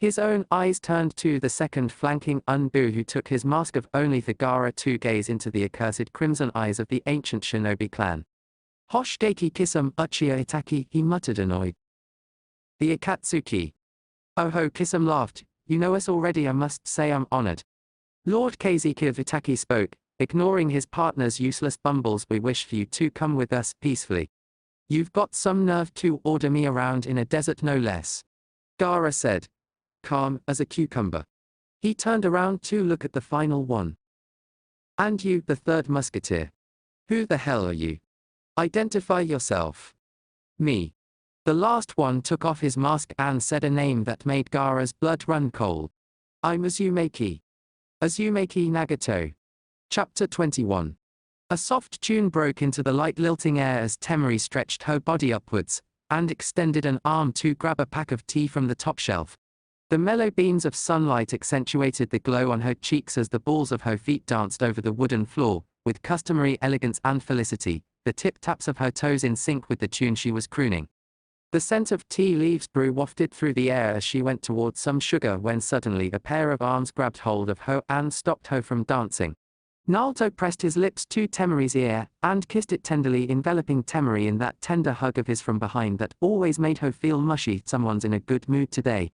His own eyes turned to the second flanking Unbu who took his mask off only for Gaara to gaze into the accursed crimson eyes of the ancient shinobi clan. Hoshteki Kisum Uchiha Itaki, he muttered annoyed. The Akatsuki. Oh ho, Kisum laughed. You know us already, I must say I'm honored. Lord Kazekage Itaki spoke, ignoring his partner's useless bumbles. We wish for you to come with us peacefully. You've got some nerve to order me around in a desert no less. Gaara said, calm as a cucumber. He turned around to look at the final one. And you, the third musketeer. Who the hell are you? Identify yourself. Me. The last one took off his mask and said a name that made Gaara's blood run cold. I'm Azumaki. Azumaki Nagato. Chapter 21. A soft tune broke into the light lilting air as Temari stretched her body upwards, and extended an arm to grab a pack of tea from the top shelf. The mellow beams of sunlight accentuated the glow on her cheeks as the balls of her feet danced over the wooden floor, with customary elegance and felicity, the tip-taps of her toes in sync with the tune she was crooning. The scent of tea leaves brew wafted through the air as she went towards some sugar when suddenly a pair of arms grabbed hold of her and stopped her from dancing. Naruto pressed his lips to Temari's ear and kissed it tenderly, enveloping Temari in that tender hug of his from behind that always made her feel mushy. Someone's in a good mood today,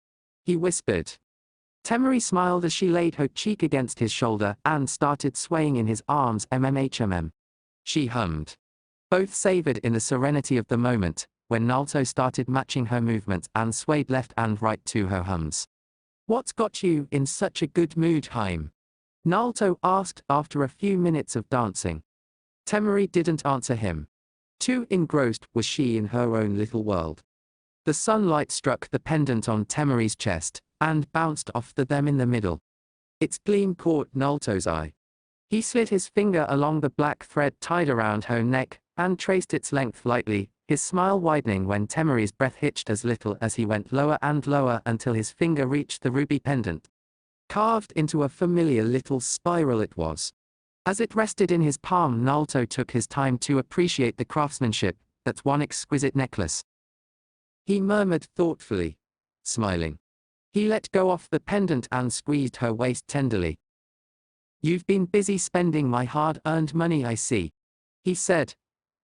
he whispered. Temari smiled as she laid her cheek against his shoulder and started swaying in his arms. MMHMM. She hummed. Both savored in the serenity of the moment, when Naruto started matching her movements and swayed left and right to her hums. What's got you in such a good mood, Haim? Naruto asked after a few minutes of dancing. Temari didn't answer him. Too engrossed was she in her own little world. The sunlight struck the pendant on Temari's chest, and bounced off them in the middle. Its gleam caught Naruto's eye. He slid his finger along the black thread tied around her neck, and traced its length lightly, his smile widening when Temari's breath hitched as little as he went lower and lower until his finger reached the ruby pendant. Carved into a familiar little spiral it was. As it rested in his palm, Naruto took his time to appreciate the craftsmanship. That's one exquisite necklace, he murmured thoughtfully, smiling. He let go of the pendant and squeezed her waist tenderly. You've been busy spending my hard-earned money, I see, he said,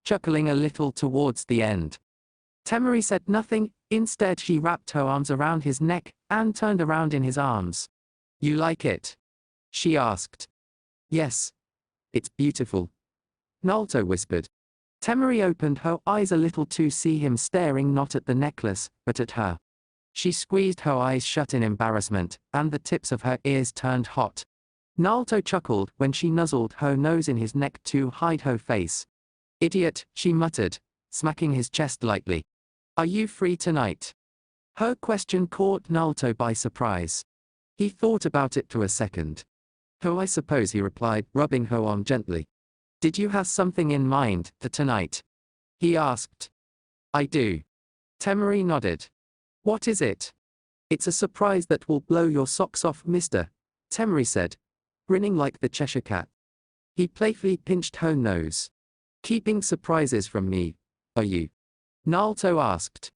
chuckling a little towards the end. Temari said nothing. Instead she wrapped her arms around his neck and turned around in his arms. You like it? She asked. Yes. It's beautiful, Naruto whispered. Temari opened her eyes a little to see him staring not at the necklace, but at her. She squeezed her eyes shut in embarrassment, and the tips of her ears turned hot. Naruto chuckled when she nuzzled her nose in his neck to hide her face. Idiot, she muttered, smacking his chest lightly. Are you free tonight? Her question caught Naruto by surprise. He thought about it for a second. Oh, I suppose, he replied, rubbing her arm gently. Did you have something in mind for tonight? He asked. I do. Temari nodded. What is it? It's a surprise that will blow your socks off, mister, Temari said, grinning like the Cheshire Cat. He playfully pinched her nose. Keeping surprises from me, are you? Naruto asked.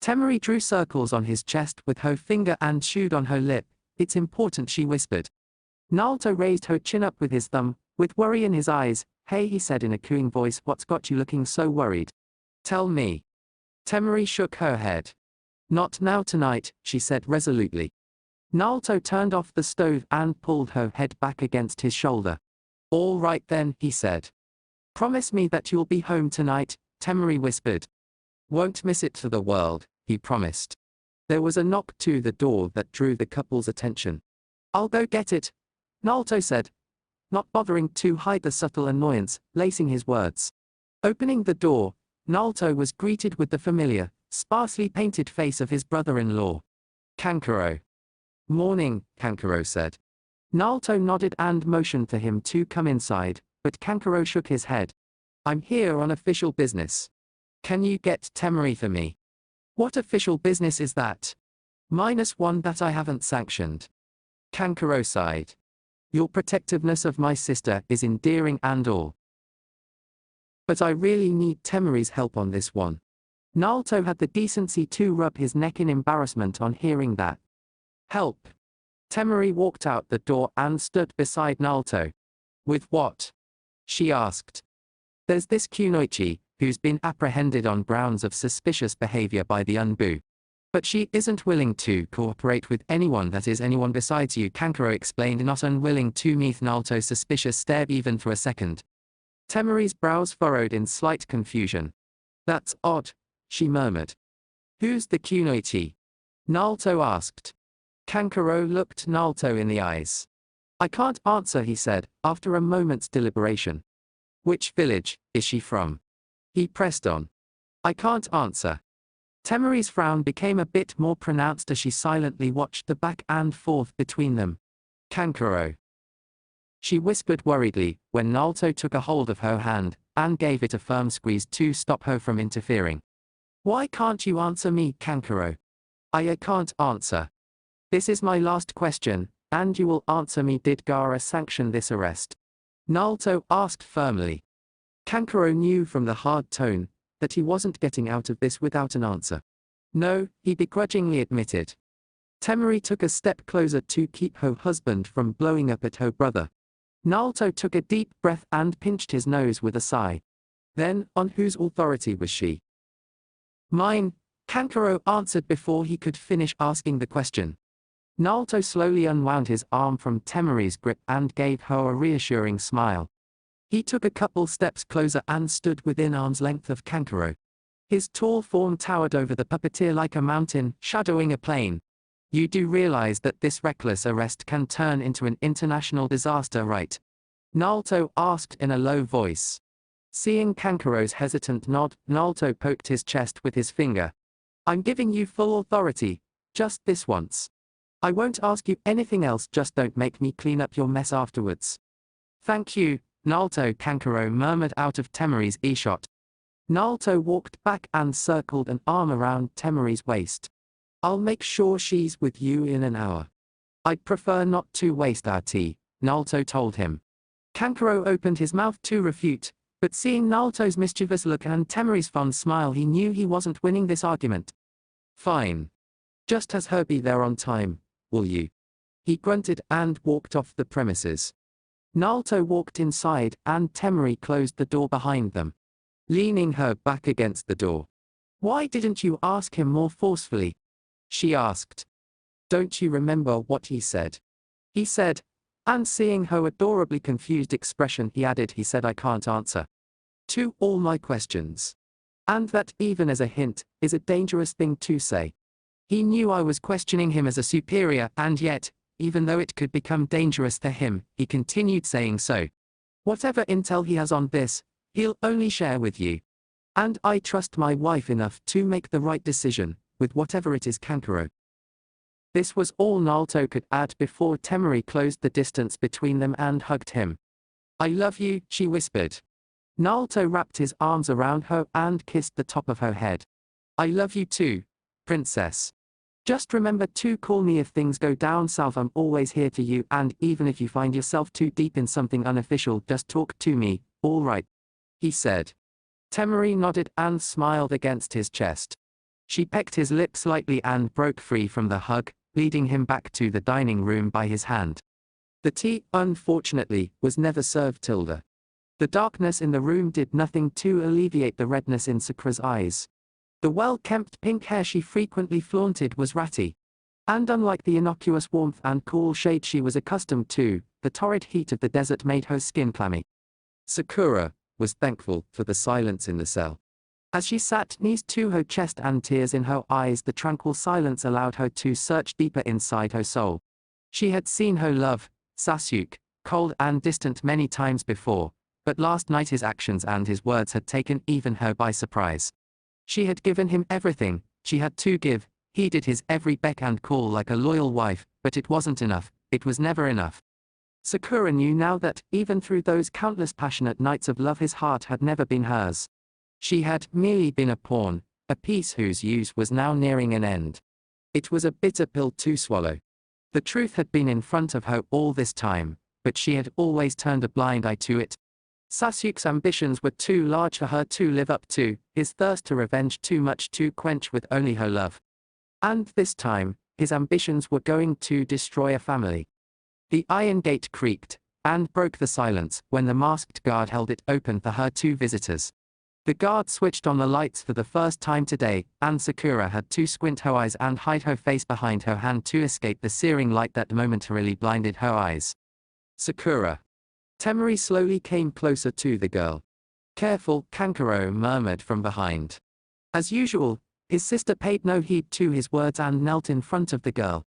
Temari drew circles on his chest with her finger and chewed on her lip. It's important, she whispered. Naruto raised her chin up with his thumb, with worry in his eyes. Hey, he said in a cooing voice, what's got you looking so worried? Tell me. Temari shook her head. Not now tonight, she said resolutely. Naruto turned off the stove and pulled her head back against his shoulder. All right then, he said. Promise me that you'll be home tonight, Temari whispered. Won't miss it for the world, he promised. There was a knock to the door that drew the couple's attention. I'll go get it, Naruto said, not bothering to hide the subtle annoyance lacing his words. Opening the door, Naruto was greeted with the familiar, sparsely painted face of his brother-in-law. Kankuro. Morning, Kankuro said. Naruto nodded and motioned for him to come inside, but Kankuro shook his head. I'm here on official business. Can you get Temari for me? What official business is that? Minus one that I haven't sanctioned. Kankuro sighed. Your protectiveness of my sister is endearing and all. But I really need Temari's help on this one. Naruto had the decency to rub his neck in embarrassment on hearing that. Help. Temari walked out the door and stood beside Naruto. With what? She asked. There's this Kunoichi, who's been apprehended on grounds of suspicious behavior by the UNBU. But she isn't willing to cooperate with anyone that is anyone besides you, Kankuro explained, not unwilling to meet Naruto's suspicious stare even for a second. Temari's brows furrowed in slight confusion. That's odd, she murmured. Who's the Kunoichi? Naruto asked. Kankuro looked Naruto in the eyes. I can't answer, he said, after a moment's deliberation. Which village is she from? He pressed on. I can't answer. Temari's frown became a bit more pronounced as she silently watched the back and forth between them. Kankuro. She whispered worriedly, when Naruto took a hold of her hand, and gave it a firm squeeze to stop her from interfering. Why can't you answer me, Kankuro? I can't answer. This is my last question, and you will answer me. Did Gaara sanction this arrest? Naruto asked firmly. Kankuro knew from the hard tone that he wasn't getting out of this without an answer. No, he begrudgingly admitted. Temari took a step closer to keep her husband from blowing up at her brother. Naruto took a deep breath and pinched his nose with a sigh. Then, on whose authority was she? Mine, Kankuro answered before he could finish asking the question. Naruto slowly unwound his arm from Temari's grip and gave her a reassuring smile. He took a couple steps closer and stood within arm's length of Kankuro. His tall form towered over the puppeteer like a mountain, shadowing a plain. You do realize that this reckless arrest can turn into an international disaster, right? Naruto asked in a low voice. Seeing Kankuro's hesitant nod, Naruto poked his chest with his finger. I'm giving you full authority, just this once. I won't ask you anything else, just don't make me clean up your mess afterwards. Thank you, Naruto, Kankuro murmured out of Temari's earshot. Naruto walked back and circled an arm around Temari's waist. I'll make sure she's with you in an hour. I'd prefer not to waste our tea, Naruto told him. Kankuro opened his mouth to refute, but seeing Naruto's mischievous look and Temari's fond smile, he knew he wasn't winning this argument. Fine. Just has her be there on time, will you? He grunted and walked off the premises. Naruto walked inside and Temari closed the door behind them, leaning her back against the door. Why didn't you ask him more forcefully? She asked. Don't you remember what he said? He said, and seeing her adorably confused expression, he added, he said I can't answer to all my questions. And that, even as a hint, is a dangerous thing to say. He knew I was questioning him as a superior, and yet, even though it could become dangerous to him, he continued saying so. Whatever intel he has on this, he'll only share with you. And I trust my wife enough to make the right decision, with whatever it is, Kankuro. This was all Naruto could add before Temari closed the distance between them and hugged him. I love you, she whispered. Naruto wrapped his arms around her and kissed the top of her head. I love you too, princess. Just remember to call me if things go down south. I'm always here for you, and even if you find yourself too deep in something unofficial, just talk to me, all right? He said. Temari nodded and smiled against his chest. She pecked his lips lightly and broke free from the hug, leading him back to the dining room by his hand. The tea, unfortunately, was never served. The darkness in the room did nothing to alleviate the redness in Sakura's eyes. The well-kempt pink hair she frequently flaunted was ratty. And unlike the innocuous warmth and cool shade she was accustomed to, the torrid heat of the desert made her skin clammy. Sakura was thankful for the silence in the cell. As she sat, knees to her chest and tears in her eyes, the tranquil silence allowed her to search deeper inside her soul. She had seen her love, Sasuke, cold and distant many times before, but last night his actions and his words had taken even her by surprise. She had given him everything she had to give, heeded his every beck and call like a loyal wife, but it wasn't enough, it was never enough. Sakura knew now that, even through those countless passionate nights of love, his heart had never been hers. She had merely been a pawn, a piece whose use was now nearing an end. It was a bitter pill to swallow. The truth had been in front of her all this time, but she had always turned a blind eye to it. Sasuke's ambitions were too large for her to live up to, his thirst to revenge too much to quench with only her love. And this time, his ambitions were going to destroy a family. The iron gate creaked, and broke the silence, when the masked guard held it open for her two visitors. The guard switched on the lights for the first time today, and Sakura had to squint her eyes and hide her face behind her hand to escape the searing light that momentarily blinded her eyes. Sakura. Temari slowly came closer to the girl. Careful, Kankuro murmured from behind. As usual, his sister paid no heed to his words and knelt in front of the girl.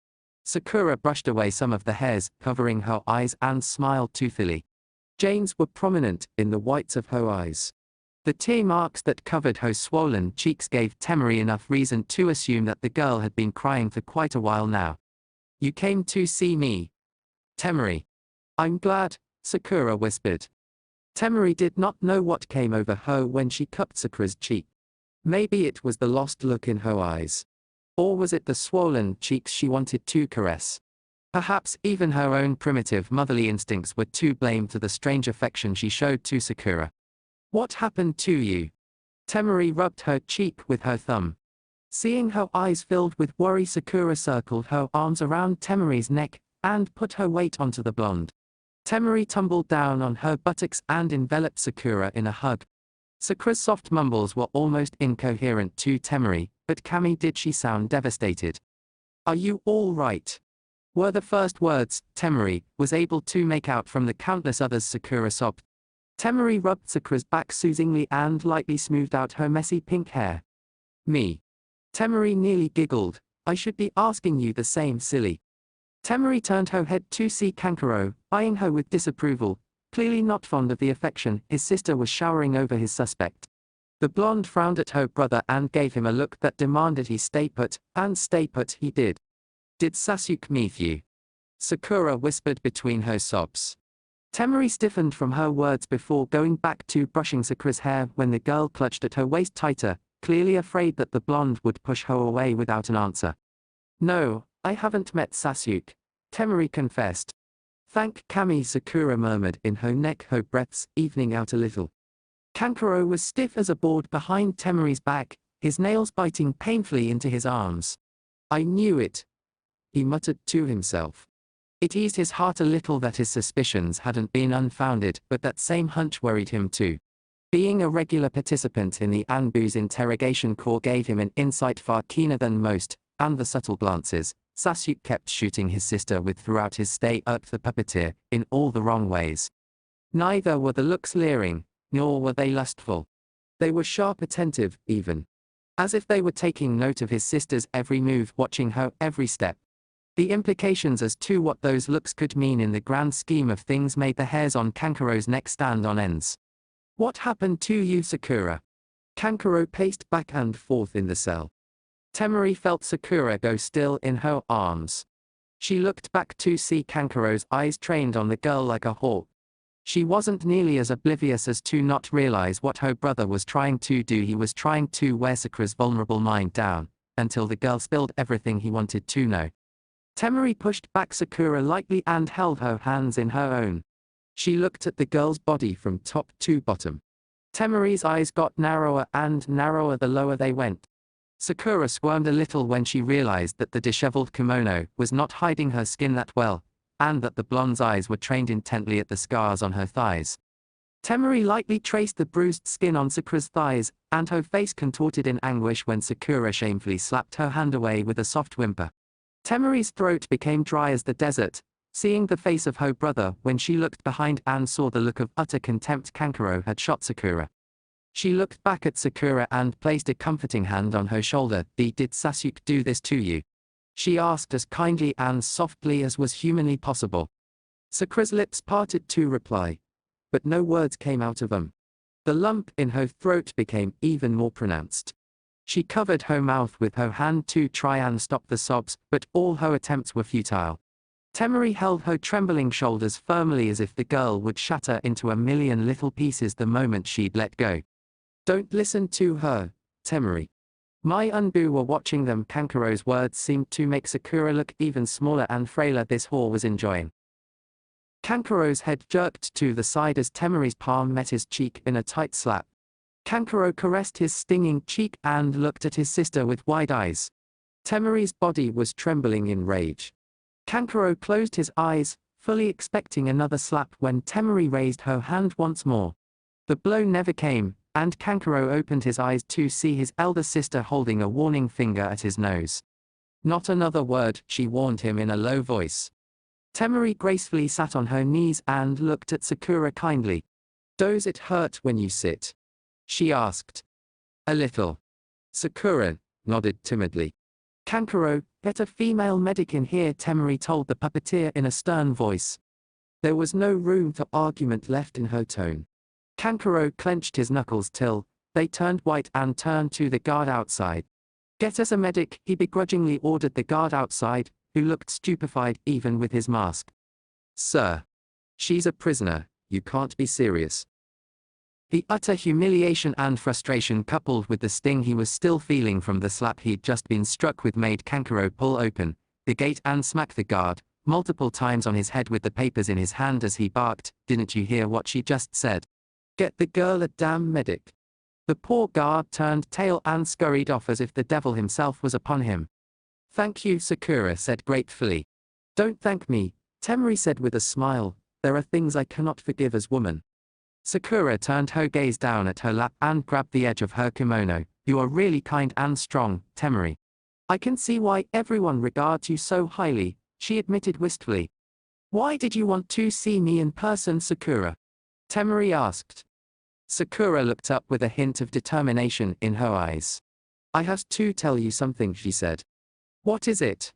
Sakura brushed away some of the hairs covering her eyes and smiled toothily. Janes were prominent in the whites of her eyes. The tear marks that covered her swollen cheeks gave Temari enough reason to assume that the girl had been crying for quite a while now. "You came to see me, Temari." "I'm glad," Sakura whispered. Temari did not know what came over her when she cupped Sakura's cheek. Maybe it was the lost look in her eyes. Or was it the swollen cheeks she wanted to caress? Perhaps even her own primitive motherly instincts were to blame for the strange affection she showed to Sakura. "What happened to you?" Temari rubbed her cheek with her thumb. Seeing her eyes filled with worry, Sakura circled her arms around Temari's neck and put her weight onto the blonde. Temari tumbled down on her buttocks and enveloped Sakura in a hug. Sakura's soft mumbles were almost incoherent to Temari, but Kami did she sound devastated. "Are you all right?" were the first words Temari was able to make out from the countless others Sakura sobbed. Temari rubbed Sakura's back soothingly and lightly smoothed out her messy pink hair. "Me?" Temari nearly giggled. "I should be asking you the same, silly." Temari turned her head to see Kankuro, eyeing her with disapproval, clearly not fond of the affection his sister was showering over his suspect. The blonde frowned at her brother and gave him a look that demanded he stay put, and stay put he did. "Did Sasuke meet you?" Sakura whispered between her sobs. Temari stiffened from her words before going back to brushing Sakura's hair when the girl clutched at her waist tighter, clearly afraid that the blonde would push her away without an answer. "No, I haven't met Sasuke," Temari confessed. "Thank Kami," Sakura murmured in her neck, her breaths evening out a little. Kankuro was stiff as a board behind Temari's back, his nails biting painfully into his arms. "I knew it," he muttered to himself. It eased his heart a little that his suspicions hadn't been unfounded, but that same hunch worried him too. Being a regular participant in the Anbu's interrogation corps gave him an insight far keener than most, and the subtle glances Sasuke kept shooting his sister with throughout his stay irked the puppeteer in all the wrong ways. Neither were the looks leering, nor were they lustful. They were sharp, attentive, even. As if they were taking note of his sister's every move, watching her every step. The implications as to what those looks could mean in the grand scheme of things made the hairs on Kankuro's neck stand on ends. "What happened to you, Sakura?" Kankuro paced back and forth in the cell. Temari felt Sakura go still in her arms. She looked back to see Kankuro's eyes trained on the girl like a hawk. She wasn't nearly as oblivious as to not realize what her brother was trying to do. He was trying to wear Sakura's vulnerable mind down, until the girl spilled everything he wanted to know. Temari pushed back Sakura lightly and held her hands in her own. She looked at the girl's body from top to bottom. Temari's eyes got narrower and narrower the lower they went. Sakura squirmed a little when she realized that the disheveled kimono was not hiding her skin that well, and that the blonde's eyes were trained intently at the scars on her thighs. Temari lightly traced the bruised skin on Sakura's thighs, and her face contorted in anguish when Sakura shamefully slapped her hand away with a soft whimper. Temari's throat became dry as the desert, Seeing the face of her brother when she looked behind and saw the look of utter contempt Kankuro had shot Sakura. She looked back at Sakura and placed a comforting hand on her shoulder. Did Sasuke do this to you? She asked as kindly and softly as was humanly possible. Sakura's lips parted to reply, but no words came out of them. The lump in her throat became even more pronounced. She covered her mouth with her hand to try and stop the sobs, but all her attempts were futile. Temari held her trembling shoulders firmly as if the girl would shatter into a million little pieces the moment she'd let go. Don't listen to her, Temari. Mai and Bu were watching them. Kankuro's words seemed to make Sakura look even smaller and frailer. This whore was enjoying. Kankuro's head jerked to the side as Temari's palm met his cheek in a tight slap. Kankuro caressed his stinging cheek and looked at his sister with wide eyes. Temari's body was trembling in rage. Kankuro closed his eyes, fully expecting another slap when Temari raised her hand once more. The blow never came, and Kankuro opened his eyes to see his elder sister holding a warning finger at his nose. Not another word, she warned him in a low voice. Temari gracefully sat on her knees and looked at Sakura kindly. Does it hurt when you sit? She asked. A little. Sakura nodded timidly. Kankuro, get a female medic in here, Temari told the puppeteer in a stern voice. There was no room for argument left in her tone. Kankuro clenched his knuckles till they turned white and turned to the guard outside. Get us a medic, he begrudgingly ordered the guard outside, who looked stupefied even with his mask. Sir. She's a prisoner, you can't be serious. The utter humiliation and frustration coupled with the sting he was still feeling from the slap he'd just been struck with made Kankuro pull open the gate and smack the guard multiple times on his head with the papers in his hand as he barked, Didn't you hear what she just said? Get the girl a damn medic. The poor guard turned tail and scurried off as if the devil himself was upon him. Thank you, Sakura said gratefully. Don't thank me, Temari said with a smile, there are things I cannot forgive as woman. Sakura turned her gaze down at her lap and grabbed the edge of her kimono. You are really kind and strong, Temari. I can see why everyone regards you so highly, she admitted wistfully. Why did you want to see me in person, Sakura? Temari asked. Sakura looked up with a hint of determination in her eyes. I have to tell you something, she said. What is it?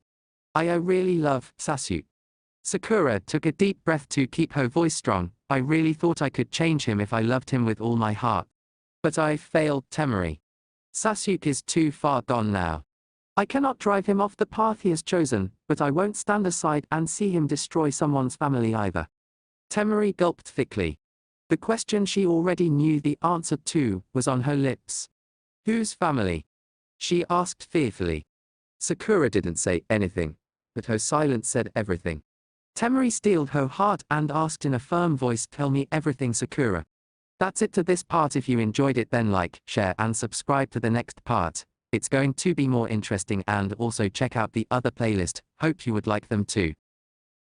I really love Sasuke. Sakura took a deep breath to keep her voice strong. I really thought I could change him if I loved him with all my heart. But I failed, Temari. Sasuke is too far gone now. I cannot drive him off the path he has chosen, but I won't stand aside and see him destroy someone's family either. Temari gulped thickly. The question she already knew the answer to was on her lips. Whose family? She asked fearfully. Sakura didn't say anything, but her silence said everything. Temari steeled her heart and asked in a firm voice, Tell me everything, Sakura. That's it to this part. If you enjoyed it, then like, share and subscribe to the next part. It's going to be more interesting, and also check out the other playlist. Hope you would like them too.